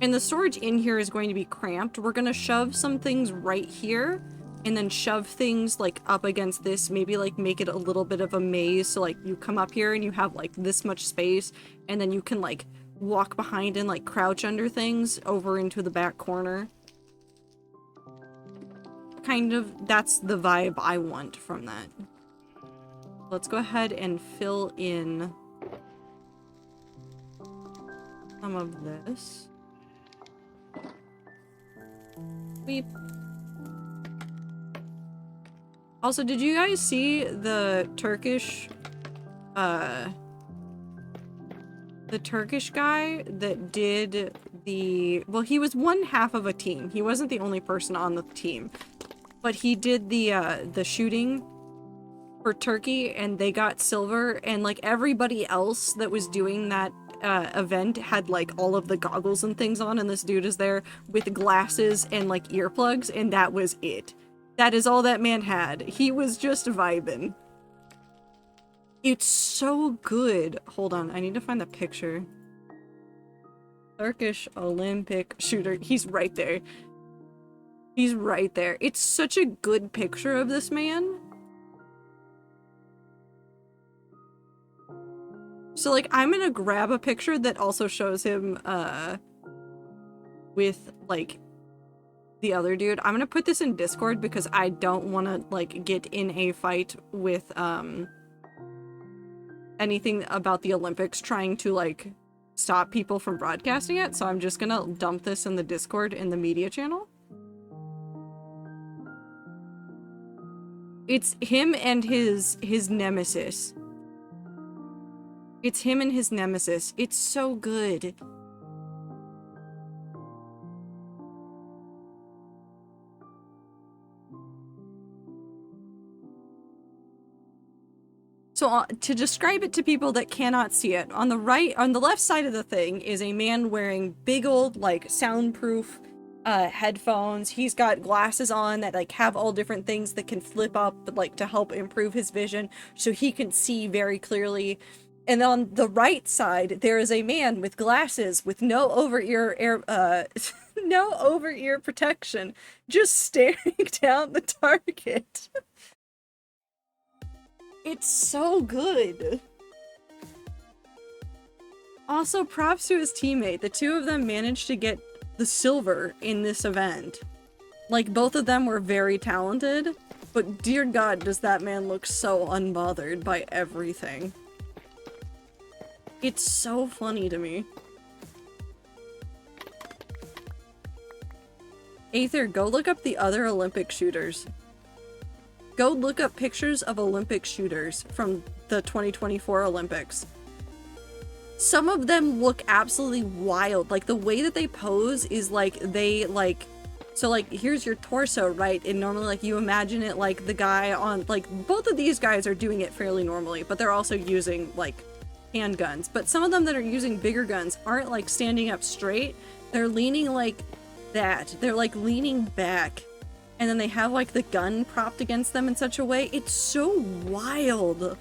And the storage in here is going to be cramped. We're gonna shove some things right here, and then shove things like up against this, maybe like make it a little bit of a maze, so like you come up here and you have like this much space, and then you can like walk behind and like crouch under things over into the back corner. Kind of, that's the vibe I want from that. Let's go ahead and fill in some of this. Weep. Also, did you guys see the Turkish guy that did the, well, he was one half of a team. He wasn't the only person on the team, but he did the shooting for Turkey, and they got silver, and like everybody else that was doing that event had like all of the goggles and things on, and this dude is there with glasses and like earplugs, and that was it. That is all that man had. He was just vibing. It's so good. Hold on, I need to find the picture. Turkish Olympic shooter. He's right there. He's right there. It's such a good picture of this man. So, like, I'm gonna grab a picture that also shows him, with, like, the other dude. I'm gonna put this in Discord because I don't want to, like, get in a fight with, anything about the Olympics trying to, like, stop people from broadcasting it. So I'm just gonna dump this in the Discord in the media channel. It's him and his nemesis. It's him and his nemesis. It's so good. So to describe it to people that cannot see it, on the left side of the thing is a man wearing big old, like, soundproof headphones. He's got glasses on that like have all different things that can flip up, like, to help improve his vision so he can see very clearly. And on the right side, there is a man with glasses with no over-ear no over-ear protection, just staring down the target. It's so good. Also, props to his teammate. The two of them managed to get the silver in this event. Like, both of them were very talented, but dear God, does that man look so unbothered by everything. It's so funny to me. Aether, go look up the other Olympic shooters. Go look up pictures of Olympic shooters from the 2024 Olympics. some of them look absolutely wild. Like, the way that they pose is like they like, so like here's your torso, right? And normally like you imagine it like the guy on, like both of these guys are doing it fairly normally, but they're also using like handguns. But some of them that are using bigger guns aren't like standing up straight. They're leaning like that. They're like leaning back. And then they have like the gun propped against them in such a way. It's so wild.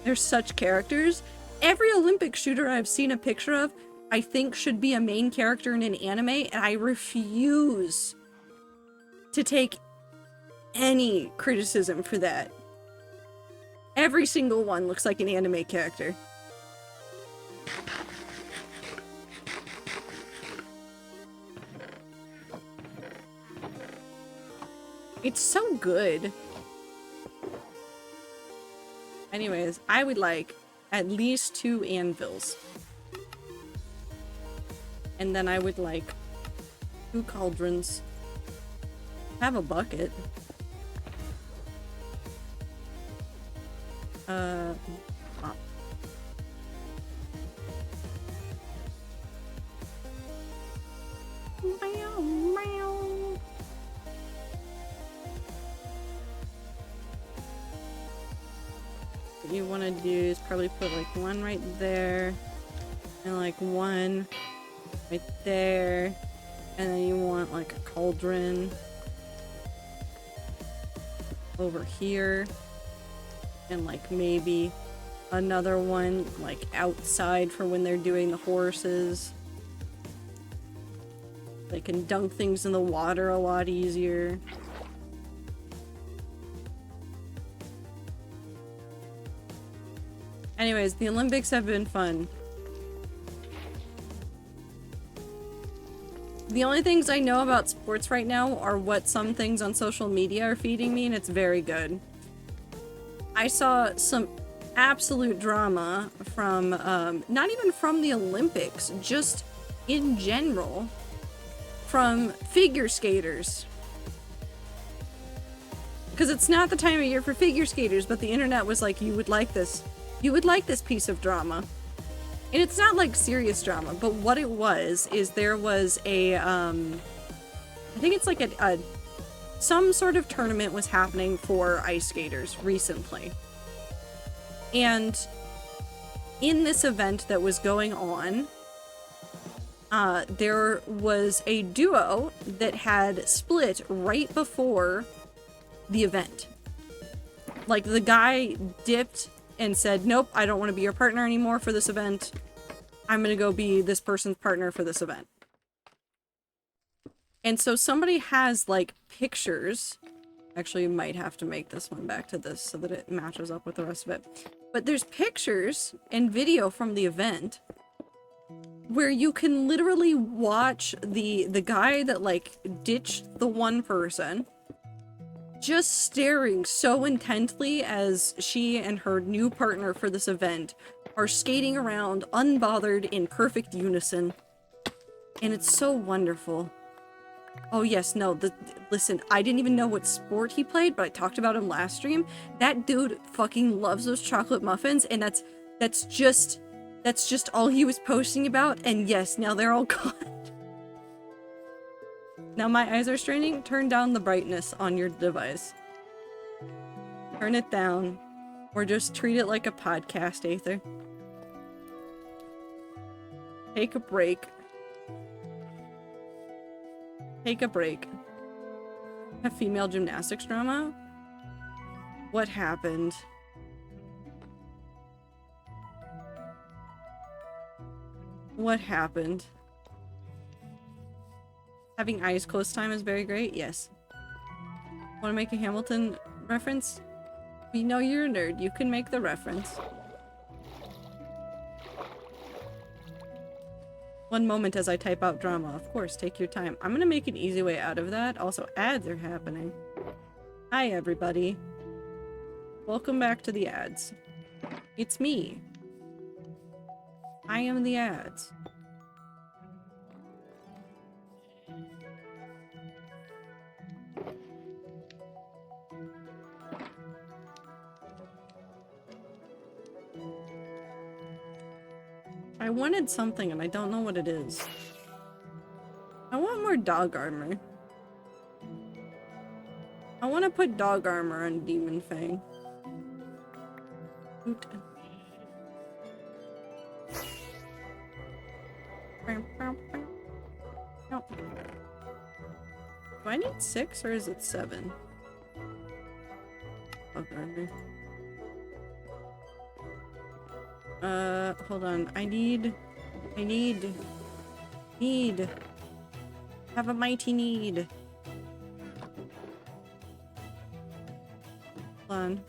They're such characters. Every Olympic shooter I've seen a picture of, I think should be a main character in an anime, and I refuse to take any criticism for that. Every single one looks like an anime character. It's so good. Anyways, I would like at least 2 anvils. And then I would like 2 cauldrons. Have a bucket. Oh. Meow, meow. What you want to do is probably put like 1 right there and like 1 right there, and then you want like a cauldron over here, and like maybe another one like outside for when they're doing the horses. They can dunk things in the water a lot easier. Anyways, the Olympics have been fun. The only things I know about sports right now are what some things on social media are feeding me, and it's very good. I saw some absolute drama from, not even from the Olympics, just in general, from figure skaters. Because it's not the time of year for figure skaters, but the internet was like, you would like this. You would like this piece of drama. And it's not like serious drama, but what it was is there was a, I think it's like some sort of tournament was happening for ice skaters recently. And in this event that was going on, there was a duo that had split right before the event. Like, the guy dipped and said, nope, I don't want to be your partner anymore for this event. I'm gonna go be this person's partner for this event. And so somebody has, like, pictures. Actually, you might have to make this one back to this so that it matches up with the rest of it. But there's pictures and video from the event where you can literally watch the guy that, like, ditched the one person just staring so intently as she and her new partner for this event are skating around unbothered in perfect unison. And it's so wonderful. Oh yes, no, listen, I didn't even know what sport he played, but I talked about him last stream. That dude fucking loves those chocolate muffins, and that's just all he was posting about, and yes, now they're all gone. Now my eyes are straining. Turn down the brightness on your device. Turn it down. Or just treat it like a podcast, Aether. Take a break. Take a break. A female gymnastics drama? What happened? What happened? Having eyes closed time is very great, yes. Want to make a Hamilton reference? We know you're a nerd, you can make the reference. One moment as I type out drama. Of course, take your time. I'm gonna make an easy way out of that. Also, ads are happening. Hi, everybody. Welcome back to the ads. It's me. I am the ads. I wanted something and I don't know what it is. I want more dog armor. I want to put dog armor on Demon Fang. Oot. No. Do I need 6 or is it 7? Dog armor. Hold on. I need... Have a mighty need. Hold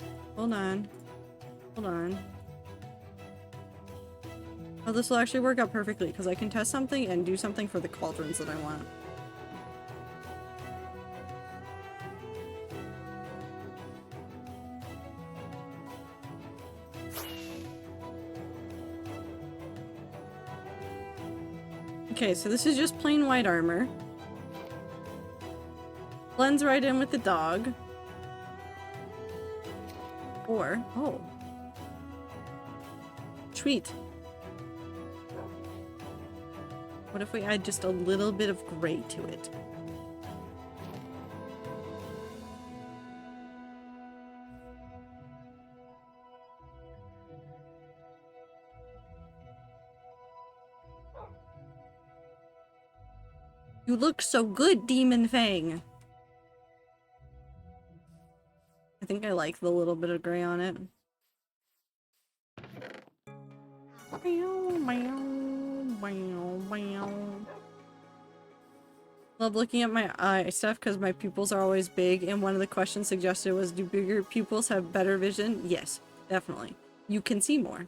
on. Oh, this will actually work out perfectly because I can test something and do something for the cauldrons that I want. Okay, so this is just plain white armor. Blends right in with the dog. Or, oh. Sweet. What if we add just a little bit of gray to it? You look so good, Demon Fang! I think I like the little bit of gray on it. Love looking at my eye stuff because my pupils are always big, and one of the questions suggested was, do bigger pupils have better vision? Yes, definitely. You can see more.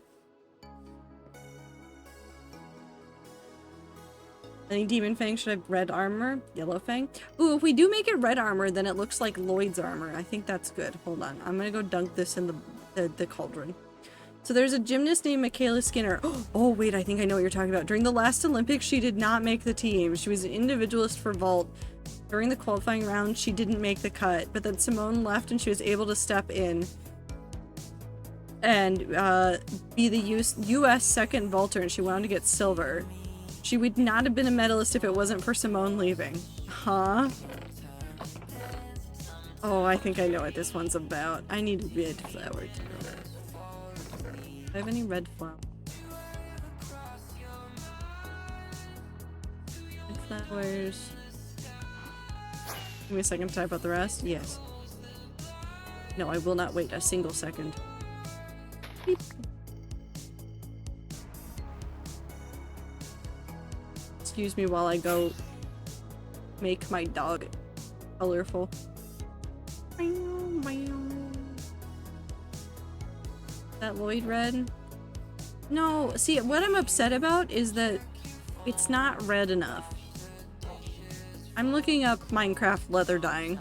I think Demon Fang should have red armor. Yellow Fang. Ooh, if we do make it red armor, then it looks like Lloyd's armor. I think that's good. Hold on. I'm gonna go dunk this in the cauldron. So there's a gymnast named Michaela Skinner. Oh, wait, I think I know what you're talking about. During the last Olympics, she did not make the team. She was an individualist for vault. During the qualifying round, she didn't make the cut, but then Simone left and she was able to step in and be the US second vaulter, and she went on to get silver. She would not have been a medalist if it wasn't for Simone leaving. Huh? Oh, I think I know what this one's about. I need a red flower too. Do I have any red flowers? Red flowers. Give me a second to type out the rest. Yes. No, I will not wait a single second. Beep. Excuse me while I go make my dog colorful. That Lloyd red? No, see, what I'm upset about is that it's not red enough. I'm looking up Minecraft leather dyeing.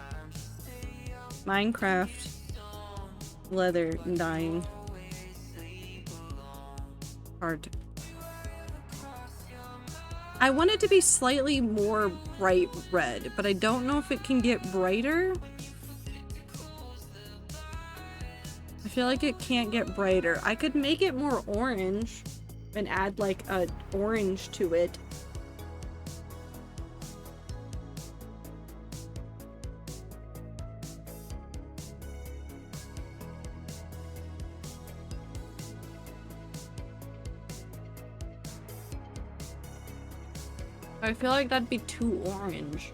Minecraft leather dyeing. Hard. I want it to be slightly more bright red, but I don't know if it can get brighter. I feel like it can't get brighter. I could make it more orange and add like a orange to it. I feel like that'd be too orange.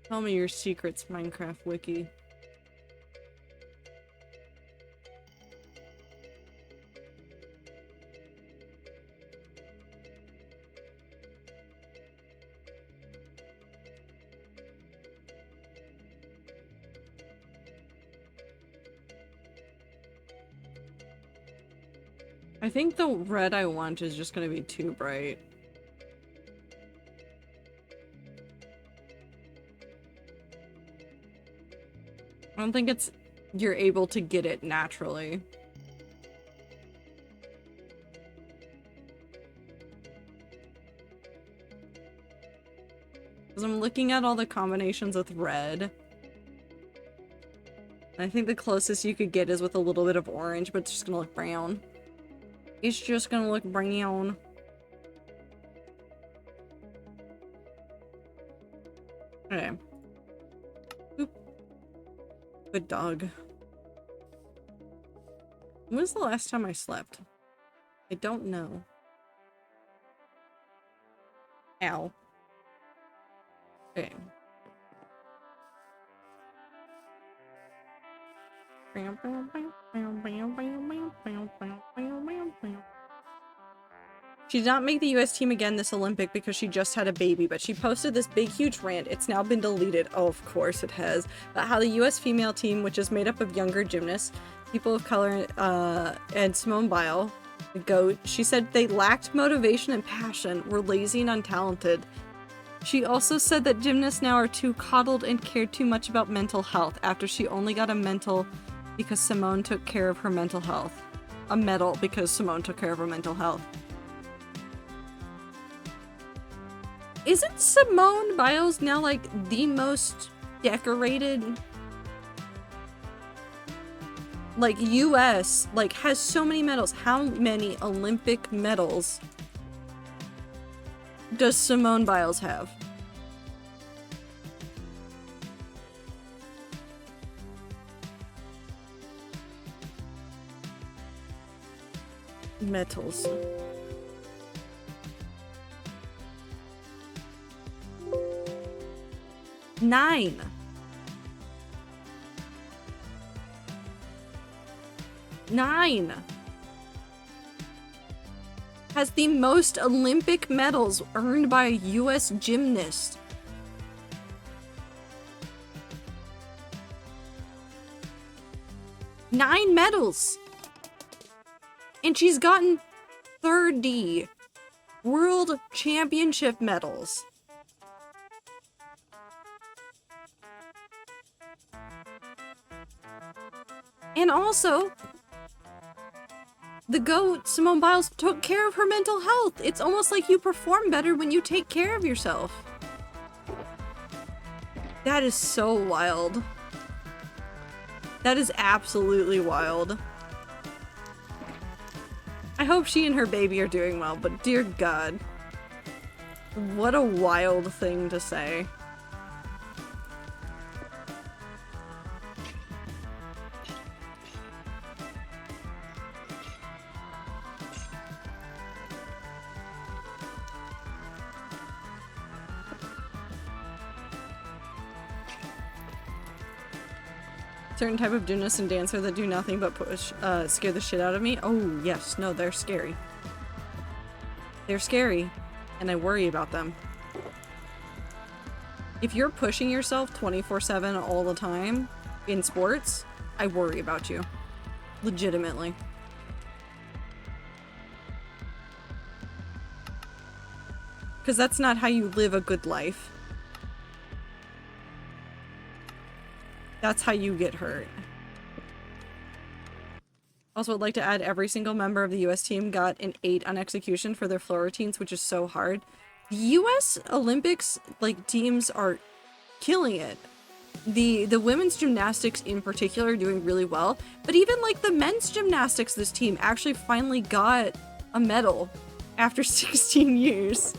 Tell me your secrets, Minecraft Wiki. I think the red I want is just gonna be too bright. I don't think it's you're able to get it naturally. Because I'm looking at all the combinations with red. I think the closest you could get is with a little bit of orange, but it's just gonna look brown. It's just gonna look brown. Okay. Oop. Good dog. When was the last time I slept? I don't know. Ow. Okay. She did not make the US team again this Olympic because she just had a baby, but she posted this big huge rant. It's now been deleted. Oh, of course it has. About how the US female team, which is made up of younger gymnasts, people of color, and Simone Biles, the GOAT, she said they lacked motivation and passion, were lazy and untalented. She also said that gymnasts now are too coddled and care too much about mental health after she only got a medal because Simone took care of her mental health. A medal because Simone took care of her mental health. Isn't Simone Biles now like the most decorated, like, US, like, has so many medals? How many Olympic medals does Simone Biles have? Medals. Nine. Has the most Olympic medals earned by a US gymnast. Nine medals! And she's gotten 30 World Championship medals. And also, the GOAT, Simone Biles, took care of her mental health. It's almost like you perform better when you take care of yourself. That is so wild. That is absolutely wild. I hope she and her baby are doing well, but dear God. What a wild thing to say. Certain type of gymnast and dancer that do nothing but push, scare the shit out of me. Oh, yes. No, they're scary. They're scary, and I worry about them. If you're pushing yourself 24/7 all the time in sports, I worry about you. Legitimately. Because that's not how you live a good life. That's how you get hurt. Also, I'd like to add every single member of the US team got an 8 on execution for their floor routines, which is so hard. The US Olympics, like, teams are killing it. The women's gymnastics in particular are doing really well, but even like the men's gymnastics, this team actually finally got a medal after 16 years.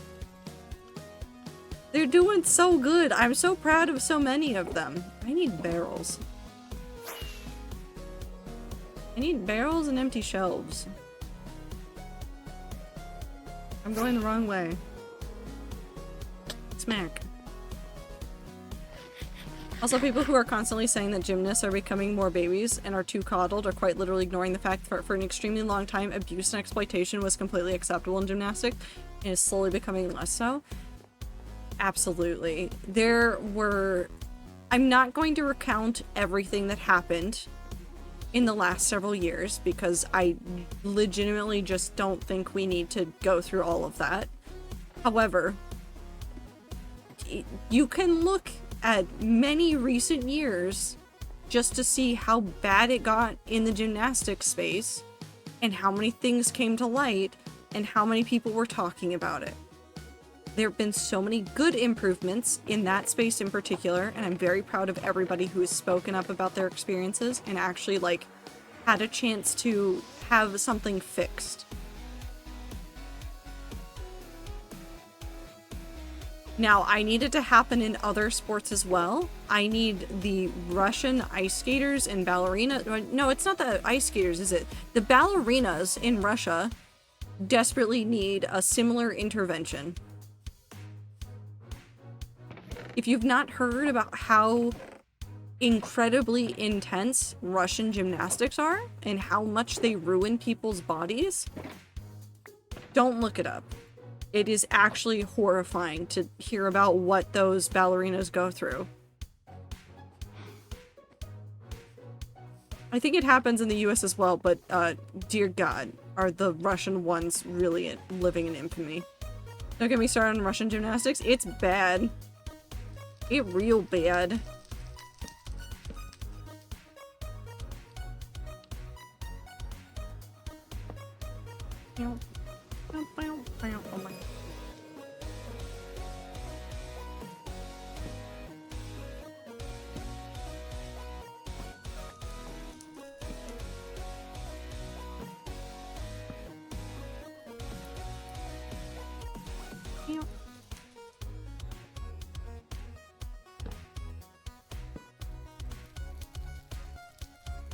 They're doing so good. I'm so proud of so many of them. I need barrels. I need barrels and empty shelves. I'm going the wrong way. Smack. Also, people who are constantly saying that gymnasts are becoming more babies and are too coddled are quite literally ignoring the fact that for an extremely long time, abuse and exploitation was completely acceptable in gymnastics and is slowly becoming less so. Absolutely. There were... I'm not going to recount everything that happened in the last several years because I legitimately just don't think we need to go through all of that. However, you can look at many recent years just to see how bad it got in the gymnastics space and how many things came to light and how many people were talking about it. There have been so many good improvements in that space in particular, and I'm very proud of everybody who has spoken up about their experiences and actually, like, had a chance to have something fixed. Now, I need it to happen in other sports as well. I need the Russian ice skaters and ballerina. No, it's not the ice skaters, is it? The ballerinas in Russia desperately need a similar intervention. If you've not heard about how incredibly intense Russian gymnastics are and how much they ruin people's bodies, don't look it up. It is actually horrifying to hear about what those ballerinas go through. I think it happens in the US as well, but dear God, are the Russian ones really living in infamy. Don't get me started on Russian gymnastics. It's bad. It real bad. Oh my.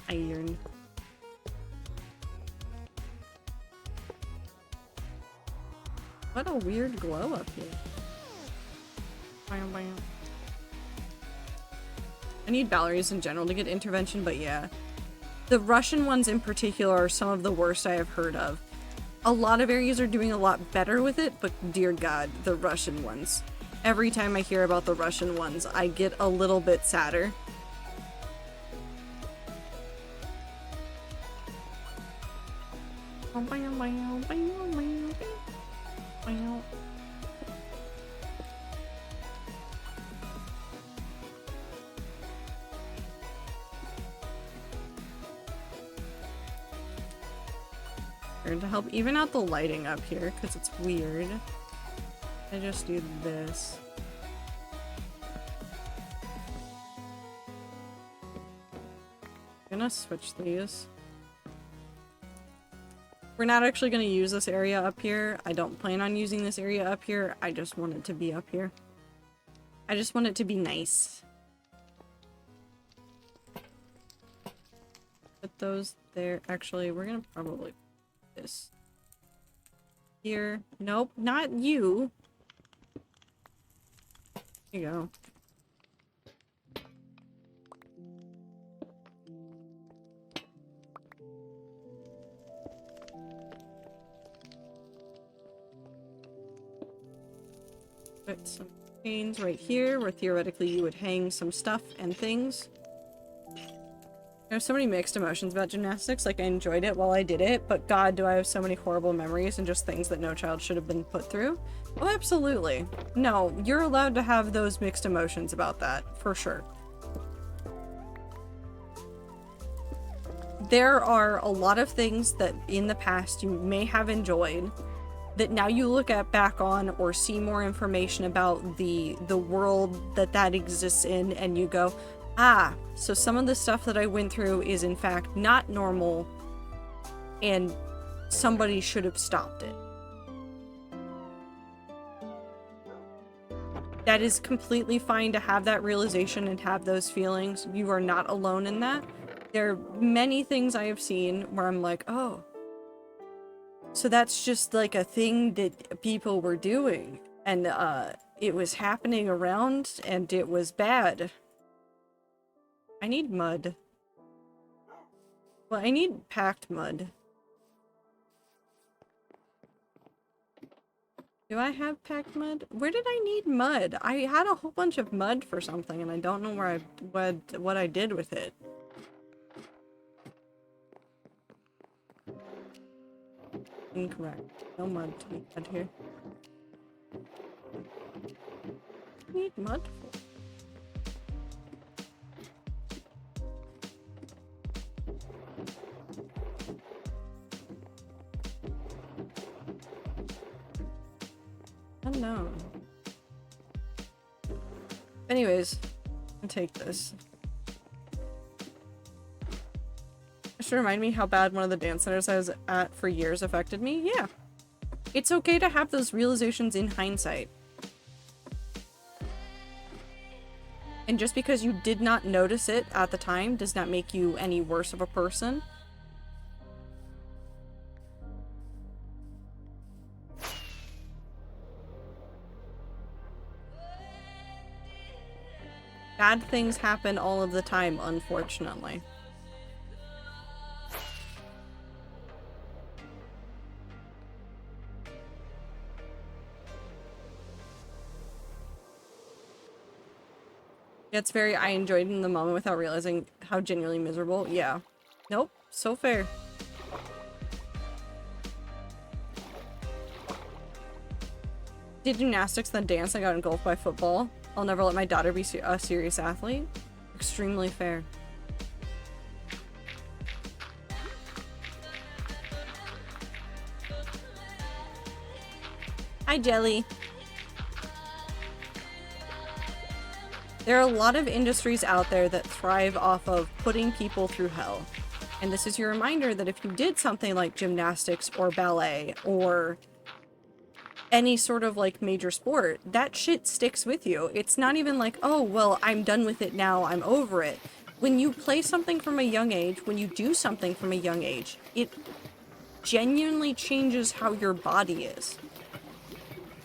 Iron. What a weird glow up here. Bam, bam. I need ballerinas in general to get intervention, but yeah. The Russian ones in particular are some of the worst I have heard of. A lot of areas are doing a lot better with it, but dear God, the Russian ones. Every time I hear about the Russian ones, I get a little bit sadder. To help even out the lighting up here, because it's weird. I just do this. I'm gonna switch these. We're not actually gonna use this area up here. I don't plan on using this area up here. I just want it to be up here. I just want it to be nice. Put those there. Actually, we're gonna probably this here. Nope, not you. Here you go. Put some chains right here where theoretically you would hang some stuff and things. There's so many mixed emotions about gymnastics. Like, I enjoyed it while I did it, but God, do I have so many horrible memories and just things that no child should have been put through. Oh, absolutely. No, you're allowed to have those mixed emotions about that, for sure. There are a lot of things that in the past you may have enjoyed that now you look at back on or see more information about the world that exists in, and you go, ah, so some of the stuff that I went through is in fact not normal, and somebody should have stopped it. That is completely fine to have that realization and have those feelings. You are not alone in that. There are many things I have seen where I'm like, oh, so that's just like a thing that people were doing, and it was happening around and it was bad. I need mud. Well, I need packed mud. Do I have packed mud? Where did I need mud? I had a whole bunch of mud for something, and I don't know where what I did with it. Incorrect. No mud to be had here. I need mud. Unknown. Anyways, I'll take this. It should remind me how bad one of the dance centers I was at for years affected me. Yeah. It's okay to have those realizations in hindsight. And just because you did not notice it at the time does not make you any worse of a person. Bad things happen all of the time, unfortunately. It's very, I enjoyed it in the moment without realizing how genuinely miserable. Yeah. Nope. So fair. Did gymnastics, then dance. I got engulfed by football. I'll never let my daughter be a serious athlete. Extremely fair. Hi, Jelly. There are a lot of industries out there that thrive off of putting people through hell. And this is your reminder that if you did something like gymnastics or ballet or any sort of like major sport, that shit sticks with you. It's not even like, oh, well, I'm done with it now, I'm over it. When you play something from a young age, when you do something from a young age, it genuinely changes how your body is.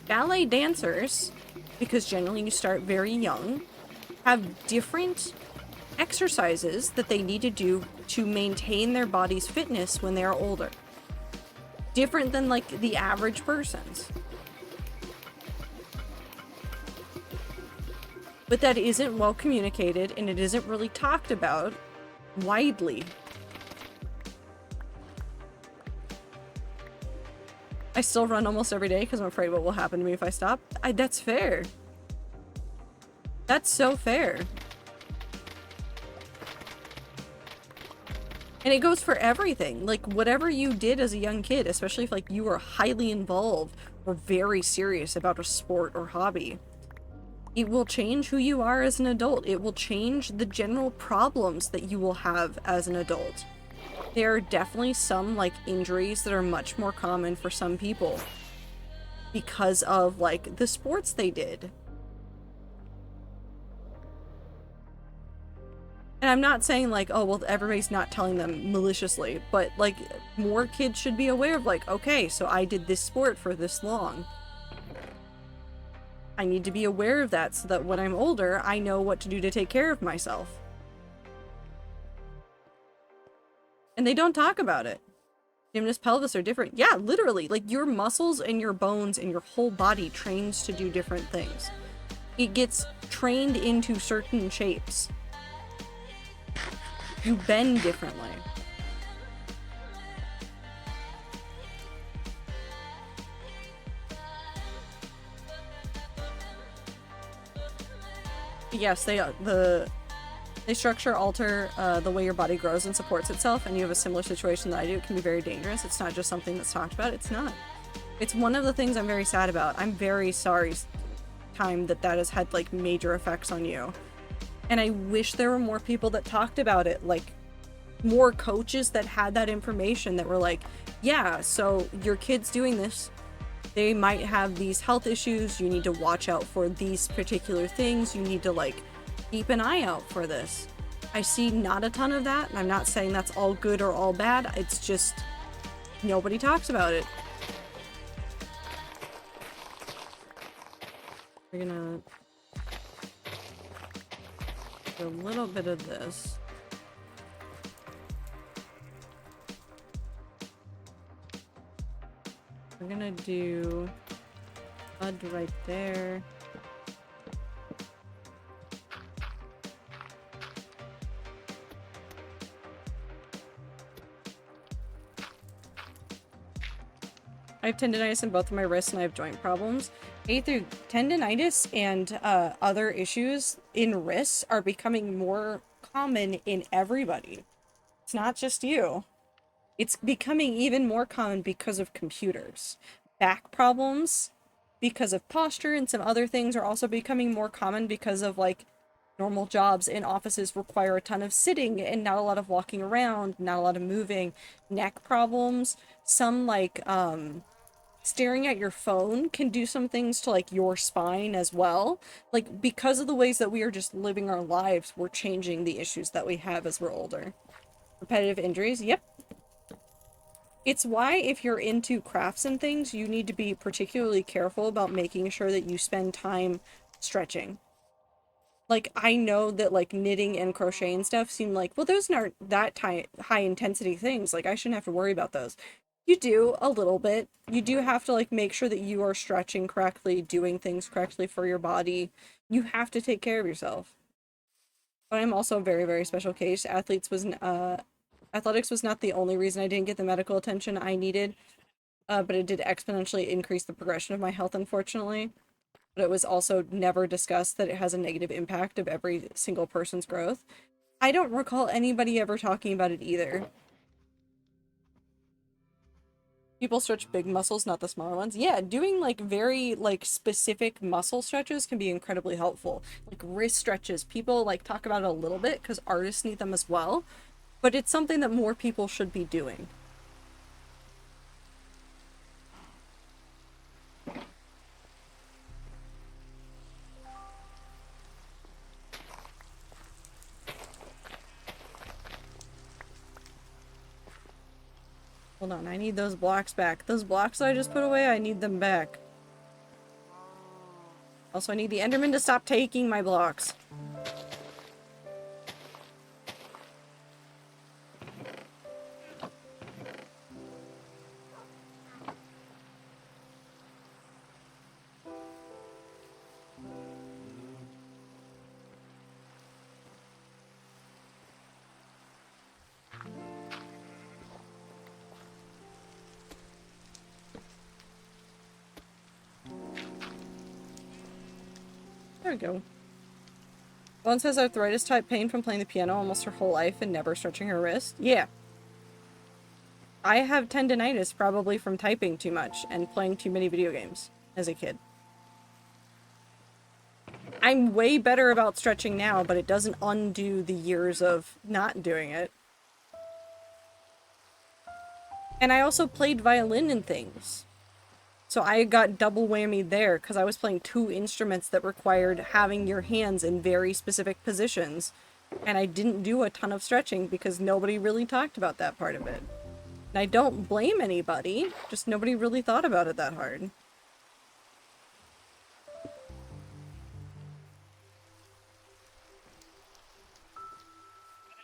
Ballet dancers, because generally you start very young, have different exercises that they need to do to maintain their body's fitness when they are older. Different than like the average person's. But that isn't well communicated and it isn't really talked about widely. I still run almost every day because I'm afraid what will happen to me if I stop. That's fair. That's so fair. And it goes for everything. Like, whatever you did as a young kid, especially if, like, you were highly involved or very serious about a sport or hobby, it will change who you are as an adult. It will change the general problems that you will have as an adult. There are definitely some, like, injuries that are much more common for some people because of, like, the sports they did. And I'm not saying, like, oh, well, everybody's not telling them maliciously, but, like, more kids should be aware of, like, okay, so I did this sport for this long. I need to be aware of that so that when I'm older, I know what to do to take care of myself. And they don't talk about it. Gymnast pelvis are different. Yeah, literally, like, your muscles and your bones and your whole body trains to do different things. It gets trained into certain shapes. You bend differently. Yes, they structure alter the way your body grows and supports itself, and you have a similar situation that I do. It can be very dangerous. It's not just something that's talked about. It's not. It's one of the things I'm very sad about. I'm very sorry, time, that has had, like, major effects on you. And I wish there were more people that talked about it, like, more coaches that had that information that were like, yeah, so your kid's doing this. They might have these health issues. You need to watch out for these particular things. You need to, like, keep an eye out for this. I see not a ton of that, and I'm not saying that's all good or all bad. It's just nobody talks about it. We're gonna do a little bit of this. We're gonna do mud right there. I have tendinitis in both of my wrists and I have joint problems. Tendinitis and other issues in wrists are becoming more common in everybody. It's not just you. It's becoming even more common because of computers. Back problems because of posture, and some other things are also becoming more common because of like normal jobs in offices require a ton of sitting and not a lot of walking around, not a lot of moving, neck problems, some like staring at your phone can do some things to like your spine as well. Like because of the ways that we are just living our lives, we're changing the issues that we have as we're older. Repetitive injuries, yep. It's why if you're into crafts and things, you need to be particularly careful about making sure that you spend time stretching. Like, I know that, like, knitting and crocheting and stuff seem like, well, those aren't that high intensity things. Like, I shouldn't have to worry about those. You do, a little bit. You do have to, like, make sure that you are stretching correctly, doing things correctly for your body. You have to take care of yourself. But I'm also a very, very special case. Athletics was not the only reason I didn't get the medical attention I needed, but it did exponentially increase the progression of my health, unfortunately. But it was also never discussed that it has a negative impact of every single person's growth. I don't recall anybody ever talking about it either. People stretch big muscles, not the smaller ones. Yeah, doing like very like specific muscle stretches can be incredibly helpful. Like wrist stretches, people like talk about it a little bit because artists need them as well, but it's something that more people should be doing. Hold on, I need those blocks back. Those blocks I just put away, I need them back. Also, I need the Enderman to stop taking my blocks. There we go. Bones has arthritis-type pain from playing the piano almost her whole life and never stretching her wrist. Yeah. I have tendinitis probably from typing too much and playing too many video games as a kid. I'm way better about stretching now, but it doesn't undo the years of not doing it. And I also played violin and things. So I got double whammy there because I was playing two instruments that required having your hands in very specific positions. And I didn't do a ton of stretching because nobody really talked about that part of it. And I don't blame anybody, just nobody really thought about it that hard.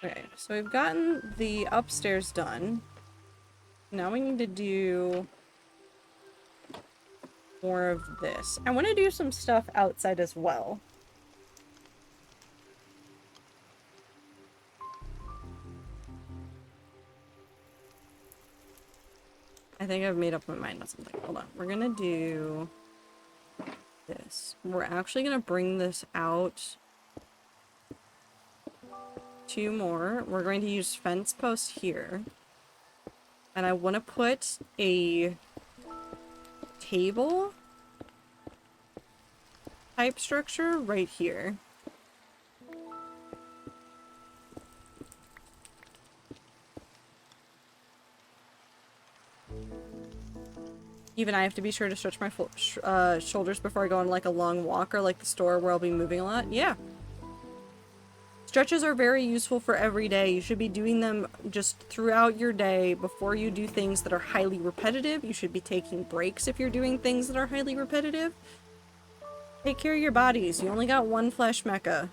Okay, so we've gotten the upstairs done. Now we need to do more of this. I want to do some stuff outside as well. I think I've made up my mind on something. Hold on. We're gonna do this. We're actually gonna bring this out 2 more. We're going to use fence posts here. And I want to put a table type structure right here. Even I have to be sure to stretch my shoulders before I go on like a long walk or like the store where I'll be moving a lot. Yeah. Stretches are very useful for every day. You should be doing them just throughout your day before you do things that are highly repetitive. You should be taking breaks if you're doing things that are highly repetitive. Take care of your bodies. You only got one flesh mecha.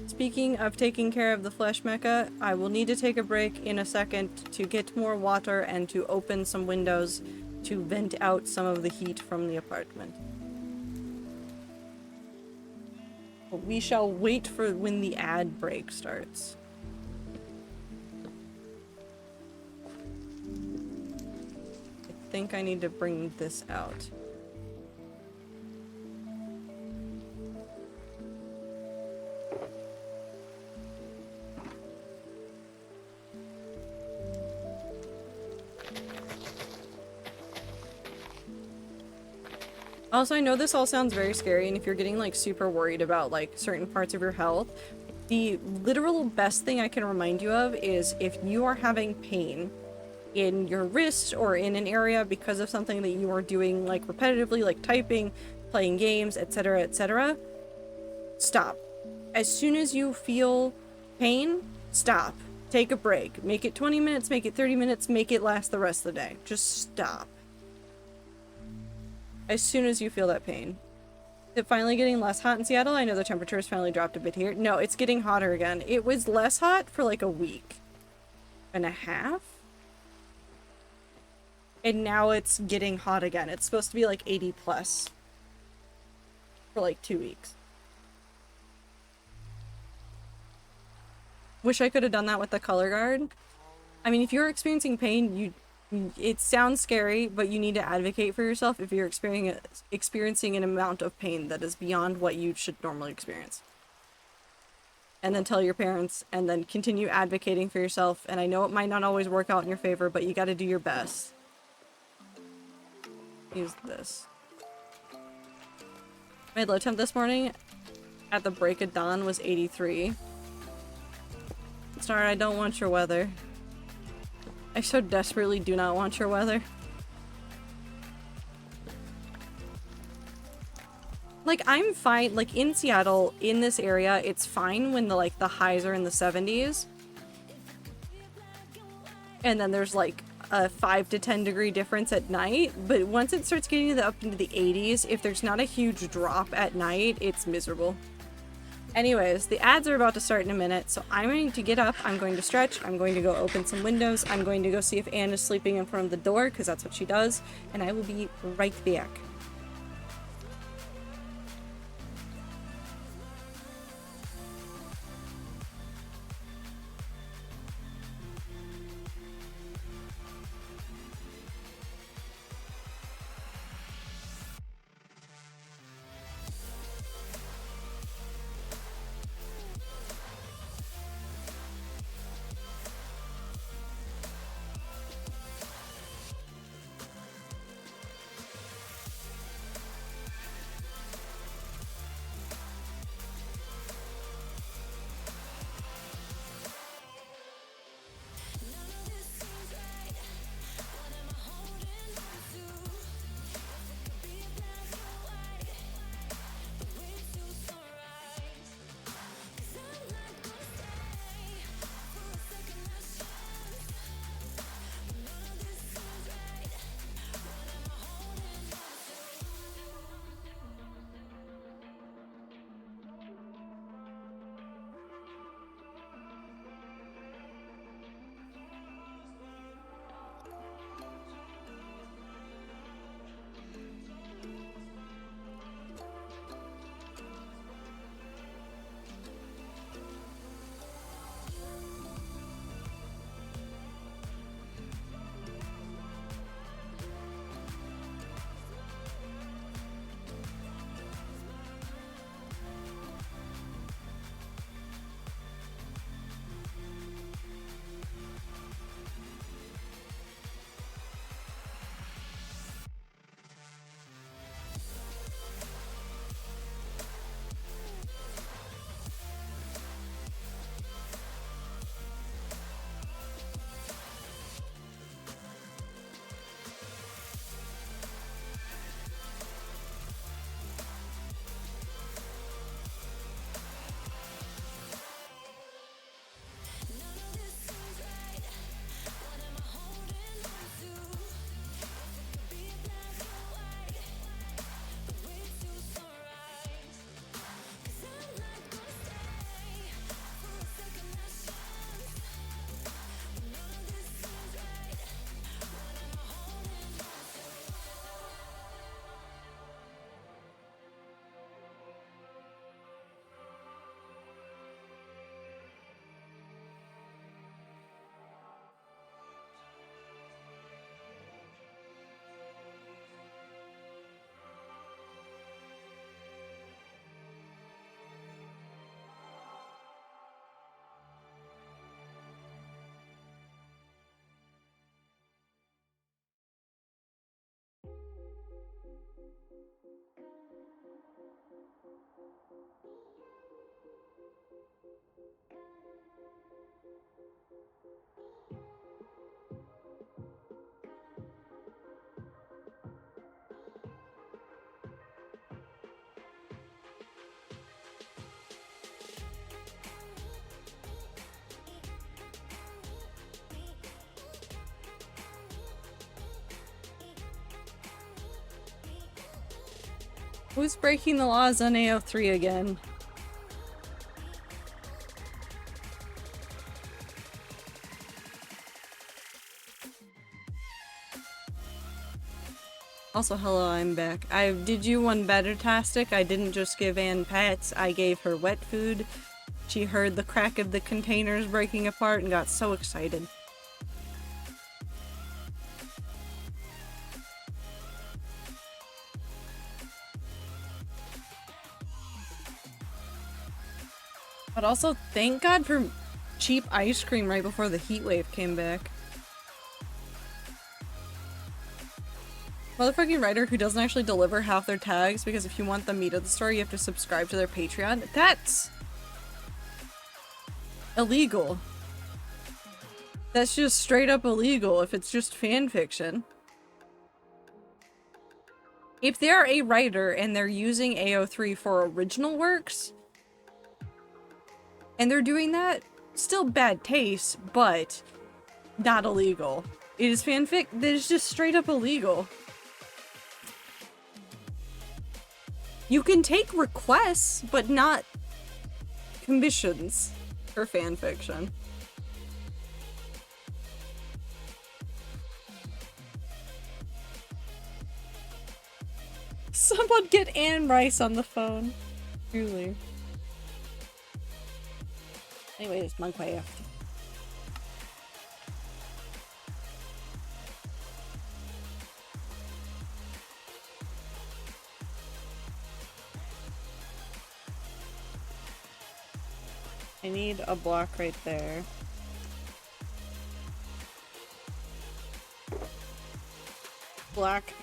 Speaking of taking care of the flesh mecha, I will need to take a break in a second to get more water and to open some windows to vent out some of the heat from the apartment. But we shall wait for when the ad break starts. I think I need to bring this out. Also, I know this all sounds very scary, and if you're getting like super worried about like certain parts of your health, the literal best thing I can remind you of is if you are having pain in your wrist or in an area because of something that you are doing like repetitively, like typing, playing games, etc., etc., stop. As soon as you feel pain, stop. Take a break. Make it 20 minutes, make it 30 minutes, make it last the rest of the day. Just stop. As soon as you feel that pain. Is it finally getting less hot in Seattle? I know the temperature's finally dropped a bit here. No, it's getting hotter again. It was less hot for like a week and a half. And now it's getting hot again. It's supposed to be like 80 plus for like 2 weeks. Wish I could have done that with the color guard. I mean, if you're experiencing pain, it sounds scary, but you need to advocate for yourself if you're experiencing an amount of pain that is beyond what you should normally experience. And then tell your parents, and then continue advocating for yourself. And I know it might not always work out in your favor, but you gotta do your best. Use this. My low temp this morning at the break of dawn was 83. Sorry, I don't want your weather. I so desperately do not want your weather. Like, I'm fine, like, in Seattle, in this area, it's fine when the highs are in the 70s. And then there's, like, a 5 to 10 degree difference at night. But once it starts getting up into the 80s, if there's not a huge drop at night, it's miserable. Anyways, the ads are about to start in a minute, so I'm going to get up, I'm going to stretch, I'm going to go open some windows, I'm going to go see if Anne is sleeping in front of the door, because that's what she does, and I will be right back. Who's breaking the laws on AO3 again? Also, hello, I'm back. I did you one better-tastic. I didn't just give Anne pets, I gave her wet food. She heard the crack of the containers breaking apart and got so excited. But also, thank God for cheap ice cream right before the heat wave came back. Motherfucking writer who doesn't actually deliver half their tags because if you want the meat of the story, you have to subscribe to their Patreon. That's illegal. That's just straight up illegal if it's just fan fiction. If they're a writer and they're using AO3 for original works, and they're doing that, still bad taste, but not illegal. It is fanfic that is just straight up illegal. You can take requests, but not commissions for fanfiction. Someone get Anne Rice on the phone. Truly. Anyways, Minecraft. I need a block right there. Black.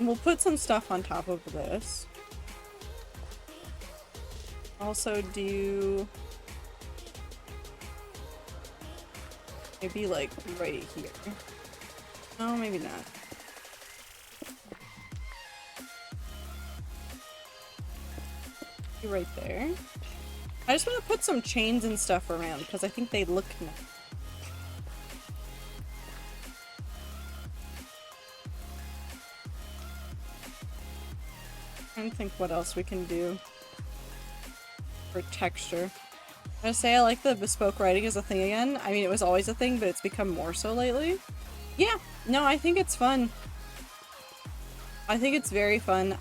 And we'll put some stuff on top of this. Also do maybe like right here. No, maybe not. Right there. I just want to put some chains and stuff around because I think they look nice. I think what else we can do for texture. I gotta say I like the bespoke writing as a thing again. I mean, it was always a thing, but it's become more so lately. Yeah, no, I think it's fun. I think it's very fun.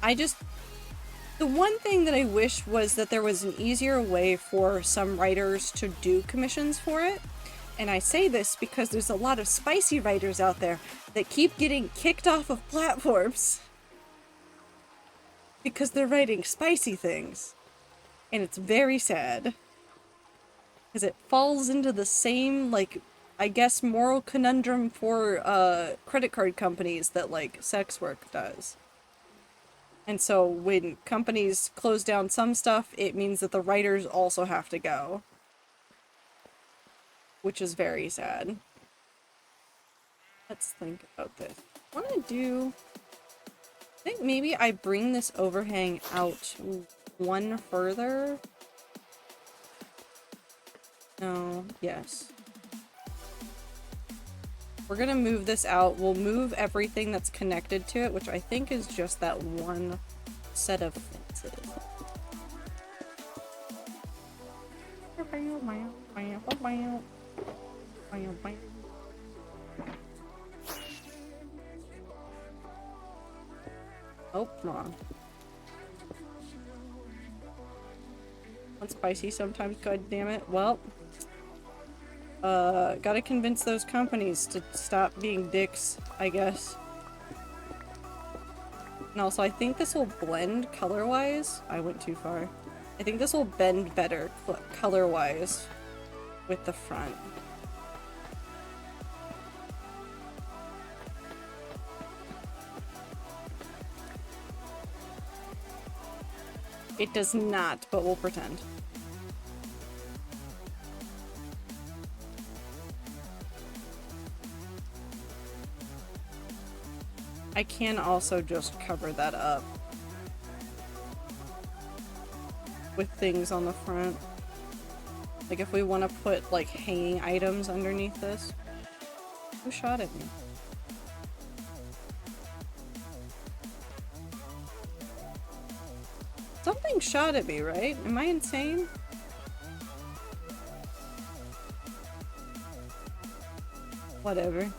The one thing that I wish was that there was an easier way for some writers to do commissions for it. And I say this because there's a lot of spicy writers out there that keep getting kicked off of platforms. Because they're writing spicy things. And it's very sad. Because it falls into the same, like, I guess moral conundrum for credit card companies that, like, sex work does. And so when companies close down some stuff, it means that the writers also have to go. Which is very sad. Let's think about this. I want to do... I think maybe I bring this overhang out one further. No, yes. We're gonna move this out. We'll move everything that's connected to it, which I think is just that one set of fences. Oh, wrong. Not spicy sometimes, god damn it. Well, gotta convince those companies to stop being dicks, I guess. And also, I think this will blend color-wise. I went too far. I think this will bend better color-wise with the front. It does not, but we'll pretend. I can also just cover that up with things on the front. Like if we want to put like hanging items underneath this. Who shot at me? being shot at me, right? Am I insane? Whatever.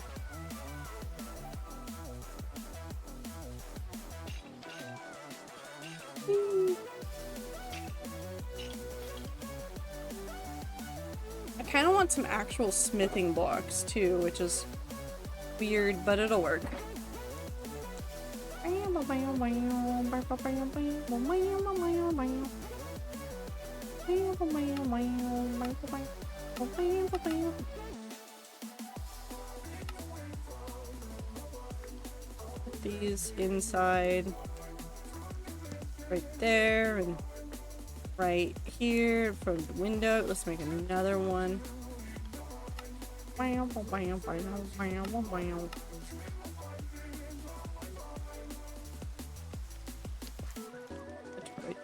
I kind of want some actual smithing blocks too, which is weird, but it'll work. Put these inside right there and right here from the window. Let's make another one. Right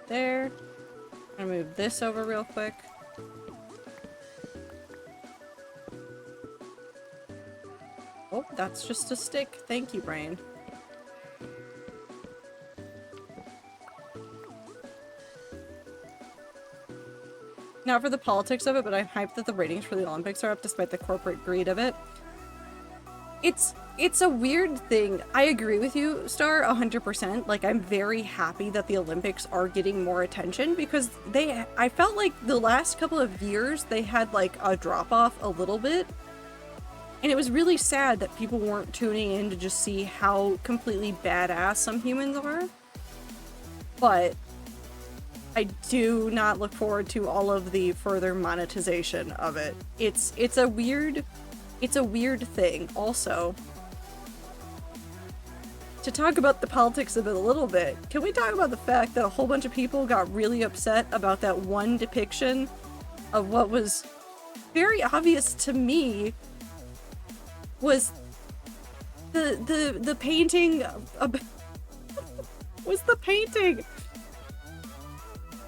there. I'm gonna move this over real quick. Oh, that's just a stick. Thank you, brain. Not for the politics of it, but I'm hyped that the ratings for the Olympics are up despite the corporate greed of it. It's a weird thing. I agree with you, Star, 100%. Like, I'm very happy that the Olympics are getting more attention because I felt like the last couple of years they had like a drop-off a little bit. And it was really sad that people weren't tuning in to just see how completely badass some humans are. But I do not look forward to all of the further monetization of it. It's a weird thing. Also, to talk about the politics of it a little bit, can we talk about the fact that a whole bunch of people got really upset about that one depiction of what was very obvious to me was the painting of was the painting.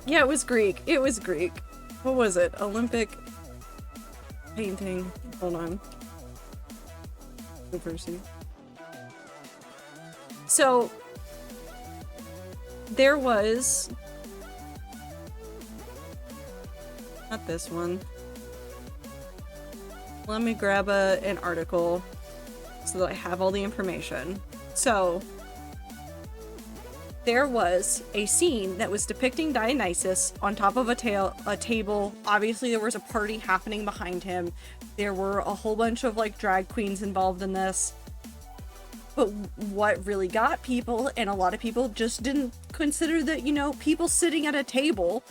Yeah, it was Greek. It was Greek. What was it? Olympic painting. Hold on. Diversity. So there was not this one. Let me grab an article so that I have all the information. So there was a scene that was depicting Dionysus on top of a table. Obviously, there was a party happening behind him. There were a whole bunch of like drag queens involved in this. But what really got people, and a lot of people just didn't consider that, you know, people sitting at a table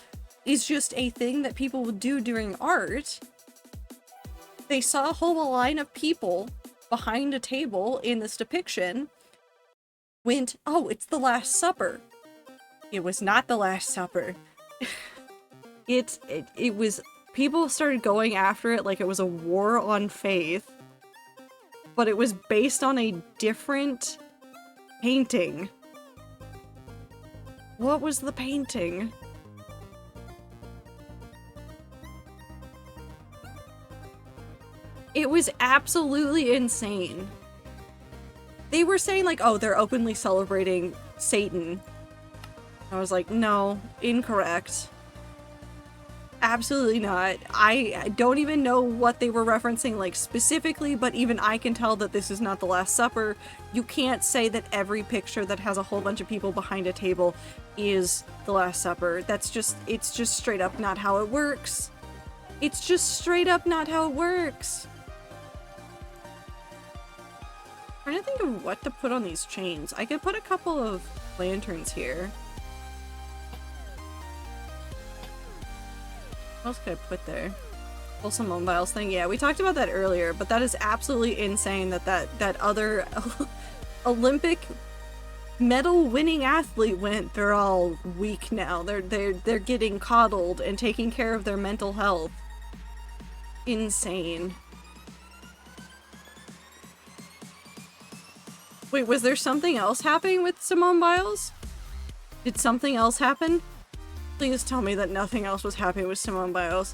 is just a thing that people would do during art. They saw a whole line of people behind a table in this depiction, went, oh, it's the Last Supper. It was not the Last Supper. It was, people started going after it like it was a war on faith, but it was based on a different painting. What was the painting? It was absolutely insane. They were saying like, oh, they're openly celebrating Satan. I was like, no, incorrect. Absolutely not. I don't even know what they were referencing like specifically, but even I can tell that this is not the Last Supper. You can't say that every picture that has a whole bunch of people behind a table is the Last Supper. That's just, it's just straight up not how it works. It's just straight up not how it works. I'm trying to think of what to put on these chains. I could put a couple of lanterns here. What else could I put there? Pull some mobiles thing. Yeah, we talked about that earlier, but that is absolutely insane that other Olympic medal winning athlete went. They're all weak now. They're getting coddled and taking care of their mental health. Insane. Wait, was there something else happening with Simone Biles? Did something else happen? Please tell me that nothing else was happening with Simone Biles.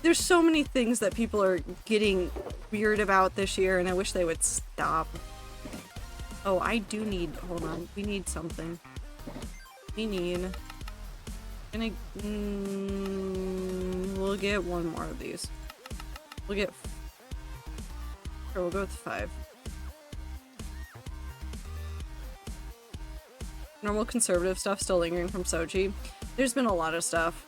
There's so many things that people are getting weird about this year, and I wish they would stop. Oh, I do need... Hold on. We need something. We need... we'll get one more of these. We'll get... Sure, we'll go with 5. Normal conservative stuff still lingering from Sochi. There's been a lot of stuff.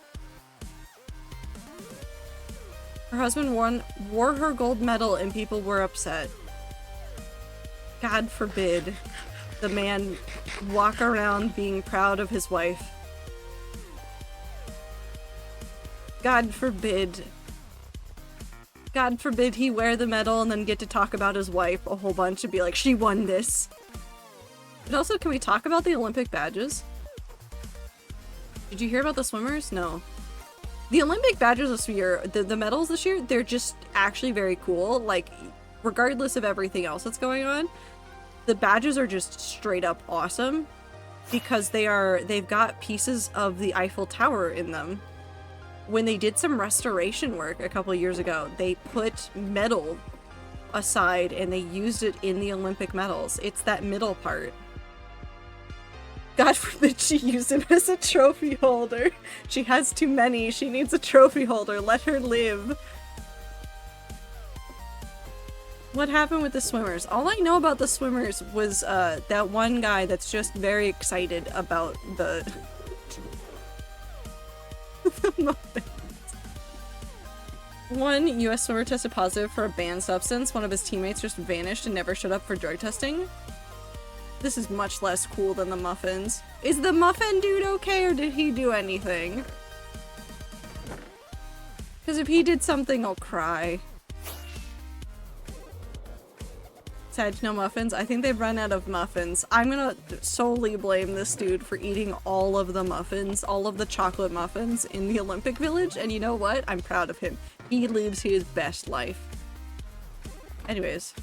Her husband wore her gold medal and people were upset. God forbid the man walk around being proud of his wife. God forbid he wear the medal and then get to talk about his wife a whole bunch and be like, she won this. But also, can we talk about the Olympic badges? Did you hear about the swimmers? No. The Olympic badges this year, the medals this year, they're just actually very cool. Like, regardless of everything else that's going on, the badges are just straight up awesome because they've got pieces of the Eiffel Tower in them. When they did some restoration work a couple years ago, they put metal aside and they used it in the Olympic medals. It's that middle part. God forbid she use him as a trophy holder. She has too many. She needs a trophy holder. Let her live. What happened with the swimmers? All I know about the swimmers was that one guy that's just very excited about the muffins. One US swimmer tested positive for a banned substance. One of his teammates just vanished and never showed up for drug testing. This is much less cool than the muffins. Is the muffin dude okay or did he do anything? Because if he did something, I'll cry. Sad no muffins. I think they've run out of muffins. I'm gonna solely blame this dude for eating all of the muffins, all of the chocolate muffins in the Olympic Village, and you know what? I'm proud of him. He lives his best life. Anyways.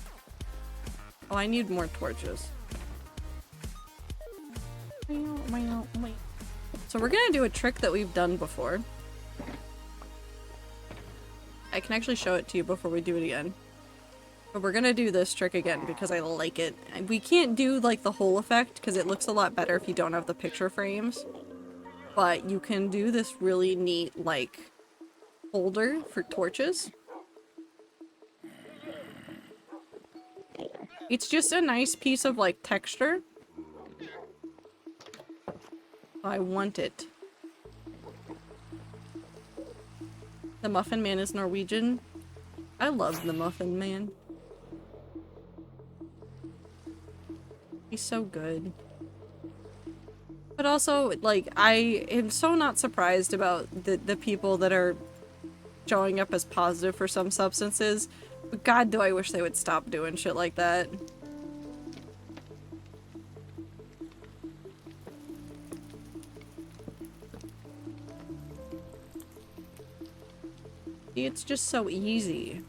Oh, I need more torches. So we're gonna do a trick that we've done before. I can actually show it to you before we do it again. But we're gonna do this trick again because I like it. We can't do like the whole effect because it looks a lot better if you don't have the picture frames. But you can do this really neat like holder for torches. It's just a nice piece of like texture. I want it. The Muffin Man is Norwegian. I love the Muffin Man. He's so good. But also, like, I am so not surprised about the people that are showing up as positive for some substances. But God, do I wish they would stop doing shit like that. It's just so easy.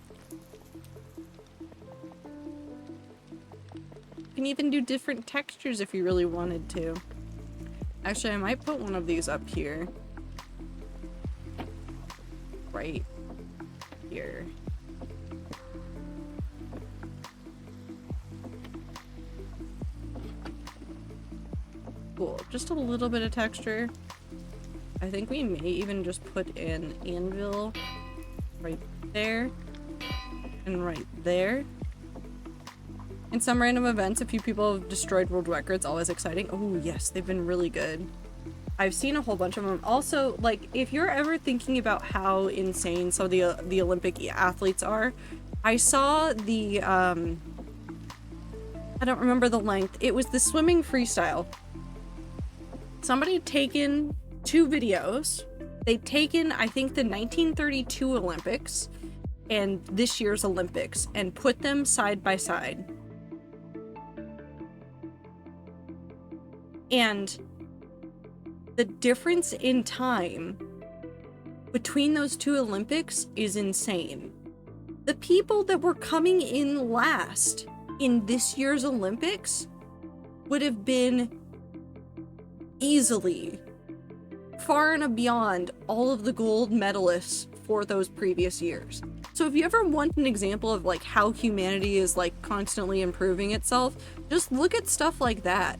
You can even do different textures if you really wanted to. Actually, I might put one of these up here. Right here. Cool. Just a little bit of texture. I think we may even just put an anvil right there and right there. In some random events, a few people have destroyed world records. Always exciting. Oh yes, they've been really good. I've seen a whole bunch of them. Also, like, if you're ever thinking about how insane some of the Olympic athletes are, I saw the I don't remember the length. It was the swimming freestyle. Somebody had taken 2 videos. They'd taken, I think, the 1932 Olympics and this year's Olympics and put them side by side. And the difference in time between those 2 Olympics is insane. The people that were coming in last in this year's Olympics would have been easily far and beyond all of the gold medalists for those previous years. So if you ever want an example of like how humanity is like constantly improving itself, just look at stuff like that.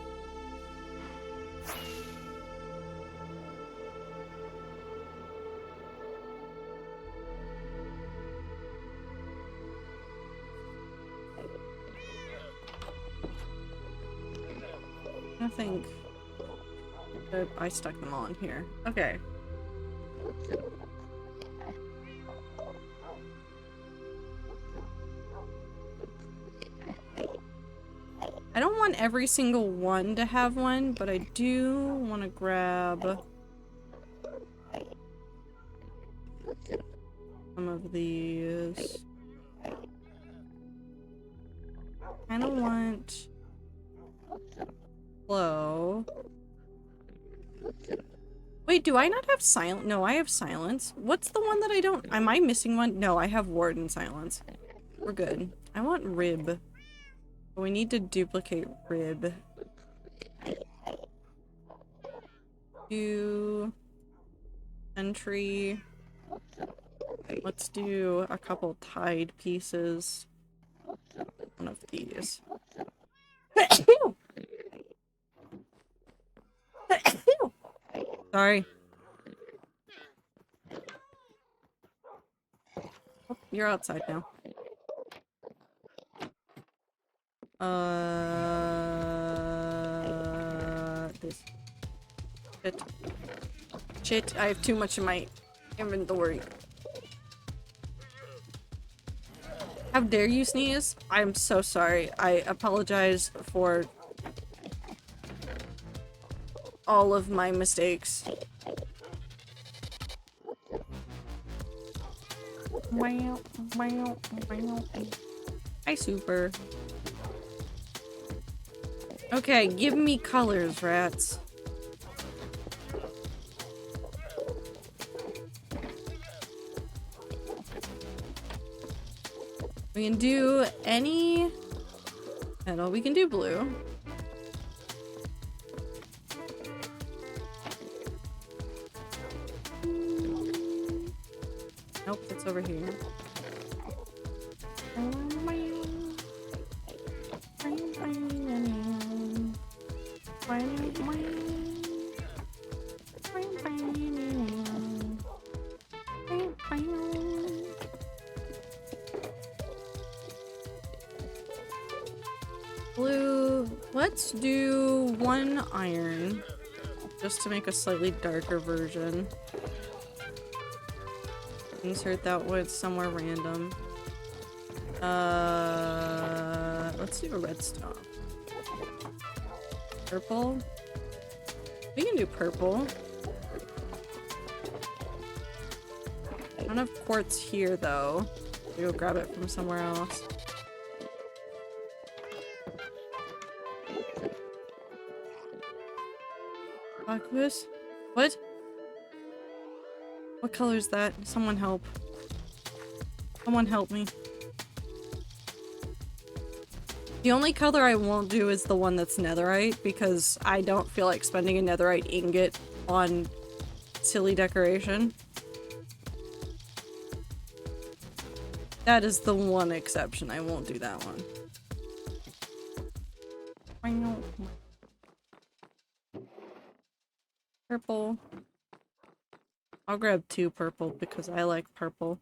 think that I stuck them all in here. Okay. I don't want every single one to have one, but I do want to grab some of these. Kind of want flow. Wait, do I not have silence? No, I have silence. What's the one that I don't? Am I missing one? No, I have ward and silence. We're good. I want rib. But we need to duplicate rib. Do entry. Let's do a couple tied pieces. One of these. Sorry. Oh, you're outside now. This. Shit. Shit, I have too much in my inventory. How dare you sneeze? I'm so sorry. I apologize for all of my mistakes. Hi, Super. Okay, give me colors, rats. We can do any metal. We can do blue. Nope, it's over here. Blue, let's do one iron, just to make a slightly darker version. Insert that wood somewhere random. Let's do a redstone. Purple? We can do purple. I don't have quartz here though. We'll grab it from somewhere else. Aquas? What? What color is that? Someone help. Someone help me. The only color I won't do is the one that's netherite, because I don't feel like spending a netherite ingot on silly decoration. That is the one exception. I won't do that one. Purple. I'll grab 2 purple because I like purple.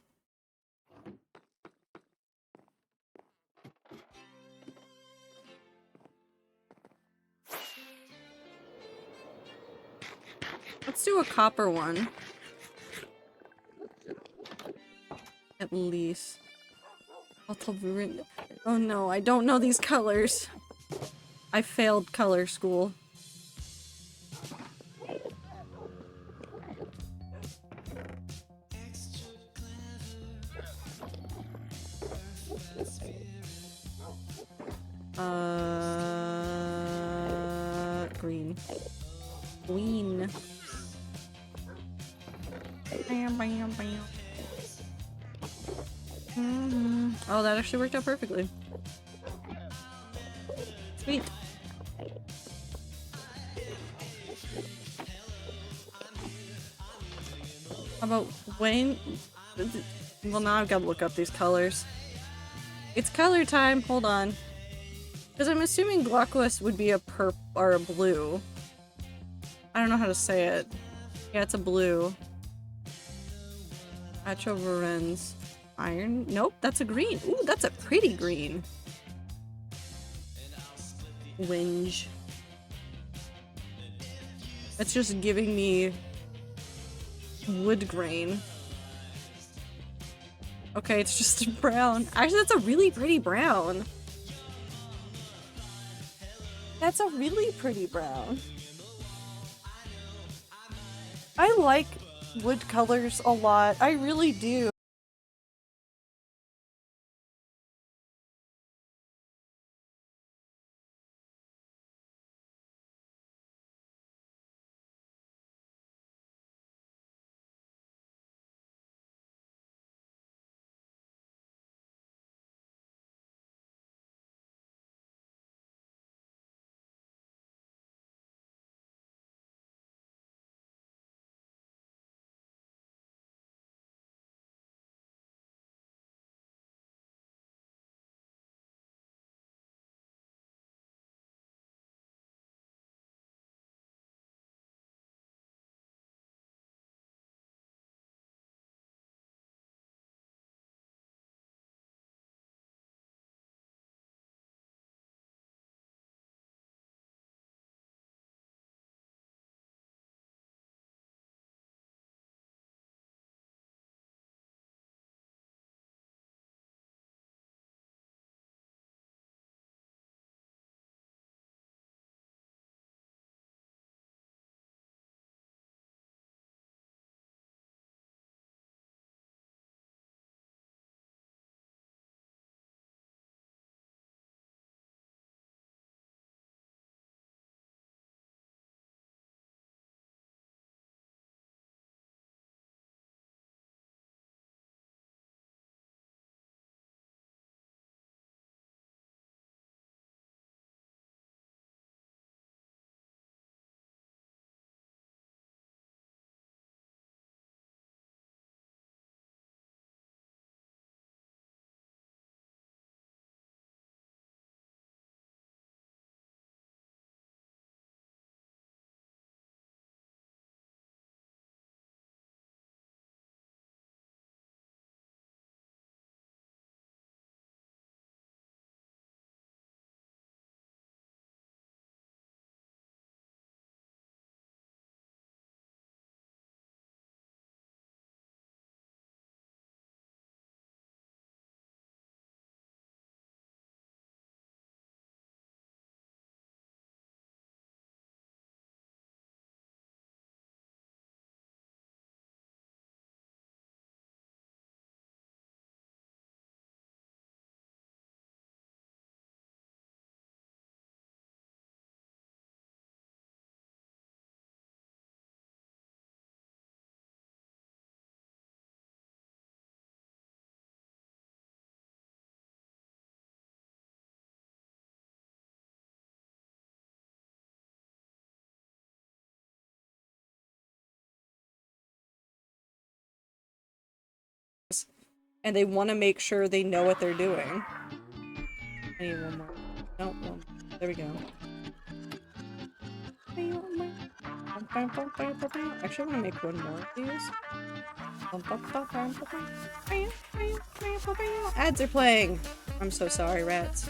Let's do a copper one. At least. Oh no, I don't know these colors. I failed color school. Green. Green. Bam, bam, bam. Oh, that actually worked out perfectly. Sweet. How about when? Well, now I've got to look up these colors. It's color time. Hold on. Because I'm assuming Glaucus would be a purple or a blue. I don't know how to say it. Yeah, it's a blue. Atroverens. Iron? Nope, that's a green. Ooh, that's a pretty green. Winge. It's just giving me wood grain. Okay, it's just brown. Actually, that's a really pretty brown. That's a really pretty brown. I like wood colors a lot. I really do. And they want to make sure they know what they're doing. I need one more. No, one. There we go. Actually, I want to make one more of these. Ads are playing! I'm so sorry, rats.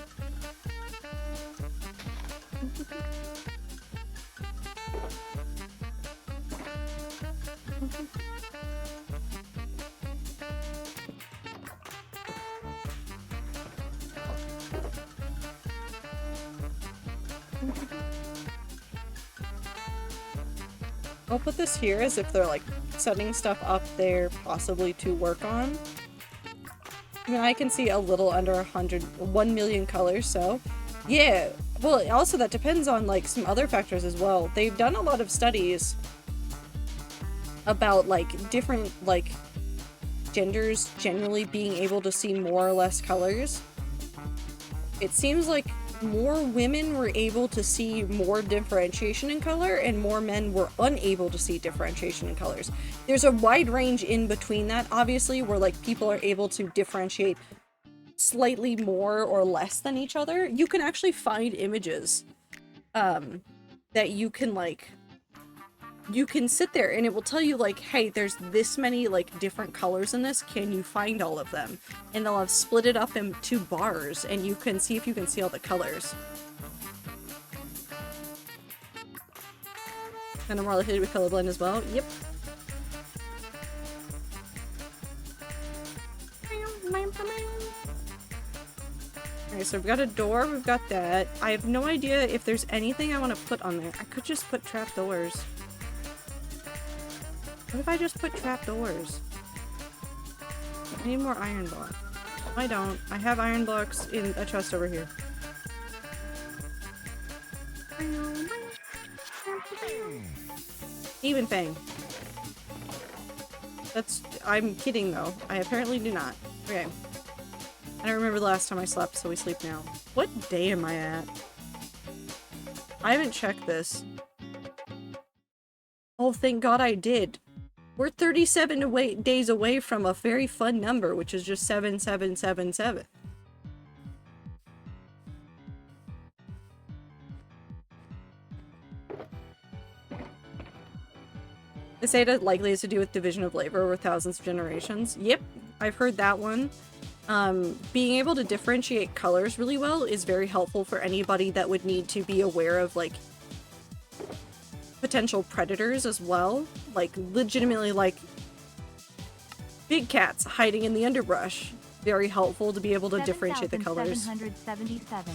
I'll put this here as if they're like setting stuff up there possibly to work on. I mean, I can see a little under 1 million colors, so yeah. Well, also that depends on like some other factors as well. They've done a lot of studies about like different like genders generally being able to see more or less colors. It seems like more women were able to see more differentiation in color and more men were unable to see differentiation in colors. There's a wide range in between that, obviously, where like people are able to differentiate slightly more or less than each other. You can actually find images that you can like you can sit there and it will tell you like, hey, there's this many like different colors in this, can you find all of them? And they'll have split it up into bars and you can see if you can see all the colors. And I'm more likely to be colorblind as well. Yep. Okay, so we've got a door, we've got that. I have no idea if there's anything I want to put on there. I could just put trapdoors. What if I just put trapdoors? I need more iron blocks. I don't. I have iron blocks in a chest over here. Even Fang. That's- I'm kidding though. I apparently do not. Okay. I don't remember the last time I slept, so we sleep now. What day am I at? I haven't checked this. Oh, thank God I did. We're 37 days away from a very fun number, which is just 7777. They say it likely has to do with division of labor over thousands of generations. Yep, I've heard that one. Being able to differentiate colors really well is very helpful for anybody that would need to be aware of, like, potential predators as well. Like, legitimately, like, big cats hiding in the underbrush. Very helpful to be able to differentiate the colors. 7,777.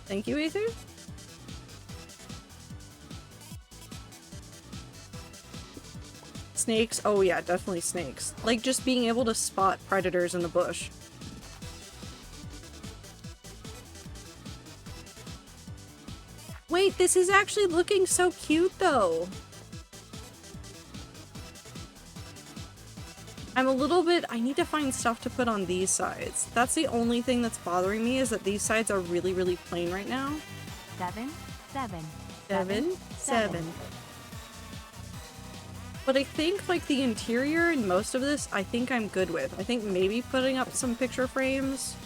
Thank you, Aether. Snakes? Oh yeah, definitely snakes. Like, just being able to spot predators in the bush. Wait, this is actually looking so cute, though. I'm a little bit- I need to find stuff to put on these sides. That's the only thing that's bothering me, is that these sides are really, really plain right now. 7, 7, 7, 7. But I think, like, the interior and most of this, I think I'm good with. I think maybe putting up some picture frames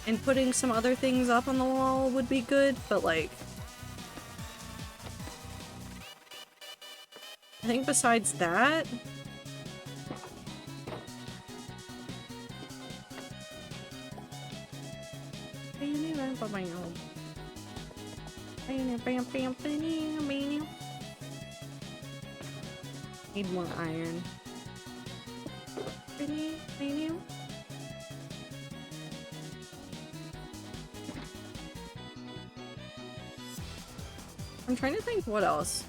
and putting some other things up on the wall would be good, but, like, I think besides that, need more iron. I'm trying to think what else.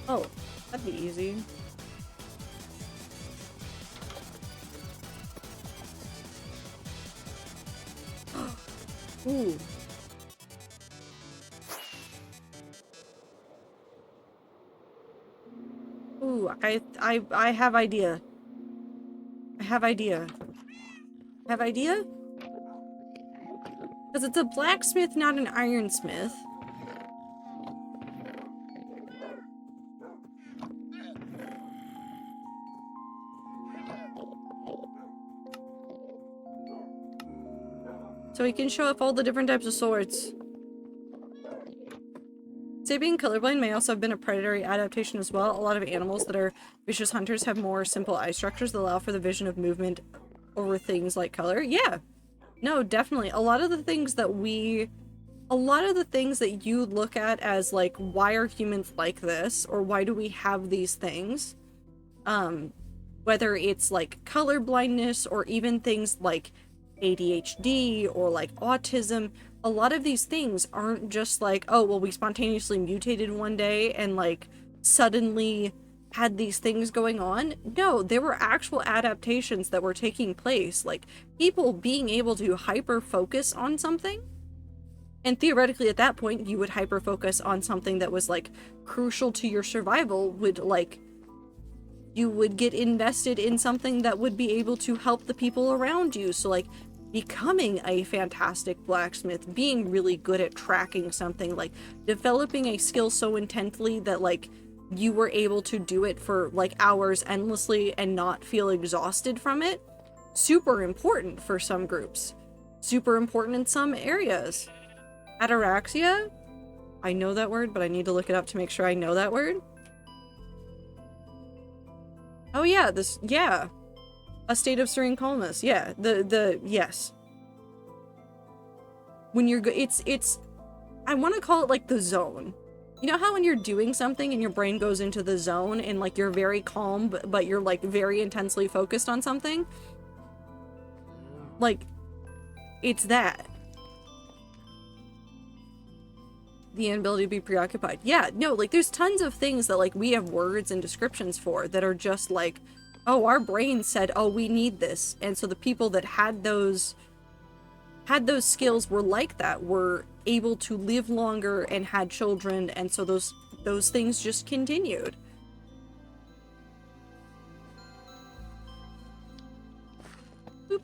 Oh, that'd be easy. Ooh. Ooh, I have idea. I have idea. Have idea? Because it's a blacksmith, not an ironsmith. So he can show off all the different types of swords. Say being colorblind may also have been a predatory adaptation as well. A lot of animals that are vicious hunters have more simple eye structures that allow for the vision of movement over things like color. Yeah. No, definitely. A lot of the things that you look at as, like, why are humans like this? Or why do we have these things? Whether it's, like, color blindness or even things like ADHD or, like, autism, a lot of these things aren't just like, oh, well, we spontaneously mutated one day and, like, suddenly had these things going on. No, there were actual adaptations that were taking place, like people being able to hyper focus on something, and theoretically at that point you would hyper focus on something that was, like, crucial to your survival, would, like, you would get invested in something that would be able to help the people around you. So, like, becoming a fantastic blacksmith, being really good at tracking something, like developing a skill so intently that, like, you were able to do it for, like, hours endlessly and not feel exhausted from it. Super important for some groups. Super important in some areas. Ataraxia? I know that word, but I need to look it up to make sure I know that word. Oh yeah, yeah. A state of serene calmness. Yeah, yes. When you're it's I want to call it, like, the zone. You know how when you're doing something and your brain goes into the zone and like you're very calm, but you're like very intensely focused on something? Like, it's that. The inability to be preoccupied. Yeah, no, like there's tons of things that like we have words and descriptions for that are just like, oh, our brain said, oh, we need this. And so the people that had those skills were like that, were able to live longer and had children, and so those things just continued. Boop.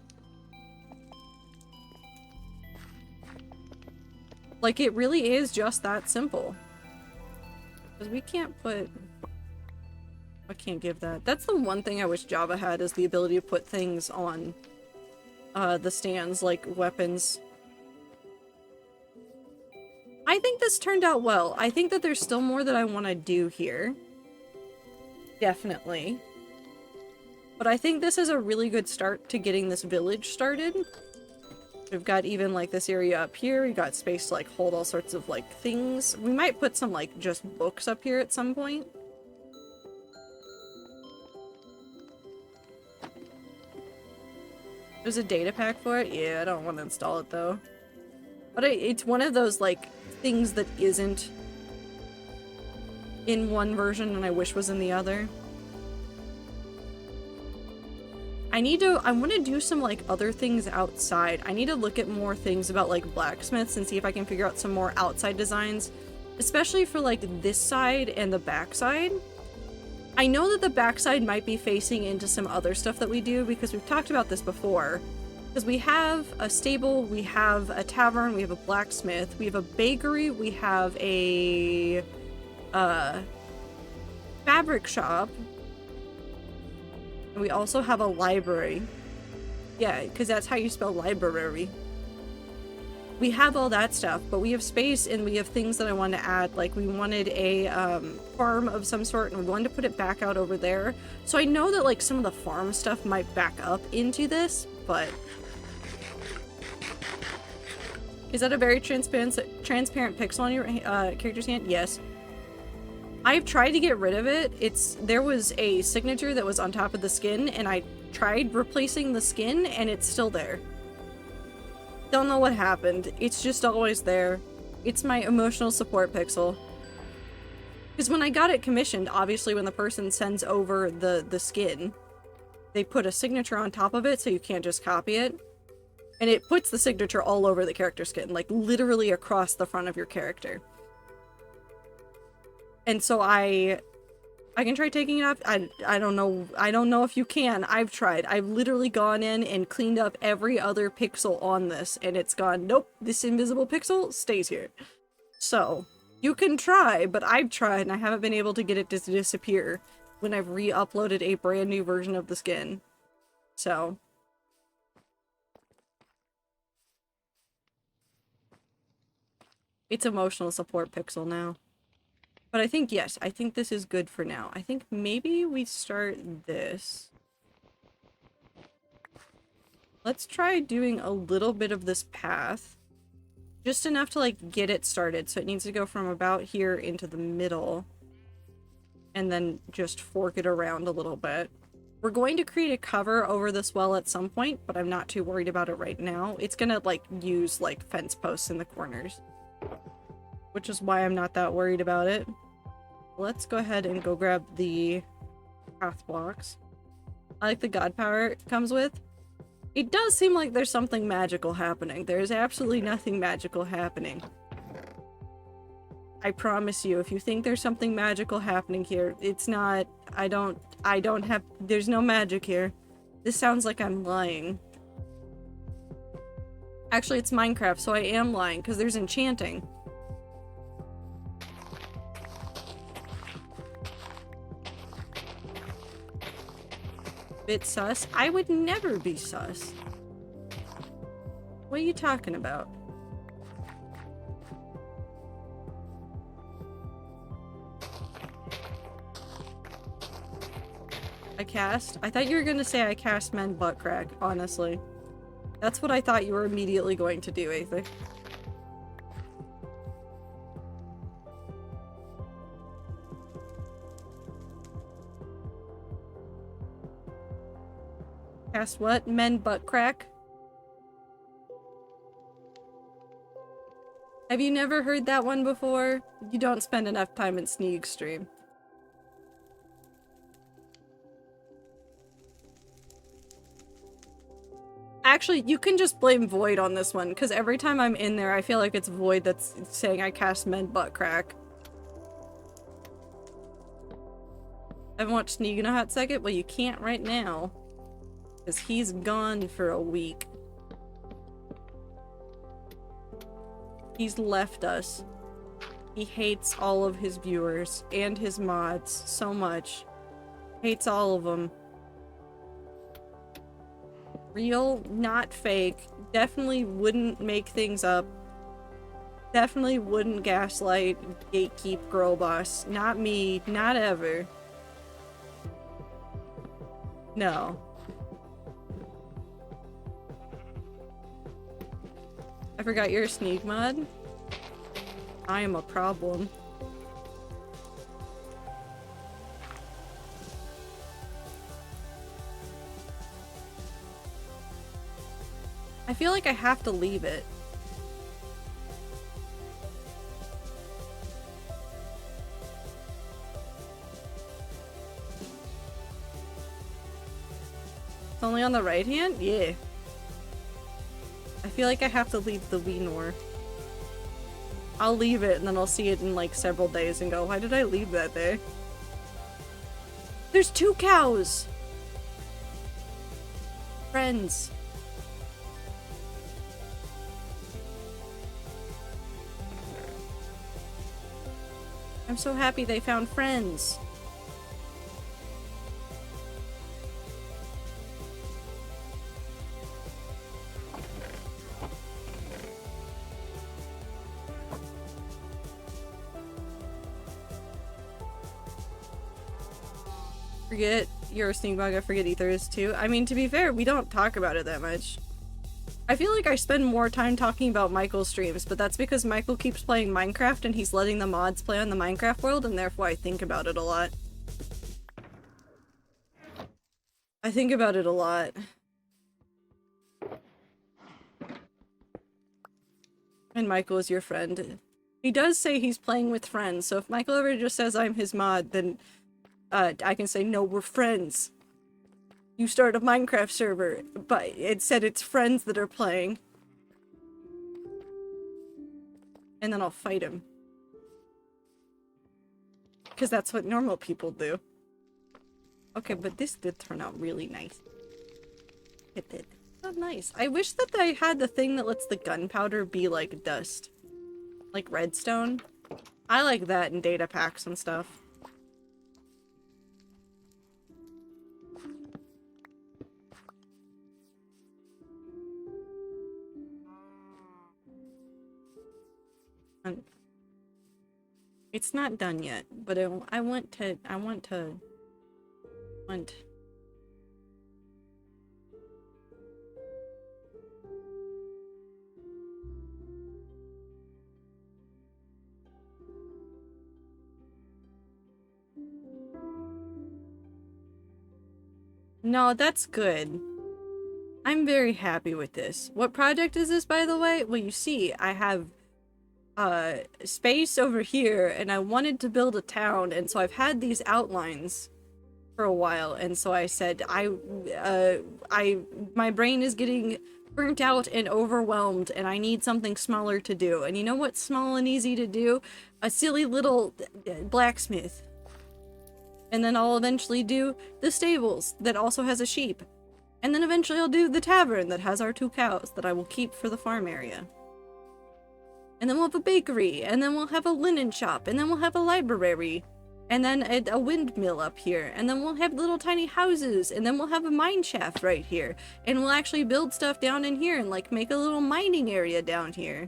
Like, it really is just that simple. Because we can't put... I can't give that. That's the one thing I wish Java had, is the ability to put things on the stands, like weapons. I think this turned out well. I think that there's still more that I want to do here. Definitely. But I think this is a really good start to getting this village started. We've got even like this area up here. We got space to like hold all sorts of like things. We might put some like just books up here at some point. There's a data pack for it? Yeah, I don't want to install it though. But it's one of those like things that isn't in one version and I wish was in the other. I want to do some like other things outside. I need to look at more things about like blacksmiths and see if I can figure out some more outside designs, especially for like this side and the back side. I know that the backside might be facing into some other stuff that we do because we've talked about this before. Because we have a stable, we have a tavern, we have a blacksmith, we have a bakery, we have a fabric shop, and we also have a library. Yeah, because that's how you spell library. We have all that stuff, but we have space and we have things that I want to add. Like we wanted a farm of some sort and we wanted to put it back out over there. So I know that like some of the farm stuff might back up into this, but... Is that a very transparent pixel on your character's hand? Yes. I've tried to get rid of it. There was a signature that was on top of the skin and I tried replacing the skin and it's still there. Don't know what happened. It's just always there. It's my emotional support pixel. Because when I got it commissioned, obviously when the person sends over the skin, they put a signature on top of it so you can't just copy it. And it puts the signature all over the character skin, like literally across the front of your character. And so I can try taking it off. I don't know if you can. I've tried. I've literally gone in and cleaned up every other pixel on this and it's gone, nope, this invisible pixel stays here. So, you can try, but I've tried and I haven't been able to get it to disappear when I've re-uploaded a brand new version of the skin. So... It's emotional support pixel now. But I think, yes, I think this is good for now. I think maybe we start this. Let's try doing a little bit of this path. Just enough to, like, get it started. So it needs to go from about here into the middle. And then just fork it around a little bit. We're going to create a cover over this well at some point, but I'm not too worried about it right now. It's gonna, like, use, like, fence posts in the corners. Which is why I'm not that worried about it. Let's go ahead and go grab the path blocks. I like the god power it comes with. It does seem like there's something magical happening. There's absolutely nothing magical happening. I promise you, if you think there's something magical happening here, it's not. I don't have, there's no magic here. This sounds like I'm lying. Actually, it's Minecraft, so I am lying, because there's enchanting. Bit sus? I would never be sus. What are you talking about? I cast? I thought you were gonna say I cast men butt crack, honestly. That's what I thought you were immediately going to do, Aether. Cast what? Men butt crack? Have you never heard that one before? You don't spend enough time in Sneak stream. Actually, you can just blame Void on this one, because every time I'm in there, I feel like it's Void that's saying I cast men butt crack. I haven't watched Sneak in a hot second? Well, you can't right now. Because he's gone for a week. He's left us. He hates all of his viewers and his mods so much. Hates all of them. Real, not fake. Definitely wouldn't make things up. Definitely wouldn't gaslight, gatekeep girl boss. Not me, not ever. No. I forgot you're a Sneak mod. I am a problem. I feel like I have to leave it. It's only on the right hand? Yeah. I feel like I have to leave the Weenor. I'll leave it and then I'll see it in like several days and go, why did I leave that there? There's 2 cows! Friends. I'm so happy they found friends. Forget you're a Sneak bug, I forget Ether is too. I mean, to be fair, we don't talk about it that much. I feel like I spend more time talking about Michael's streams, but that's because Michael keeps playing Minecraft and he's letting the mods play on the Minecraft world, and therefore I think about it a lot. I think about it a lot. And Michael is your friend. He does say he's playing with friends, so if Michael ever just says I'm his mod, then I can say, no, we're friends. You start a Minecraft server, but it said it's friends that are playing. And then I'll fight him. Because that's what normal people do. Okay, but this did turn out really nice. It did. Oh, nice. I wish that I had the thing that lets the gunpowder be like dust. Like redstone. I like that in data packs and stuff. It's not done yet, but I want to. No, that's good. I'm very happy with this. What project is this, by the way? Well, you see, I have space over here, and I wanted to build a town, and so I've had these outlines for a while, and so I said, my brain is getting burnt out and overwhelmed, and I need something smaller to do. And you know what's small and easy to do? A silly little blacksmith. And then I'll eventually do the stables that also has a sheep. And then eventually I'll do the tavern that has our 2 cows that I will keep for the farm area. And then we'll have a bakery, and then we'll have a linen shop, and then we'll have a library, and then a windmill up here, and then we'll have little tiny houses, and then we'll have a mine shaft right here, and we'll actually build stuff down in here and like make a little mining area down here.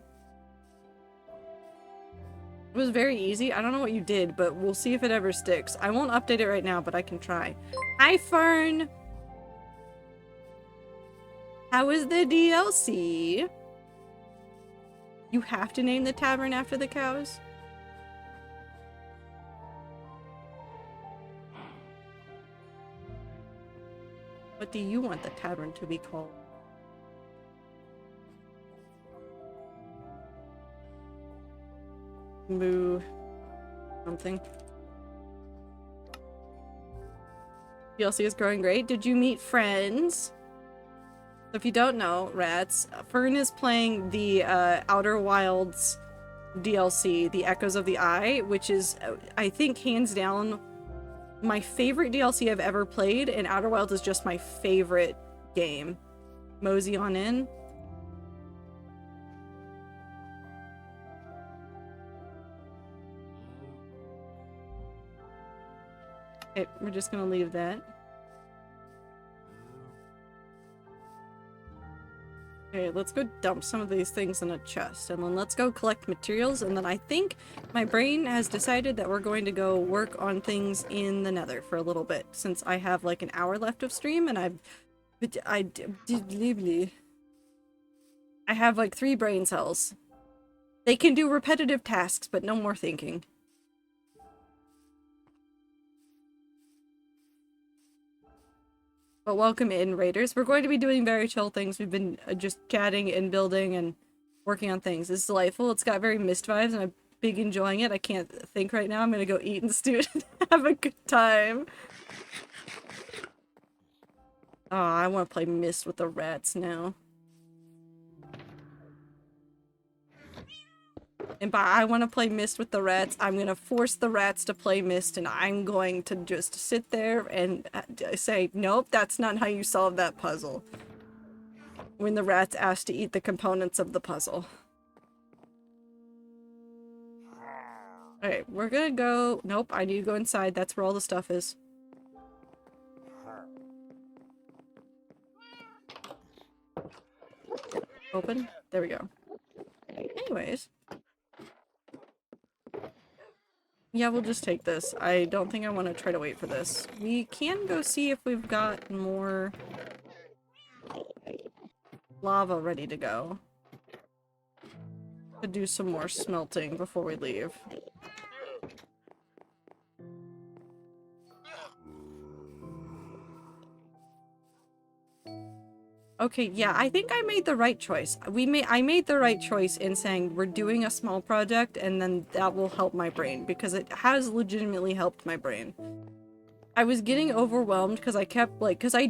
It was very easy. I don't know what you did, but we'll see if it ever sticks. I won't update it right now, but I can try. Hi, Fern! How is the DLC? You have to name the tavern after the cows? What do you want the tavern to be called? Moo something. DLC is growing great. Did you meet friends? So if you don't know, rats, Fern is playing the Outer Wilds DLC, The Echoes of the Eye, which is, I think, hands down, my favorite DLC I've ever played, and Outer Wilds is just my favorite game. Mosey on in. Okay, we're just gonna leave that. Okay, let's go dump some of these things in a chest, and then let's go collect materials, and then I think my brain has decided that we're going to go work on things in the Nether for a little bit, since I have like an hour left of stream, and I have like 3 brain cells. They can do repetitive tasks, but no more thinking. But welcome in, Raiders. We're going to be doing very chill things. We've been just chatting and building and working on things. It's delightful. It's got very Myst vibes, and I'm big enjoying it. I can't think right now. I'm gonna go eat and stew and have a good time. Oh, I want to play Myst with the rats now. And by I want to play Myst with the rats, I'm going to force the rats to play Myst, and I'm going to just sit there and say, nope, that's not how you solve that puzzle. When the rats ask to eat the components of the puzzle. Alright, we're gonna go... Nope, I need to go inside. That's where all the stuff is. Open? There we go. Anyways. Yeah, we'll just take this. I don't think I want to try to wait for this. We can go see if we've got more lava ready to go. To do some more smelting before we leave. Okay, yeah, I think I made the right choice. I made the right choice in saying we're doing a small project, and then that will help my brain, because it has legitimately helped my brain. I was getting overwhelmed because I kept, like, because I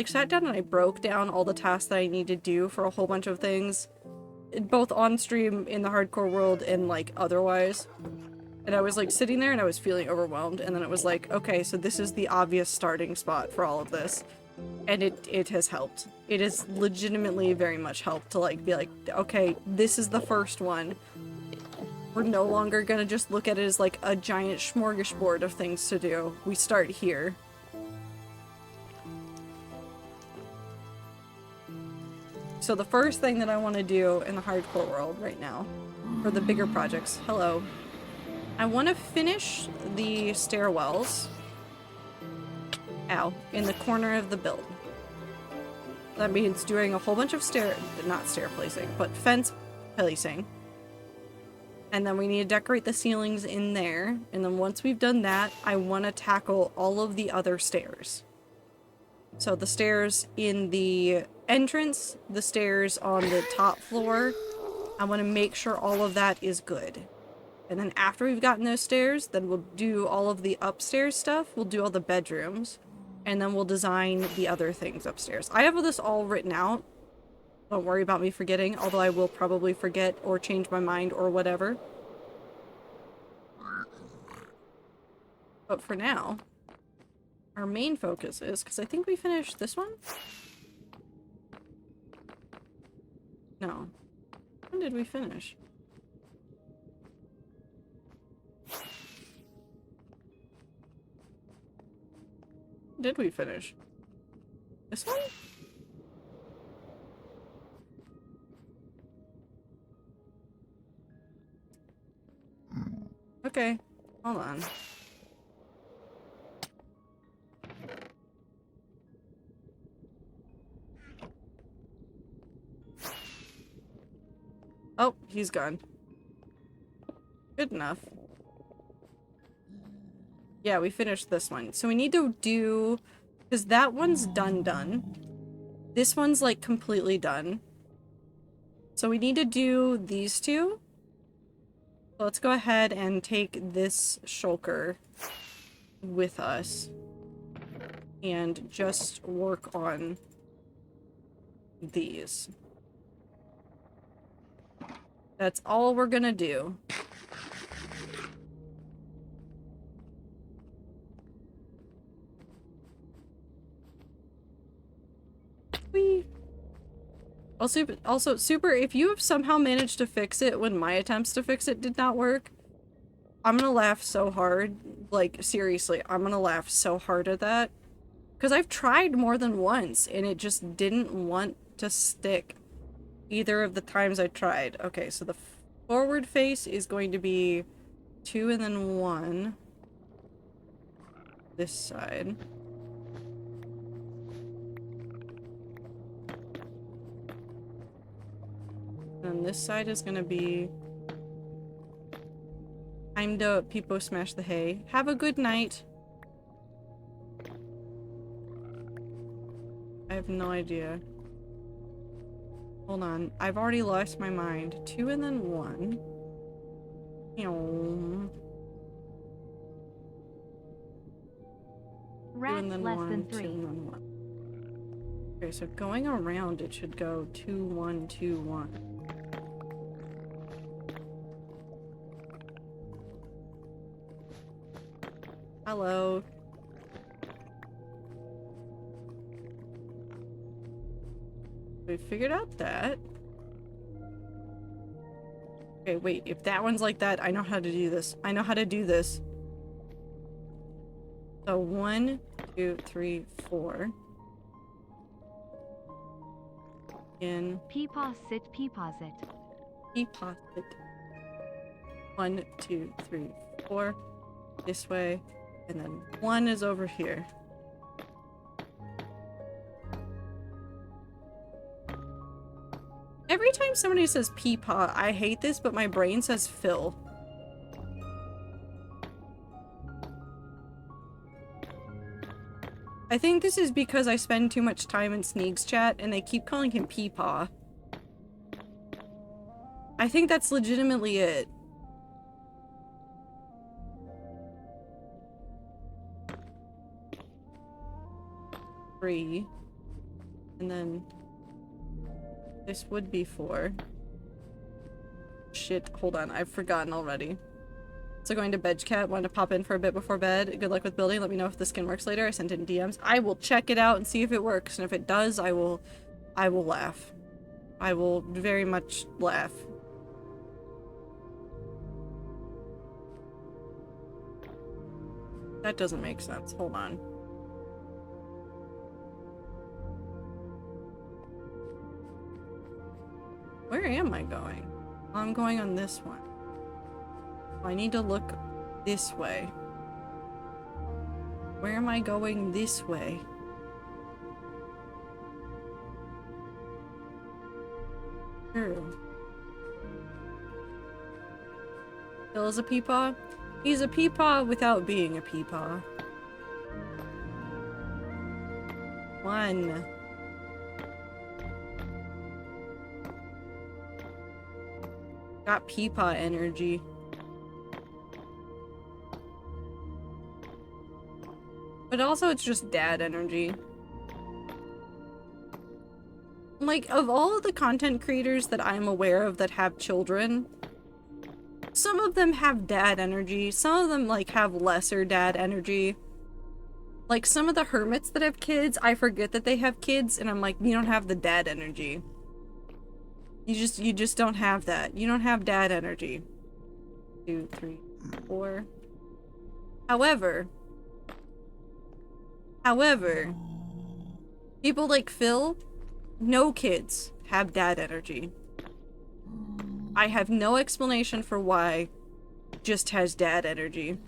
sat down and I broke down all the tasks that I need to do for a whole bunch of things, both on stream, in the hardcore world, and, like, otherwise. And I was, like, sitting there and I was feeling overwhelmed, and then it was like, okay, so this is the obvious starting spot for all of this. And it has helped. It has legitimately very much helped to, like, be like, okay, this is the first one. We're no longer gonna just look at it as, like, a giant smorgasbord of things to do. We start here. So the first thing that I want to do in the hardcore world right now, for the bigger projects, hello, I want to finish the stairwells. Ow, in the corner of the build. That means doing a whole bunch of not stair placing, but fence placing. And then we need to decorate the ceilings in there. And then once we've done that, I want to tackle all of the other stairs. So the stairs in the entrance, the stairs on the top floor, I want to make sure all of that is good. And then after we've gotten those stairs, then we'll do all of the upstairs stuff. We'll do all the bedrooms. And then we'll design the other things upstairs. I have this all written out. Don't worry about me forgetting, although I will probably forget or change my mind or whatever. But for now, our main focus is, because I think we finished this one? No. When did we finish? Did we finish? This one? Okay, hold on. Oh, he's gone. Good enough. Yeah, we finished this one. So we need to do Because that one's done. This one's like completely done. So we need to do these two. So let's go ahead and take this shulker with us and just work on these. That's all we're gonna do. Whee! Also, Super, if you have somehow managed to fix it when my attempts to fix it did not work, I'm gonna laugh so hard. Like, seriously, I'm gonna laugh so hard at that. Because I've tried more than once, and it just didn't want to stick either of the times I tried. Okay, so the forward face is going to be 2 and then 1. This side. And this side is gonna be time to peepo smash the hay. Have a good night. I have no idea. Hold on. I've already lost my mind. 2 and then 1. Rats and then less 1, than 2 3. and then 1. Okay, so going around it should go 2, 1, 2, 1. Hello. We figured out that. Okay, wait, if that one's like that, I know how to do this. I know how to do this. So 1, 2, 3, 4. In Peepaw sit, peepaws it. deposit. 1, 2, 3, 4. This way. And then 1 is over here. Every time somebody says peepaw, I hate this, but my brain says Phil. I think this is because I spend too much time in Sneeg's chat and they keep calling him peepaw. I think that's legitimately it. Three. And then this would be 4. Shit, hold on, I've forgotten already. So going to bed, cat. Wanted to pop in for a bit before bed. Good luck with building. Let me know if the skin works later. I sent in DMs. I will check it out and see if it works. And if it does, I will laugh. I will very much laugh. That doesn't make sense. Hold on. Where am I going? I'm going on this one. I need to look this way. Where am I going this way? True. Phil is a peepaw? He's a peepaw without being a peepaw. 1. Got peepaw energy. But also it's just dad energy. Like, of all the content creators that I'm aware of that have children, some of them have dad energy, some of them, like, have lesser dad energy. Like, some of the hermits that have kids, I forget that they have kids, and I'm like, you don't have the dad energy. You just don't have that. You don't have dad energy. 2, 3, 4. However, people like Phil, no kids have dad energy. I have no explanation for why, just has dad energy.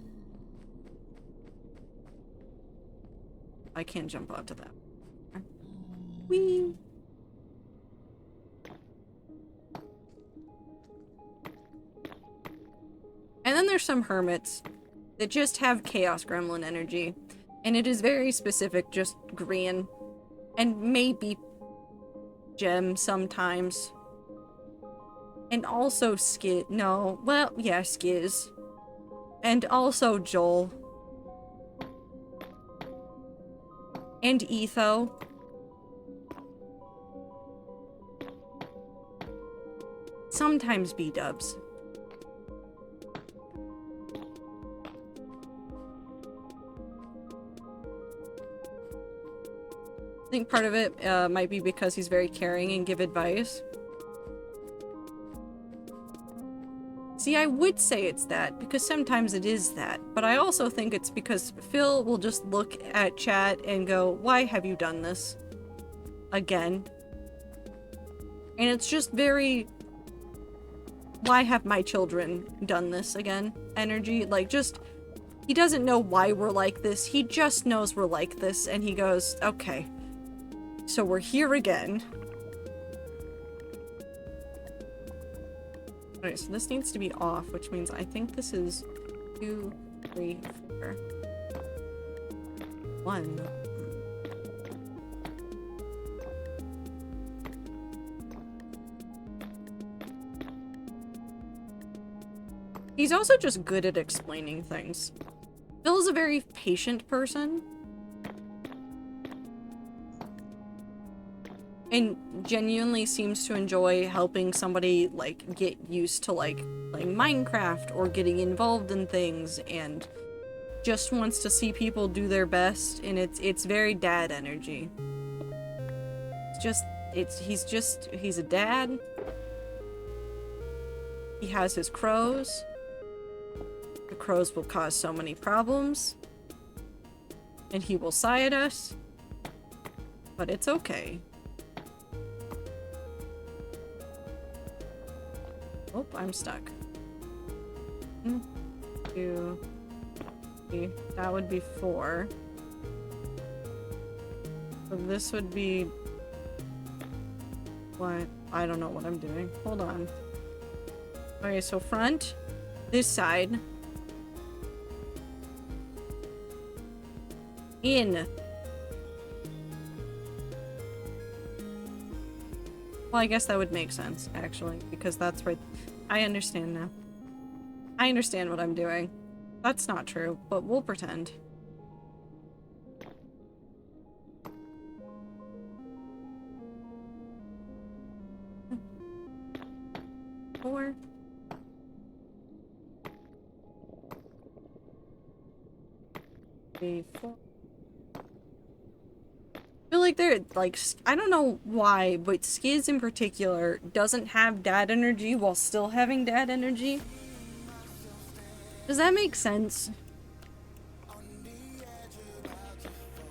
I can't jump onto that. Whee! And then there's some hermits that just have chaos gremlin energy. And it is very specific, just green. And maybe gem sometimes. And also Skiz. No, well, yeah, Skiz. And also Joel. And Etho. Sometimes B-dubs. I think part of it might be because he's very caring and give advice. See, I would say it's that, because sometimes it is that, but I also think it's because Phil will just look at chat and go, why have you done this? Again. And it's just very, why have my children done this again? Energy, like just, he doesn't know why we're like this, he just knows we're like this, and he goes, okay, so we're here again. Alright, so this needs to be off, which means I think this is 2, 3, 4. 1. He's also just good at explaining things. Phil is a very patient person. And genuinely seems to enjoy helping somebody, like, get used to, like, playing Minecraft or getting involved in things, and just wants to see people do their best, and it's very dad energy. He's a dad. He has his crows. The crows will cause so many problems. And he will sigh at us. But it's okay. Oh, I'm stuck. 1, 2, 3. That would be 4. So this would be... What? I don't know what I'm doing. Hold on. Okay, so front. This side. In. Well, I guess that would make sense, actually, because that's right. I understand now. I understand what I'm doing. That's not true, but we'll pretend. Four. Three, 4. I feel like they're, like, I don't know why, but Skiz in particular doesn't have dad energy while still having dad energy. Does that make sense?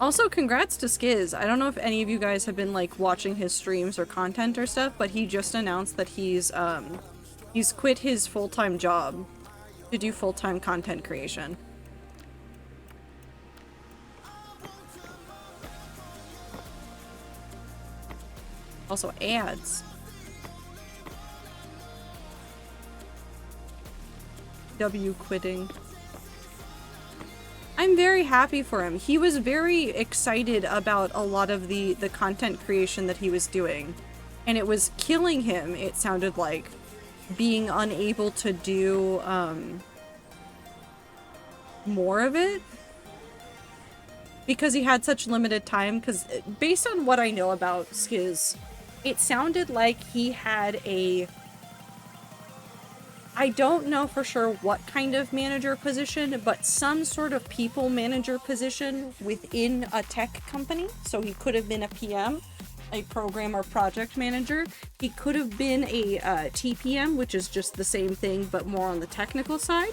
Also, congrats to Skiz. I don't know if any of you guys have been, like, watching his streams or content or stuff, but he just announced that he's quit his full-time job to do full-time content creation. Also ads. W quitting. I'm very happy for him. He was very excited about a lot of the content creation that he was doing. And it was killing him, it sounded like, being unable to do more of it. Because he had such limited time, because based on what I know about Skiz, it sounded like he had a... I don't know for sure what kind of manager position, but some sort of people manager position within a tech company. So he could have been a PM, a program or project manager. He could have been a TPM, which is just the same thing, but more on the technical side.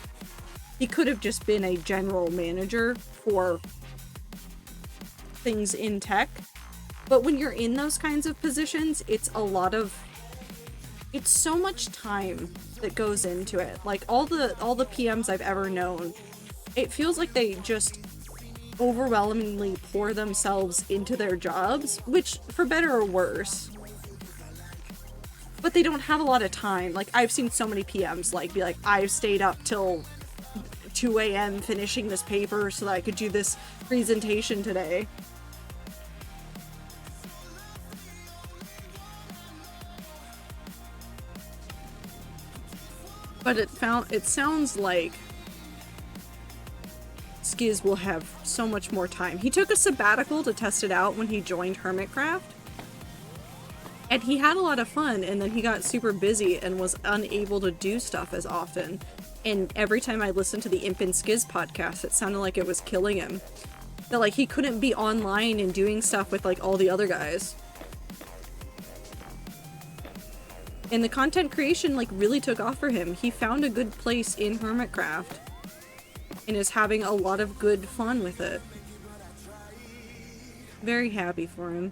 He could have just been a general manager for things in tech. But when you're in those kinds of positions, it's so much time that goes into it. Like all the PMs I've ever known, it feels like they just overwhelmingly pour themselves into their jobs, which for better or worse. But they don't have a lot of time. Like I've seen so many PMs like be like, I've stayed up till 2 a.m. finishing this paper so that I could do this presentation today. But it sounds like Skiz will have so much more time. He took a sabbatical to test it out when he joined Hermitcraft. And he had a lot of fun, and then he got super busy and was unable to do stuff as often. And every time I listened to the Imp and Skiz podcast, it sounded like it was killing him. That like he couldn't be online and doing stuff with like all the other guys. And the content creation like really took off for him. He found a good place in Hermitcraft and is having a lot of good fun with it. Very happy for him.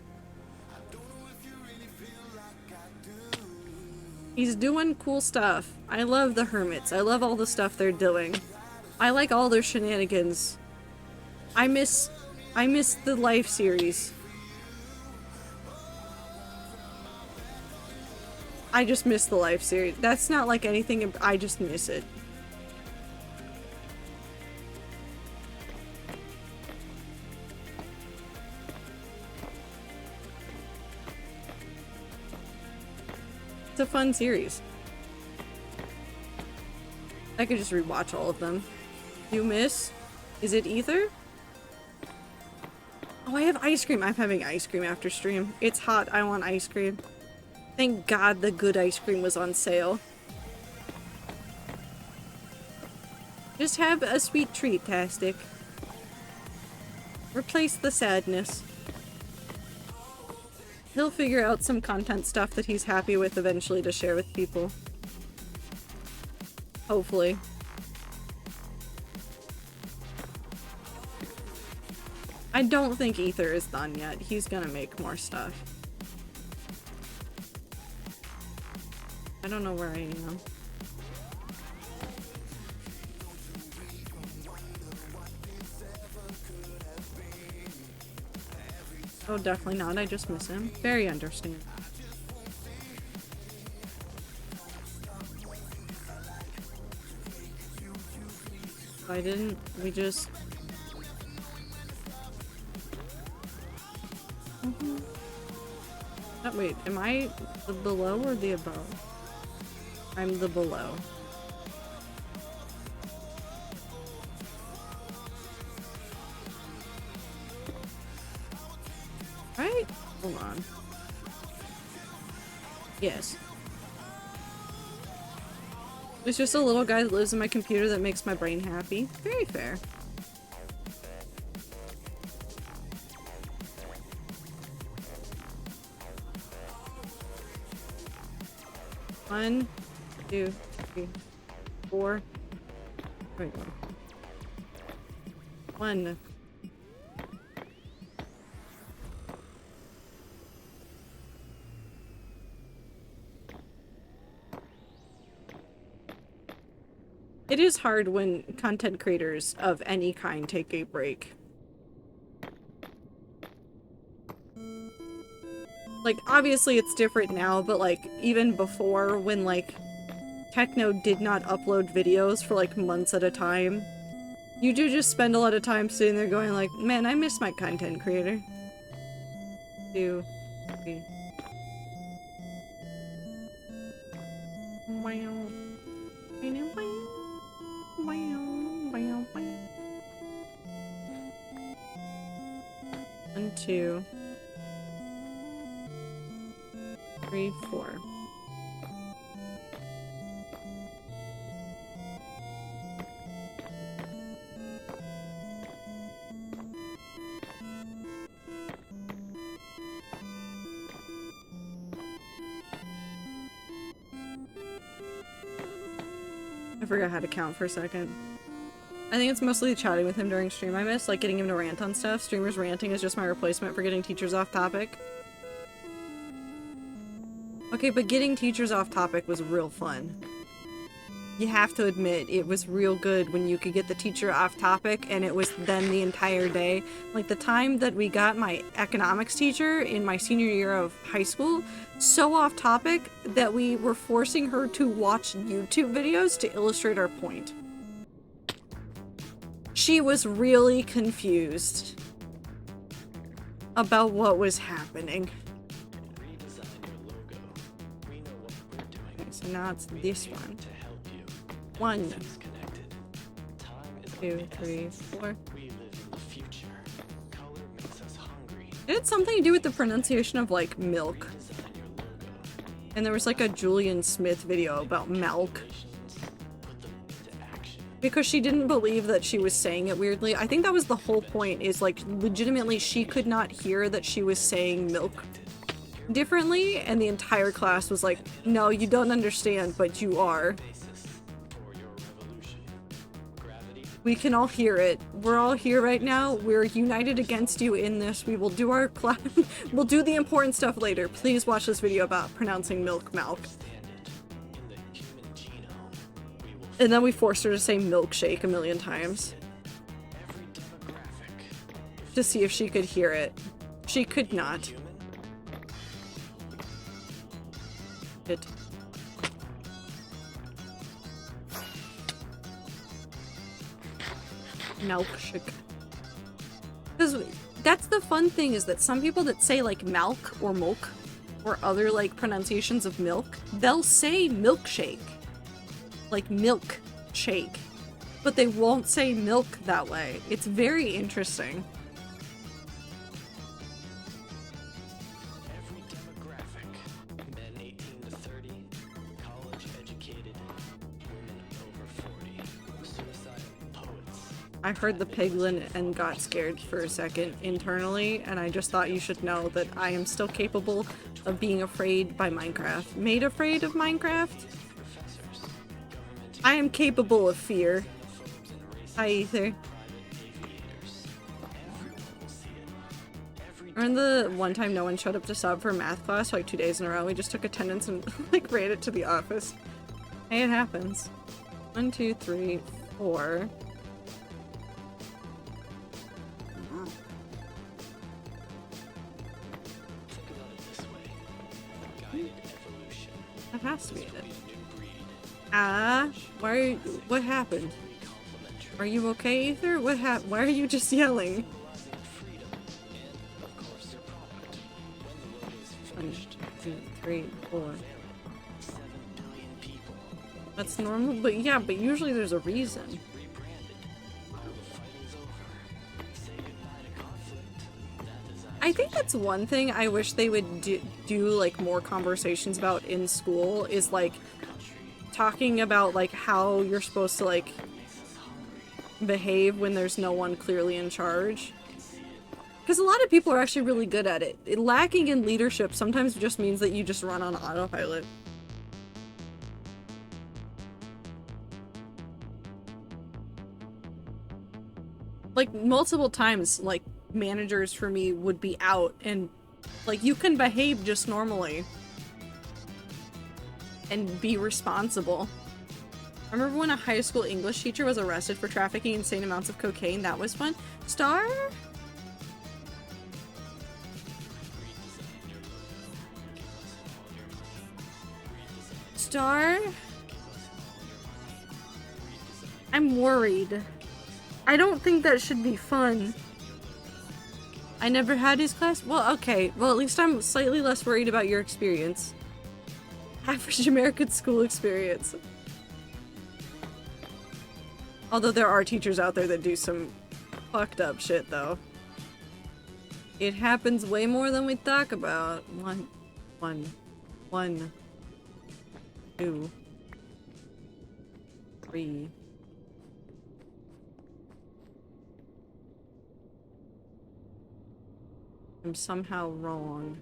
He's doing cool stuff. I love the Hermits. I love all the stuff they're doing. I like all their shenanigans. I miss the Life series. I just miss the Life series. That's not like anything, I just miss it. It's a fun series. I could just rewatch all of them. You miss? Is it Ether? Oh, I have ice cream. I'm having ice cream after stream. It's hot. I want ice cream. Thank God the good ice cream was on sale. Just have a sweet treat, Tastic. Replace the sadness. He'll figure out some content stuff that he's happy with eventually to share with people. Hopefully. I don't think Ether is done yet. He's gonna make more stuff. I don't know where I am. Oh, definitely not. I just miss him. Very understandable. I didn't. We just. Oh, wait, am I the below or the above? I'm the below. Right? Hold on. Yes. It's just a little guy that lives in my computer that makes my brain happy. Very fair. One, 2, 3, 4. Wait, 1. It is hard when content creators of any kind take a break. Like, obviously it's different now, but like, even before when like, Techno did not upload videos for like months at a time, you do just spend a lot of time sitting there going like, man, I miss my content creator. 2, 3. Wow. 1, 2, 3, 4. I forgot how to count for a second. I think it's mostly chatting with him during stream. I miss like getting him to rant on stuff. Streamers ranting is just my replacement for getting teachers off topic. Okay, but getting teachers off topic was real fun. You have to admit, it was real good when you could get the teacher off topic and it was then the entire day. Like the time that we got my economics teacher in my senior year of high school, so off topic that we were forcing her to watch YouTube videos to illustrate our point. She was really confused about what was happening. Okay, so now it's this one. 1, 2, 3, 4. It had something to do with the pronunciation of like milk. And there was like a Julian Smith video about milk. Because she didn't believe that she was saying it weirdly. I think that was the whole point, is like legitimately she could not hear that she was saying milk differently, and the entire class was like, no, you don't understand, but you are. We can all hear it. We're all here right now. We're united against you in this. We will do our class. We'll do the important stuff later. Please watch this video about pronouncing milk. And then we forced her to say milkshake a million times. To see if she could hear it. She could not. It. Milkshake. Because that's the fun thing, is that some people that say like milk or milk or other like pronunciations of milk, they'll say milkshake. Like milk shake. But they won't say milk that way. It's very interesting. Every demographic, men 18 to 30, college educated, women over 40, suicide poets. I heard the piglin and got scared for a second internally, and I just thought you should know that I am still capable of being afraid by Minecraft. Made afraid of Minecraft? I am capable of fear. Hi, Ether. Remember the one time no one showed up to sub for math class for like 2 days in a row? We just took attendance and like ran it to the office. Hey, it happens. 1, 2, 3, 4. That has to be it. What happened? Are you okay, Ether? Why are you just yelling? 1, 2, 3, 4. That's normal, but yeah, but usually there's a reason. I think that's one thing I wish they would do like more conversations about in school, is like talking about like how you're supposed to like behave when there's no one clearly in charge. Because a lot of people are actually really good at it. Lacking in leadership sometimes just means that you just run on autopilot. Like multiple times, like managers for me would be out and like you can behave just normally and be responsible. I remember when a high school English teacher was arrested for trafficking insane amounts of cocaine. That was fun. Star? Star? I'm worried. I don't think that should be fun. I never had his class? Well, okay. Well, at least I'm slightly less worried about your experience. Average American school experience. Although there are teachers out there that do some fucked up shit, though. It happens way more than we talk about. 1, 2, 3. I'm somehow wrong.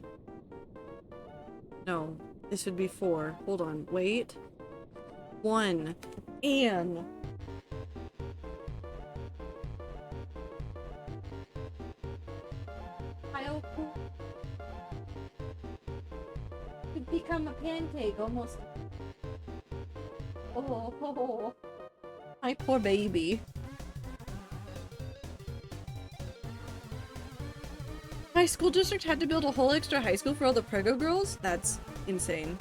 No, this would be 4. Hold on, wait. 1. Anne. Could become a pancake almost. Oh, my poor baby. My school district had to build a whole extra high school for all the prego girls? That's insane.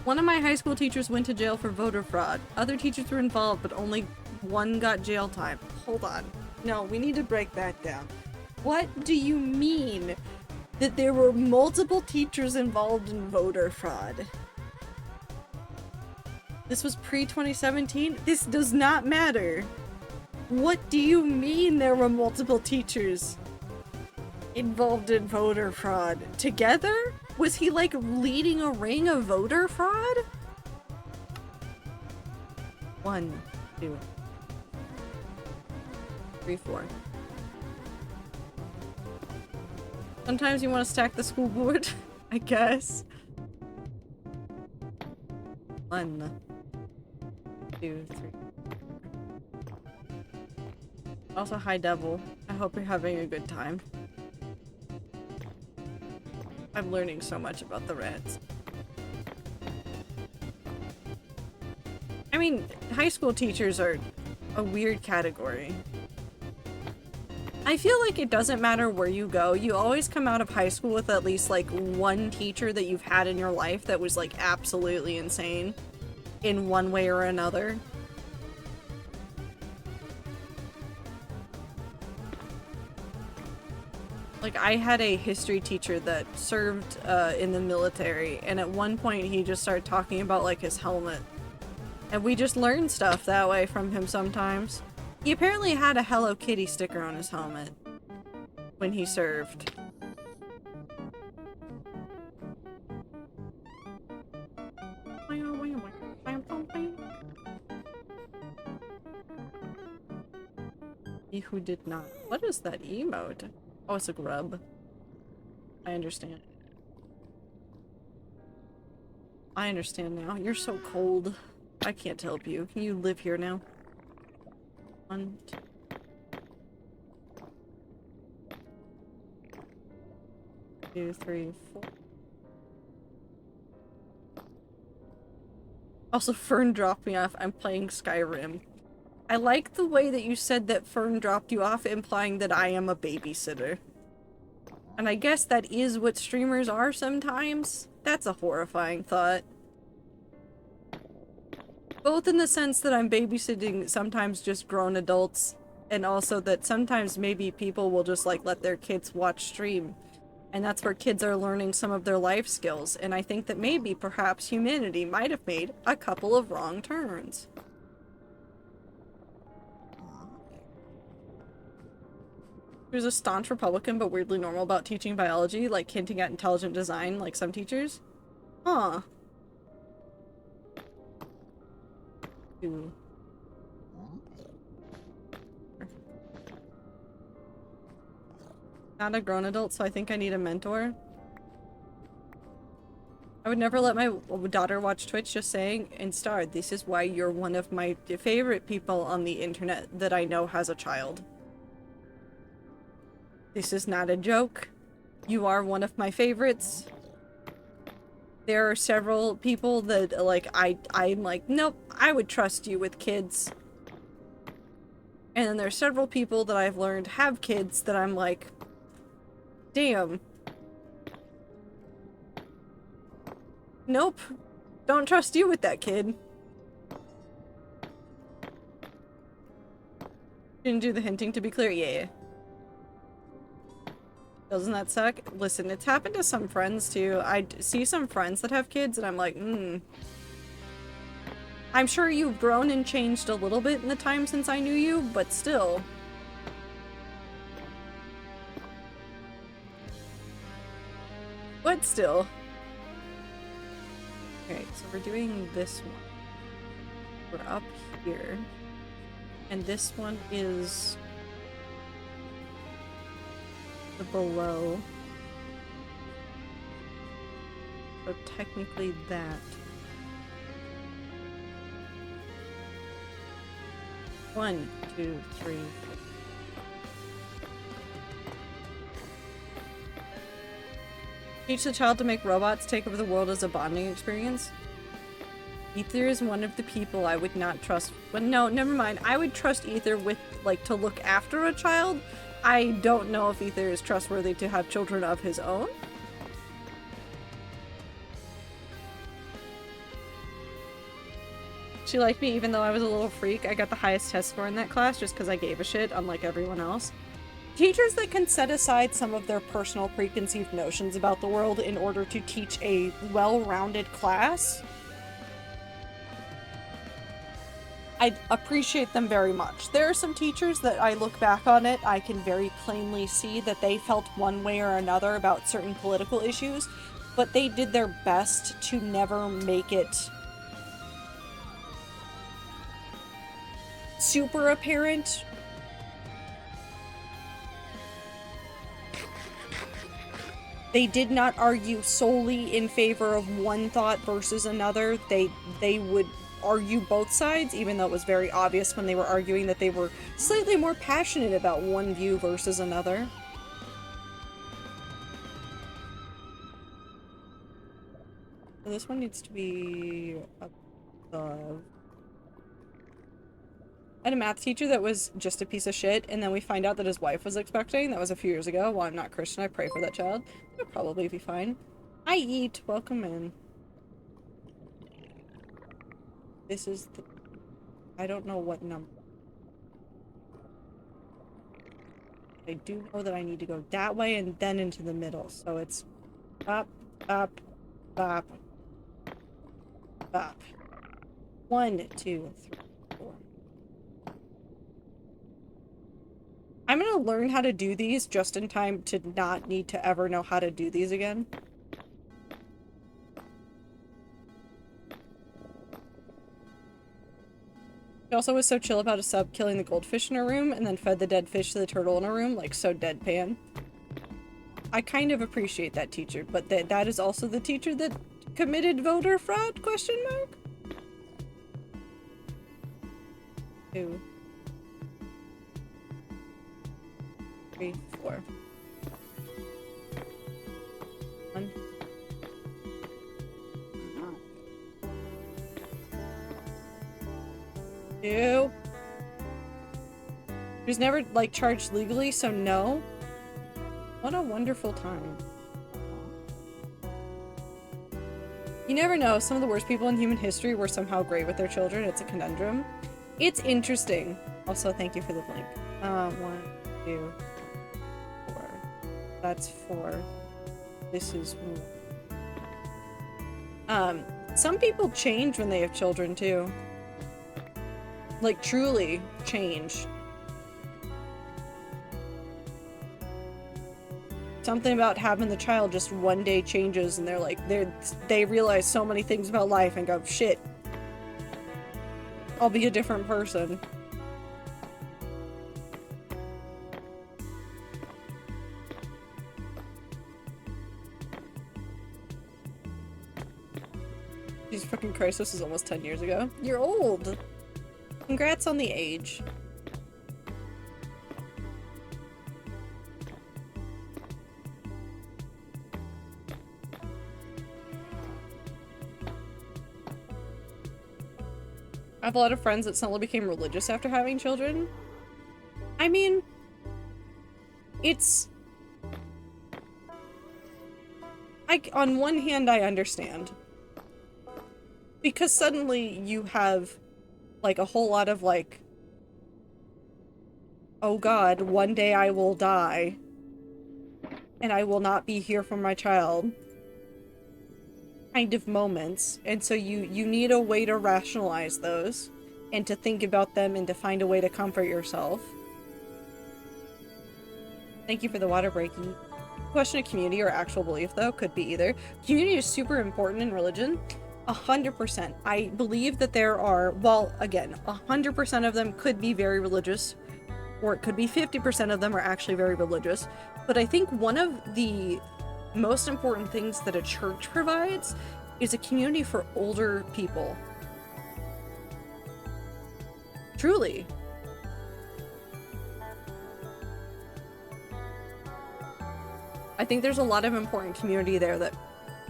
One of my high school teachers went to jail for voter fraud. Other teachers were involved, but only one got jail time. Hold on. No, we need to break that down. What do you mean that there were multiple teachers involved in voter fraud? This was pre-2017? This does not matter. What do you mean there were multiple teachers involved in voter fraud? Together? Was he like leading a ring of voter fraud? 1, 2, 3, 4. Sometimes you want to stack the school board, I guess. 1, 2, 3. Also, hi Devil. I hope you're having a good time. I'm learning so much about the rats. I mean, high school teachers are a weird category. I feel like it doesn't matter where you go, you always come out of high school with at least like one teacher that you've had in your life that was like absolutely insane in one way or another. Like, I had a history teacher that served in the military, and at one point he just started talking about like his helmet. And we just learned stuff that way from him sometimes. He apparently had a Hello Kitty sticker on his helmet when he served. He who did not. What is that emote? Oh, it's a grub. I understand. I understand now. You're so cold. I can't help you. You live here now. 1, 2, 3, 4. Also, Fern dropped me off. I'm playing Skyrim. I like the way that you said that Fern dropped you off, implying that I am a babysitter. And I guess that is what streamers are sometimes. That's a horrifying thought. Both in the sense that I'm babysitting sometimes just grown adults, and also that sometimes maybe people will just like let their kids watch stream. And that's where kids are learning some of their life skills, and I think that maybe perhaps humanity might have made a couple of wrong turns. Who's a staunch Republican but weirdly normal about teaching biology, like hinting at intelligent design like some teachers? Huh. 2. Not a grown adult, so I think I need a mentor. I would never let my daughter watch Twitch, just saying. And Star, this is why you're one of my favorite people on the internet that I know has a child. This is not a joke. You are one of my favorites. There are several people that, like, I'm like, nope, I would trust you with kids. And then there's several people that I've learned have kids that I'm like, damn. Nope. Don't trust you with that kid. Didn't do the hinting, to be clear? Yeah. Doesn't that suck? Listen, it's happened to some friends too. I see some friends that have kids and I'm like, I'm sure you've grown and changed a little bit in the time since I knew you, but still. But still. Okay, so we're doing this one. We're up here. And this one is the below. So technically that. 1, 2, 3, 4. Teach the child to make robots take over the world as a bonding experience. Ether is one of the people I would not trust. But no, never mind. I would trust Ether with, like, to look after a child. I don't know if Ether is trustworthy to have children of his own. She liked me even though I was a little freak. I got the highest test score in that class just because I gave a shit, unlike everyone else. Teachers that can set aside some of their personal preconceived notions about the world in order to teach a well-rounded class, I appreciate them very much. There are some teachers that I look back on it, I can very plainly see that they felt one way or another about certain political issues, but they did their best to never make it super apparent. They did not argue solely in favor of one thought versus another. They would argue both sides, even though it was very obvious when they were arguing that they were slightly more passionate about one view versus another. So this one needs to be above. I had a math teacher that was just a piece of shit, and then we find out that his wife was expecting. That was a few years ago. While I'm not Christian, I pray for that child. It'll probably be fine. I eat. Welcome in. This is the... I don't know what number. I do know that I need to go that way and then into the middle. So it's up, up, up, up. 1, 2, 3, 4. I'm gonna learn how to do these just in time to not need to ever know how to do these again. She also was so chill about a sub killing the goldfish in her room and then fed the dead fish to the turtle in her room, like so deadpan. I kind of appreciate that teacher, but that is also the teacher that committed voter fraud, question mark? 2, 3, 4. 1. Two. She was never, like, charged legally, so no. What a wonderful time. You never know, some of the worst people in human history were somehow great with their children. It's a conundrum. It's interesting. Also, thank you for the link. 1, 2, 4. That's 4. This is 1. Some people change when they have children, too. Like, truly change. Something about having the child just one day changes and they're like, they realize so many things about life and go, shit, I'll be a different person. Jesus fucking Christ, this is almost 10 years ago. You're old! Congrats on the age. I have a lot of friends that suddenly became religious after having children. I mean, it's... on one hand, I understand. Because suddenly you have, like, a whole lot of, like, oh god, one day I will die. And I will not be here for my child. Kind of moments, and so you need a way to rationalize those and to think about them and to find a way to comfort yourself. Thank you for the water breaking. Question of community or actual belief, though, could be either. Community is super important in religion. 100%. I believe that there are, well, again, 100% of them could be very religious, or it could be 50% of them are actually very religious. But I think one of the most important things that a church provides is a community for older people. Truly. I think there's a lot of important community there that,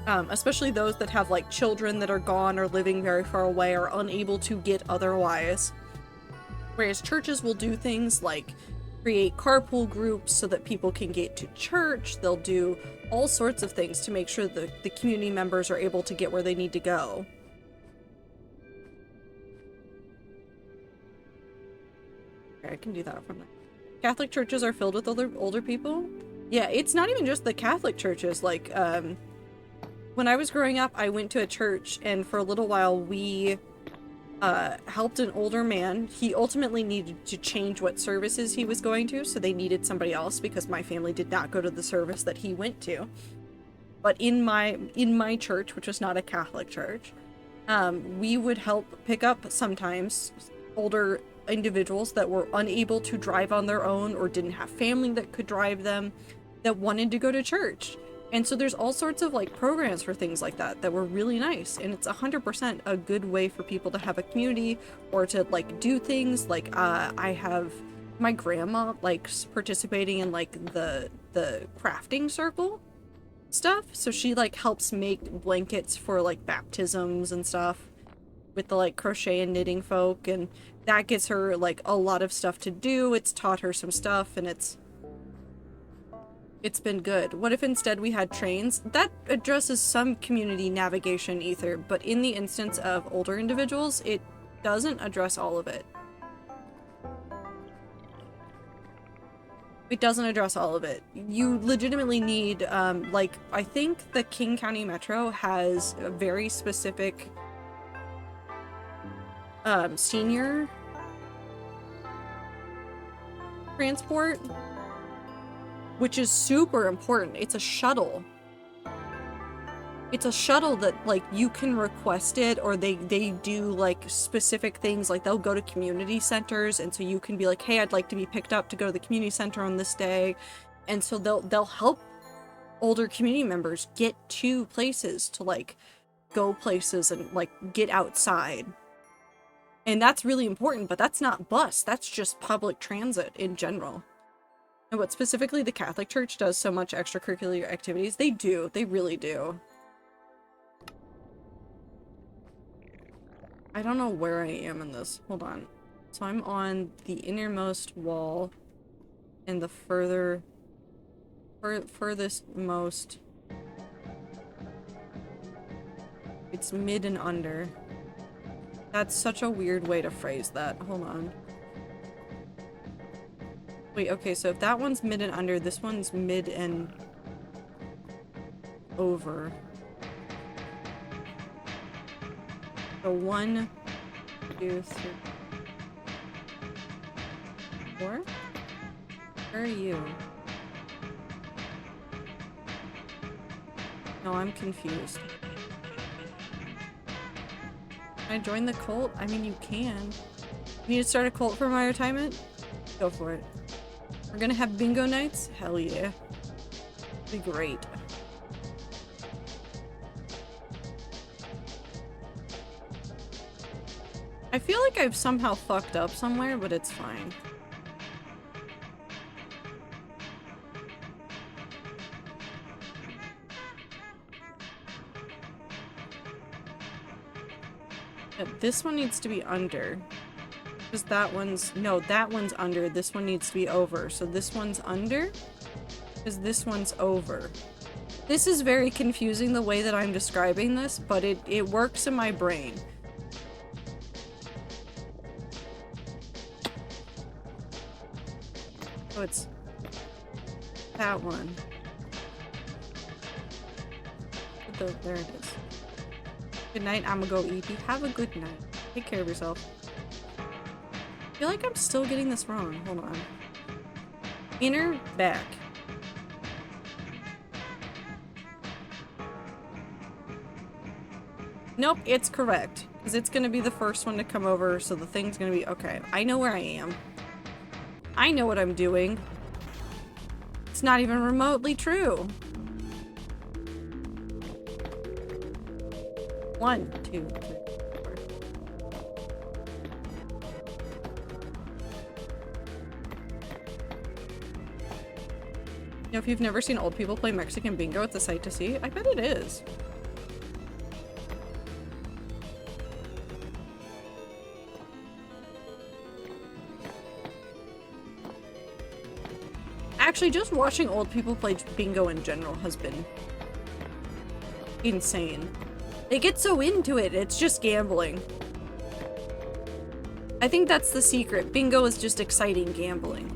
especially those that have like children that are gone or living very far away or unable to get otherwise. Whereas churches will do things like create carpool groups so that people can get to church. They'll do all sorts of things to make sure that the community members are able to get where they need to go. I can do that from there. Catholic churches are filled with older people. Yeah, it's not even just the Catholic churches. Like, when I was growing up, I went to a church, and for a little while, we helped an older man. He ultimately needed to change what services he was going to, so they needed somebody else because my family did not go to the service that he went to. But in my church, which was not a Catholic church, we would help pick up sometimes older individuals that were unable to drive on their own or didn't have family that could drive them, that wanted to go to church. And so there's all sorts of like programs for things like that that were really nice, and it's 100% a good way for people to have a community or to like do things. Like I have my grandma likes participating in like the crafting circle stuff, so she like helps make blankets for like baptisms and stuff with the like crochet and knitting folk, and that gets her like a lot of stuff to do. It's taught her some stuff, and it's been good. What if instead we had trains? That addresses some community navigation ether, but in the instance of older individuals, it doesn't address all of it. It doesn't address all of it. You legitimately need, like, I think the King County Metro has a very specific senior transport, which is super important. It's a shuttle. It's a shuttle that, like, you can request it, or they do, like, specific things. Like, they'll go to community centers, and so you can be like, hey, I'd like to be picked up to go to the community center on this day. And so they'll help older community members get to places to, like, go places and, like, get outside. And that's really important, but that's not bus. That's just public transit in general. And what specifically the Catholic Church does so much extracurricular activities, they do. They really do. I don't know where I am in this. Hold on. So I'm on the innermost wall and the furthest most. It's mid and under. That's such a weird way to phrase that. Hold on. Wait, okay, so if that one's mid and under, this one's mid and over. So 1, 2, 3, 4? Where are you? No, I'm confused. Can I join the cult? I mean, you can. You need to start a cult for my retirement? Go for it. We're gonna have bingo nights? Hell yeah. Be great. I feel like I've somehow fucked up somewhere, but it's fine. Yeah, this one needs to be under. Because that one's... No, that one's under. This one needs to be over. So this one's under. Because this one's over. This is very confusing the way that I'm describing this, but it works in my brain. So it's that one. There it is. Good night, I'ma go eat. Have a good night. Take care of yourself. I feel like I'm still getting this wrong. Hold on. Inner back. Nope, it's correct. Because it's gonna be the first one to come over, so the thing's gonna be... Okay, I know where I am. I know what I'm doing. It's not even remotely true. 1, 2, 3, 4. You know, if you've never seen old people play Mexican bingo, it's a sight to see. I bet it is. Actually, just watching old people play bingo in general has been insane. They get so into it, it's just gambling. I think that's the secret. Bingo is just exciting gambling.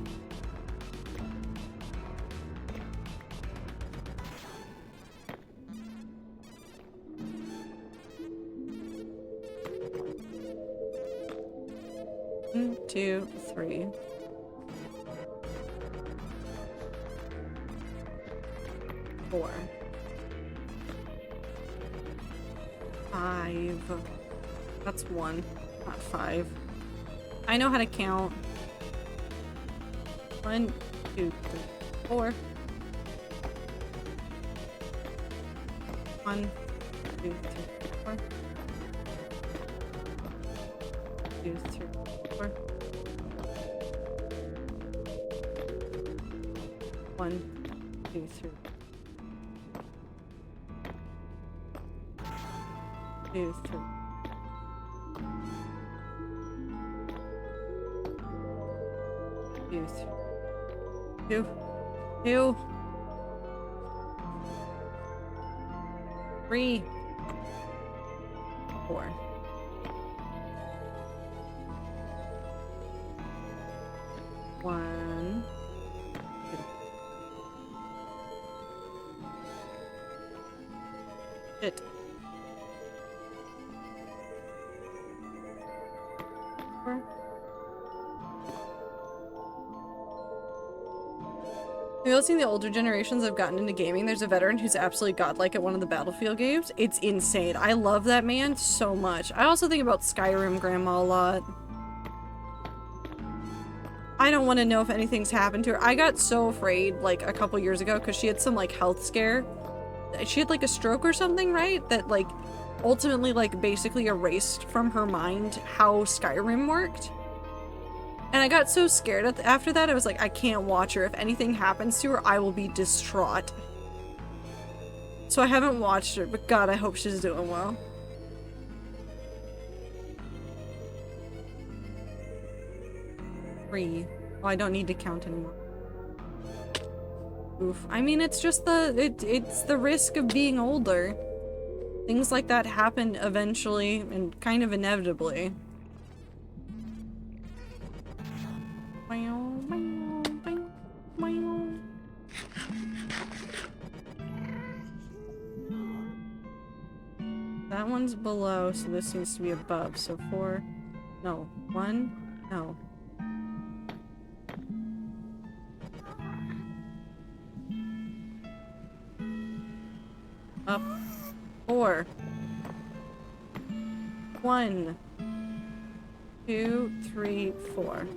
One, two, three. Four. Five. That's one, not five. I know how to count. 1, 2, 3, 4. 1, 2, 3, 4. 2, 3, 4. 1, 2, 3. 2, 3. 2, 3. 2, 2, 3, 4. 1, 2. Shit. 4. Have you all seen the older generations have gotten into gaming? There's a veteran who's absolutely godlike at one of the Battlefield games. It's insane. I love that man so much. I also think about Skyrim Grandma a lot. I don't want to know if anything's happened to her. I got so afraid like a couple years ago because she had some like health scare. She had like a stroke or something, right? That like ultimately like basically erased from her mind how Skyrim worked. And I got so scared after that, I was like, I can't watch her. If anything happens to her, I will be distraught. So I haven't watched her, but God, I hope she's doing well. Three. Oh, I don't need to count anymore. Oof. I mean, it's just it's the risk of being older. Things like that happen eventually and kind of inevitably. That one's below, so this needs to be above. So 4, no, 1, no. Up, 4. 1, 2, 3, 4.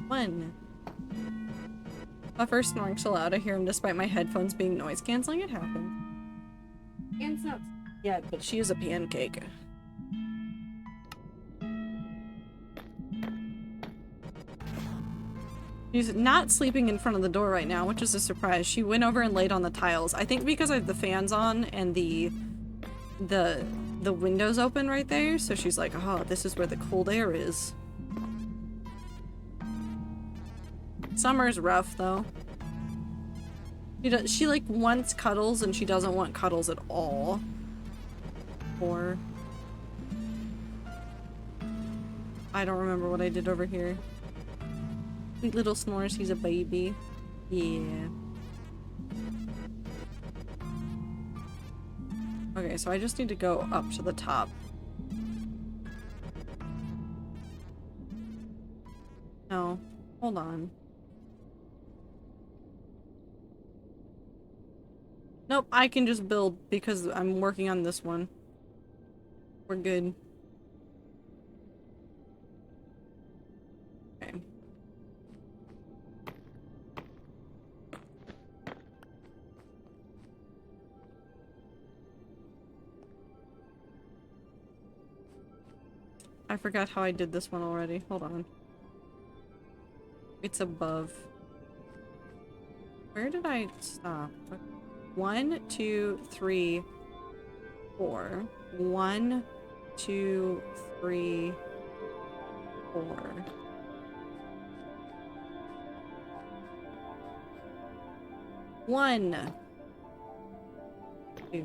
1. Buffer snoring so loud I hear him despite my headphones being noise canceling. It happens. It's not yet, but she is a pancake. She's not sleeping in front of the door right now, which is a surprise. She went over and laid on the tiles. I think because I have the fans on and the windows open right there, so she's like, oh, this is where the cold air is. Summer's rough, though. She like wants cuddles and she doesn't want cuddles at all. 4. I don't remember what I did over here. Sweet little snores, he's a baby. Yeah. Okay, so I just need to go up to the top. No, hold on. Nope, I can just build because I'm working on this one. We're good. Okay. I forgot how I did this one already. Hold on. It's above. Where did I stop? 1, 2, 3, 4. 1, 2, 3, 4. 1, 2, 3.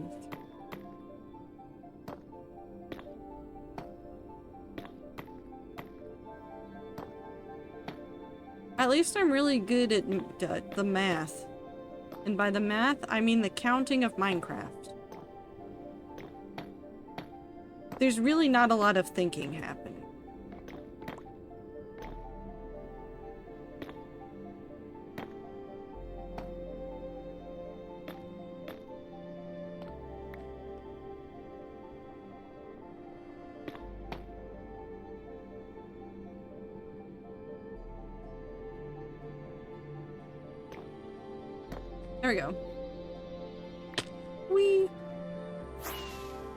At least I'm really good at the math. And by the math, I mean the counting of Minecraft. There's really not a lot of thinking happening. There we go. Whee!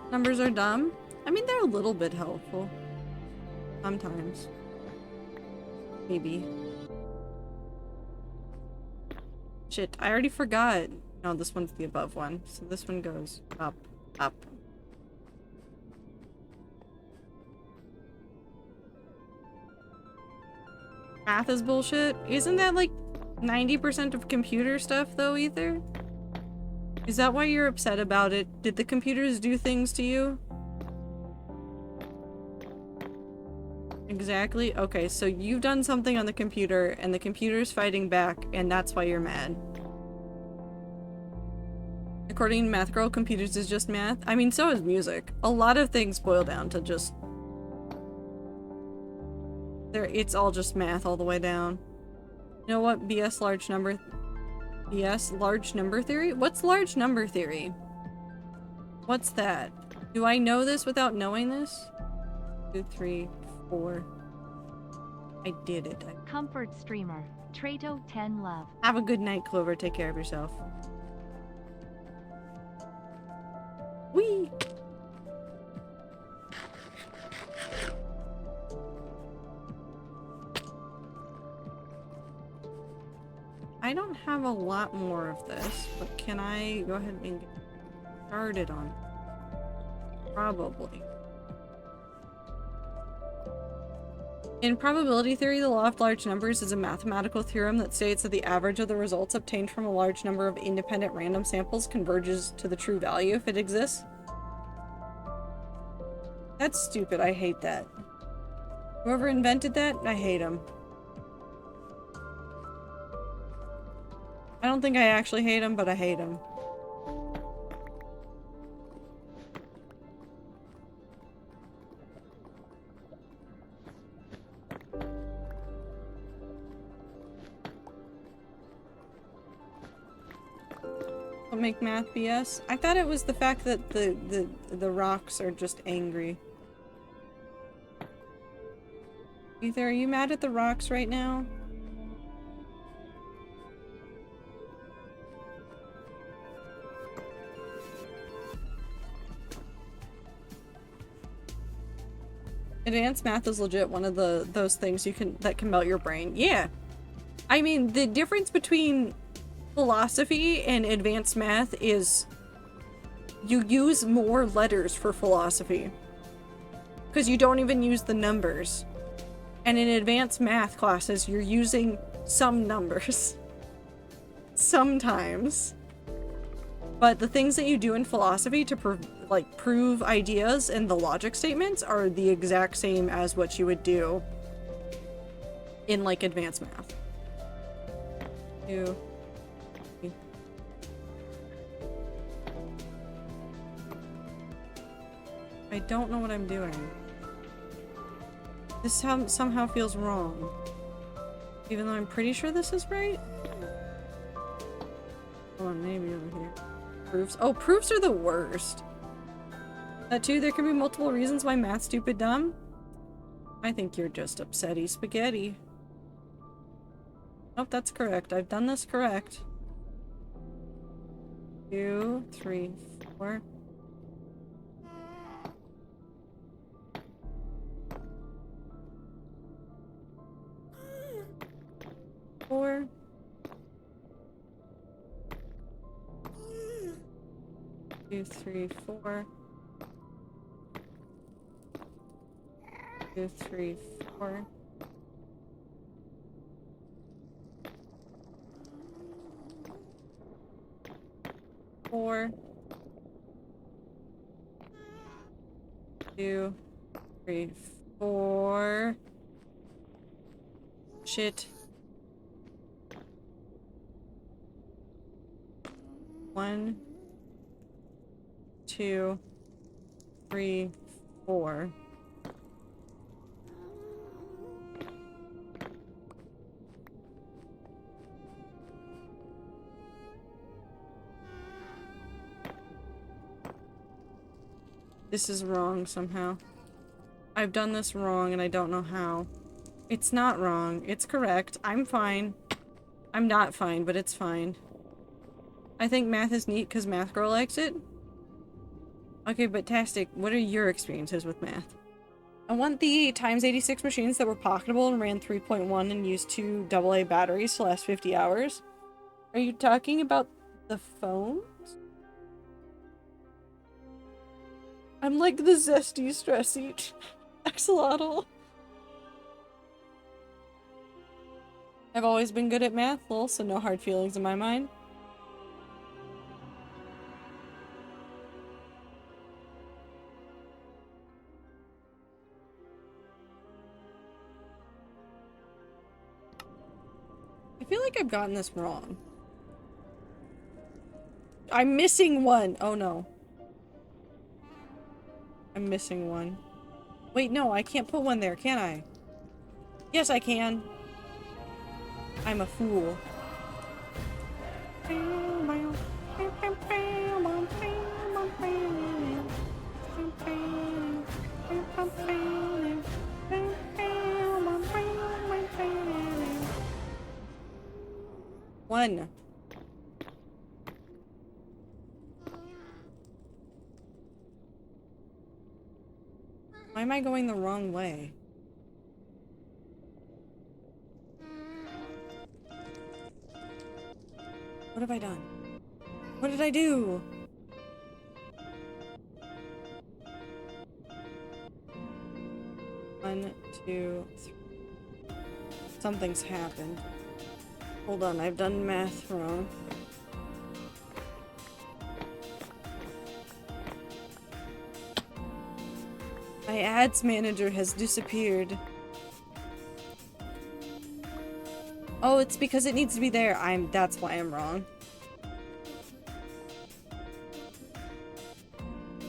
Numbers are dumb. I mean, they're a little bit helpful. Sometimes. Maybe. Shit, I already forgot. No, this one's the above one. So this one goes up, up. Math is bullshit. Isn't that like 90% of computer stuff though either? Is that why you're upset about it? Did the computers do things to you? Exactly. Okay, so you've done something on the computer and the computer's fighting back and that's why you're mad. According to Math Girl, computers is just math. I mean, so is music. A lot of things boil down to just... it's all just math all the way down. You know what? BS large number... BS large number theory? What's large number theory? What's that? Do I know this without knowing this? 2, 3, 4. I did it. Comfort streamer. Trato 10 love. Have a good night, Clover. Take care of yourself. Whee! I don't have a lot more of this, but can I go ahead and get started on it? Probably. In probability theory, the law of large numbers is a mathematical theorem that states that the average of the results obtained from a large number of independent random samples converges to the true value if it exists. That's stupid. I hate that. Whoever invented that, I hate him. I don't think I actually hate him, but I hate him. Don't make math BS. I thought it was the fact that the rocks are just angry. Ether, are you mad at the rocks right now? Advanced math is legit one of those things that can melt your brain. Yeah. I mean, the difference between philosophy and advanced math is you use more letters for philosophy. Because you don't even use the numbers. And in advanced math classes, you're using some numbers. Sometimes. But the things that you do in philosophy to prove ideas and the logic statements are the exact same as what you would do in like advanced math. 2, 3. I don't know what I'm doing. This somehow feels wrong. Even though I'm pretty sure this is right? Hold on, maybe over here. Proofs. Oh, proofs are the worst. That too, there can be multiple reasons why math's stupid dumb. I think you're just upsetty spaghetti. Nope, that's correct. I've done this correct. 2, 3, 4. Four. 2, 3, 4. 2, 3, 4. 4. 2, 3, 4. Shit. 1, 2, 3, 4. This is wrong somehow. I've done this wrong and I don't know how. It's not wrong. It's correct. I'm fine. I'm not fine, but it's fine. I think math is neat because Math Girl likes it. Okay, but Tastic, what are your experiences with math? I want the x86 machines that were pocketable and ran 3.1 and used 2 AA batteries to last 50 hours. Are you talking about the phones? I'm like the zesty stressy axolotl. I've always been good at math, lol, so no hard feelings in my mind. I feel like I've gotten this wrong. I'm missing one! Oh no. I'm missing one. Wait, no, I can't put one there, can I? Yes, I can. I'm a fool. One. Why am I going the wrong way? What have I done? What did I do? One, two, three. Something's happened. Hold on, I've done math wrong. My ads manager has disappeared. Oh, it's because it needs to be there. That's why I'm wrong.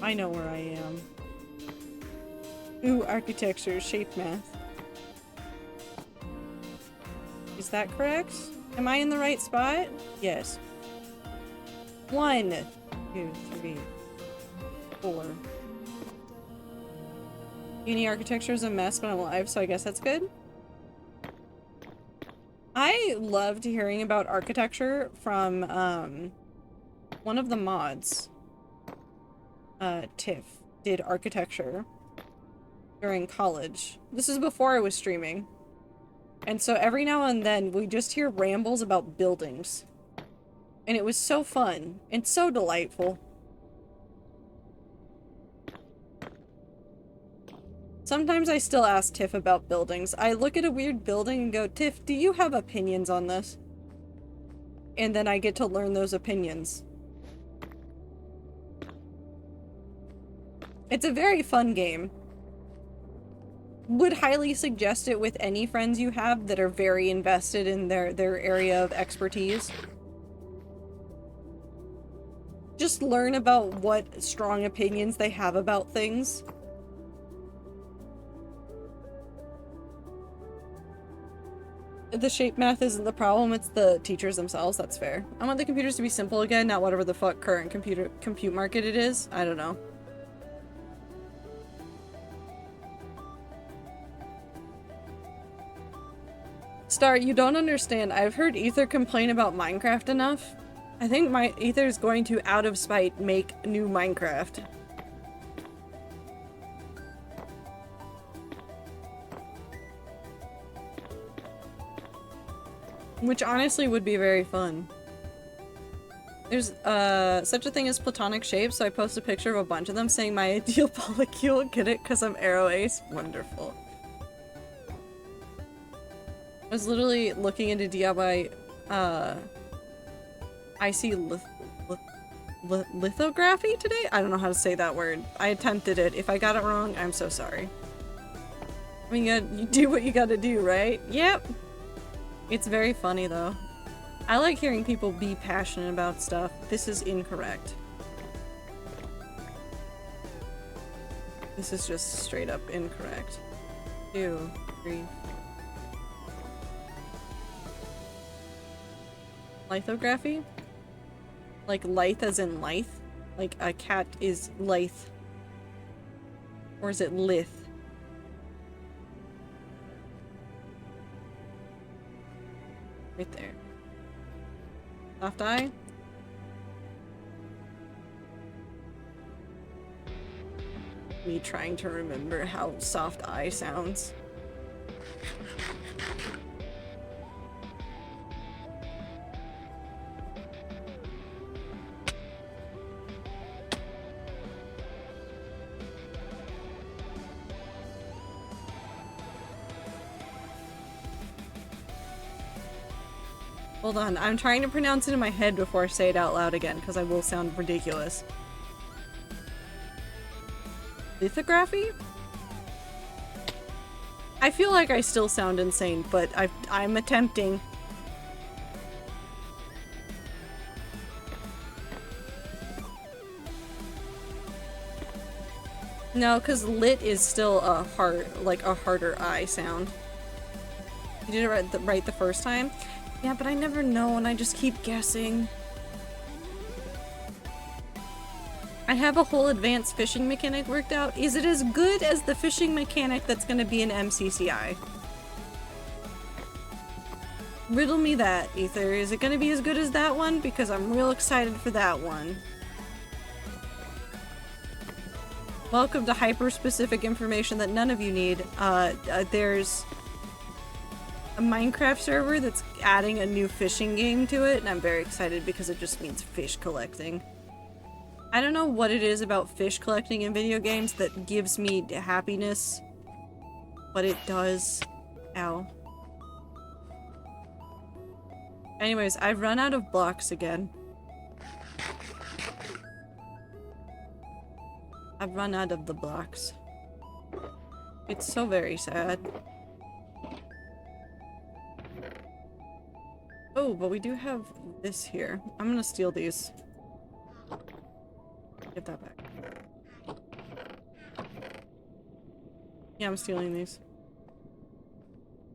I know where I am. Ooh, architecture, shape math. Is that correct? Am I in the right spot? Yes. 1, 2, 3, 4. Uni architecture is a mess, but I'm alive, so I guess that's good. I loved hearing about architecture from one of the mods. Tiff did architecture during college. This is before I was streaming. And so every now and then we just hear rambles about buildings. And it was so fun and so delightful. Sometimes I still ask Tiff about buildings. I look at a weird building and go, Tiff, do you have opinions on this? And then I get to learn those opinions. It's a very fun game. Would highly suggest it with any friends you have that are very invested in their area of expertise. Just learn about what strong opinions they have about things. The shape math isn't the problem, it's the teachers themselves, that's fair. I want the computers to be simple again, not whatever the fuck current compute market it is. I don't know. Star, you don't understand. I've heard Ether complain about Minecraft enough. I think Ether's going to, out of spite, make new Minecraft. Which honestly would be very fun. There's such a thing as platonic shapes, so I post a picture of a bunch of them saying my ideal polycule. Get it? Because I'm arrow ace. Wonderful. I was literally looking into DIY IC lithography today? I don't know how to say that word. I attempted it. If I got it wrong, I'm so sorry. I mean, you do what you gotta do, right? Yep. It's very funny though. I like hearing people be passionate about stuff. This is incorrect. This is just straight up incorrect. 2, 3. Lithography? Like lithe as in lithe? Like a cat is lithe. Or is it lithe? Right there. Soft eye? Me trying to remember how soft eye sounds. Hold on, I'm trying to pronounce it in my head before I say it out loud again, because I will sound ridiculous. Lithography? I feel like I still sound insane, but I'm attempting. No, because lit is still a harder I sound. You did it right the first time? Yeah, but I never know and I just keep guessing. I have a whole advanced fishing mechanic worked out. Is it as good as the fishing mechanic that's gonna be in MCCI? Riddle me that, Ether. Is it gonna be as good as that one? Because I'm real excited for that one. Welcome to hyper-specific information that none of you need. There's a Minecraft server that's adding a new fishing game to it, and I'm very excited because it just means fish collecting. I don't know what it is about fish collecting in video games that gives me happiness, but it does. Ow. Anyways, I've run out of blocks again. I've run out of the blocks. It's so very sad. Oh, but we do have this here. I'm gonna steal these. Get that back. Yeah, I'm stealing these.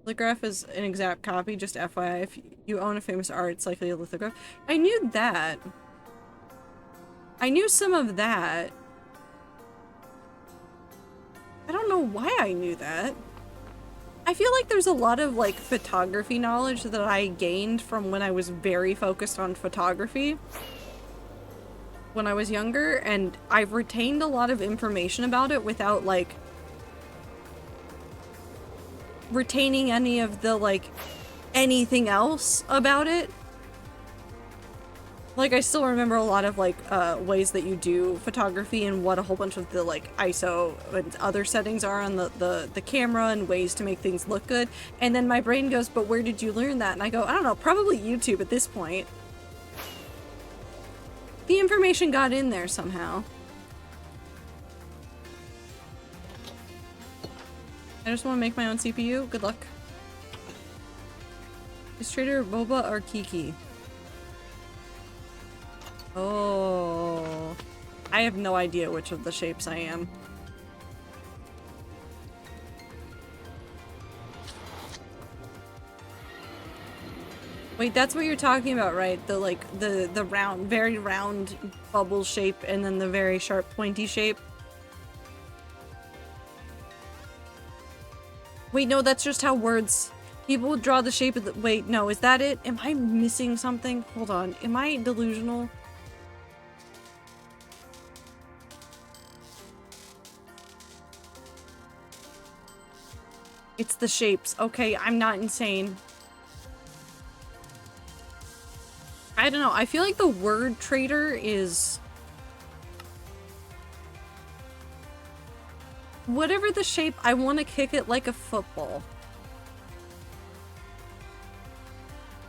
Lithograph is an exact copy, just FYI. If you own a famous art, it's likely a lithograph. I knew that. I knew some of that. I don't know why I knew that. I feel like there's a lot of, like, photography knowledge that I gained from when I was very focused on photography when I was younger, and I've retained a lot of information about it without, like, retaining any of the, like, anything else about it. Like, I still remember a lot of, like, ways that you do photography and what a whole bunch of the, like, ISO and other settings are on the camera and ways to make things look good. And then my brain goes, but where did you learn that? And I go, I don't know, probably YouTube at this point. The information got in there somehow. I just want to make my own CPU. Good luck. Is Trader Boba or Kiki? Oh, I have no idea which of the shapes I am. Wait, that's what you're talking about, right? The, like, the round, very round bubble shape and then the very sharp pointy shape. Wait, no, that's just how words... People would draw the shape of the... Wait, no, is that it? Am I missing something? Hold on. Am I delusional? It's the shapes. Okay, I'm not insane. I don't know. I feel like the word trader is... Whatever the shape, I want to kick it like a football.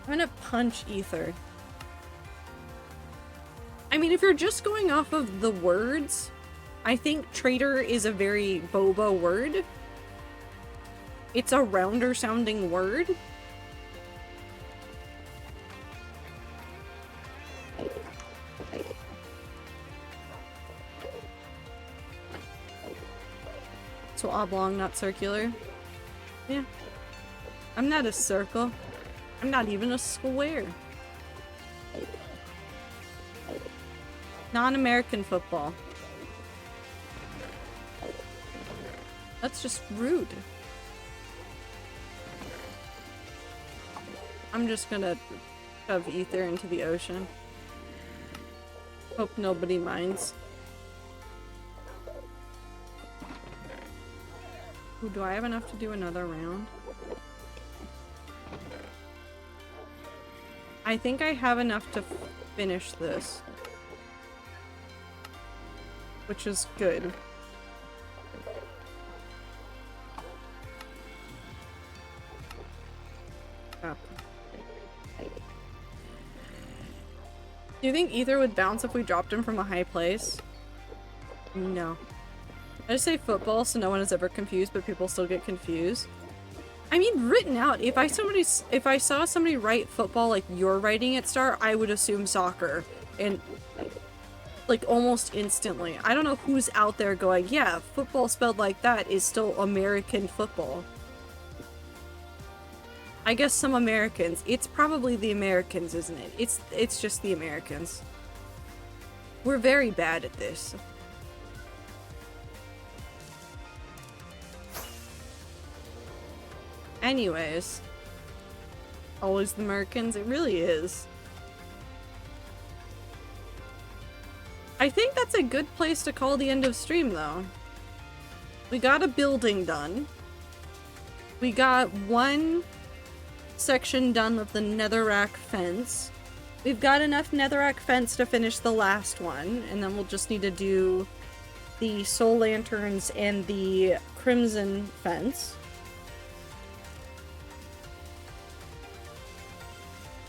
I'm gonna punch Ether. I mean, if you're just going off of the words, I think trader is a very boba word. It's a rounder sounding word. So oblong, not circular. Yeah. I'm not a circle. I'm not even a square. Non-American football. That's just rude. I'm just gonna shove ether into the ocean. Hope nobody minds. Ooh, do I have enough to do another round? I think I have enough to finish this. Which is good. Up. Do you think ether would bounce if we dropped him from a high place? No. I just say football so no one is ever confused, but people still get confused. I mean, written out, if I saw somebody write football like you're writing it, Star, I would assume soccer. And like almost instantly. I don't know who's out there going, yeah, football spelled like that is still American football. I guess some Americans. It's probably the Americans, isn't it? It's just the Americans. We're very bad at this. Anyways. Always the Americans? It really is. I think that's a good place to call the end of stream, though. We got a building done. We got one section done of the netherrack fence. We've got enough netherrack fence to finish the last one, and then we'll just need to do the soul lanterns and the crimson fence.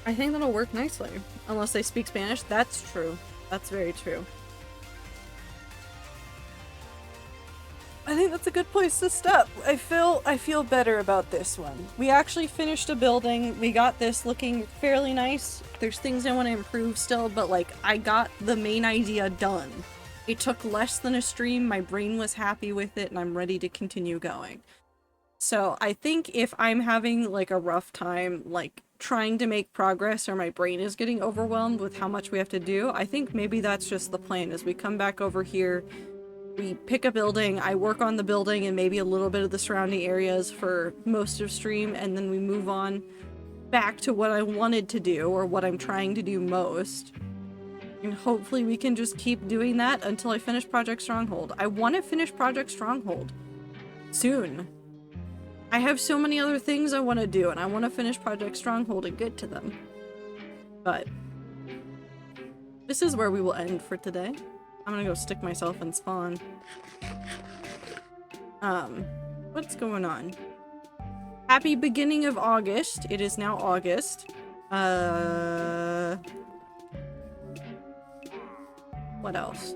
I think that'll work nicely. Unless they speak Spanish. That's true. That's very true. I think that's a good place to stop. I feel better about this one. We actually finished a building. We got this looking fairly nice. There's things I want to improve still, but like I got the main idea done. It took less than a stream. My brain was happy with it and I'm ready to continue going. So I think if I'm having like a rough time like trying to make progress or my brain is getting overwhelmed with how much we have to do, I think maybe that's just the plan. As we come back over here, we pick a building, I work on the building and maybe a little bit of the surrounding areas for most of stream, and then we move on back to what I wanted to do or what I'm trying to do most. And hopefully we can just keep doing that until I finish Project Stronghold. I want to finish Project Stronghold soon. I have so many other things I want to do, and I want to finish Project Stronghold and get to them. But this is where we will end for today. I'm gonna go stick myself in spawn. What's going on? Happy beginning of August. It is now August. What else?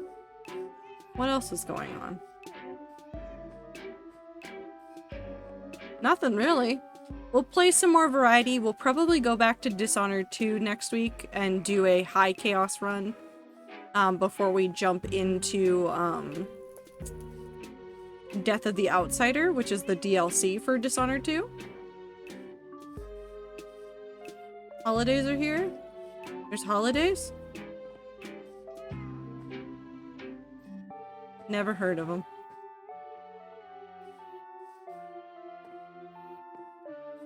What else is going on? Nothing really. We'll play some more variety. We'll probably go back to Dishonored 2 next week and do a high chaos run before we jump into Death of the Outsider, which is the DLC for Dishonored 2. Holidays are here? There's holidays? Never heard of them.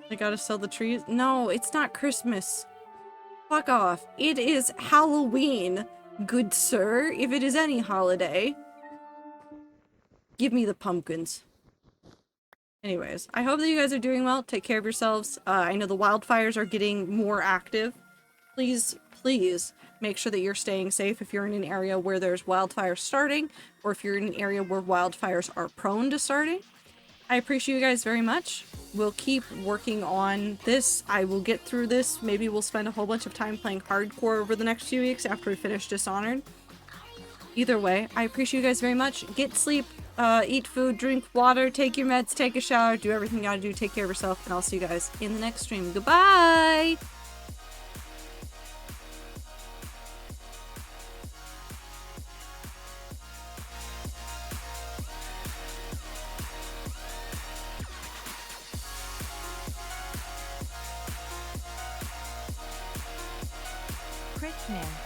I gotta sell the trees? No, it's not Christmas. Fuck off. It is Halloween, good sir. If it is any holiday. Give me the pumpkins. Anyways, I hope that you guys are doing well. Take care of yourselves. I know the wildfires are getting more active. Please, please make sure that you're staying safe if you're in an area where there's wildfires starting, or if you're in an area where wildfires are prone to starting. I appreciate you guys very much. We'll keep working on this. I will get through this. Maybe we'll spend a whole bunch of time playing hardcore over the next few weeks after we finish Dishonored. Either way, I appreciate you guys very much. Get sleep, eat food, drink water, take your meds, take a shower, do everything you gotta do, take care of yourself, and I'll see you guys in the next stream. Goodbye! Nightmare.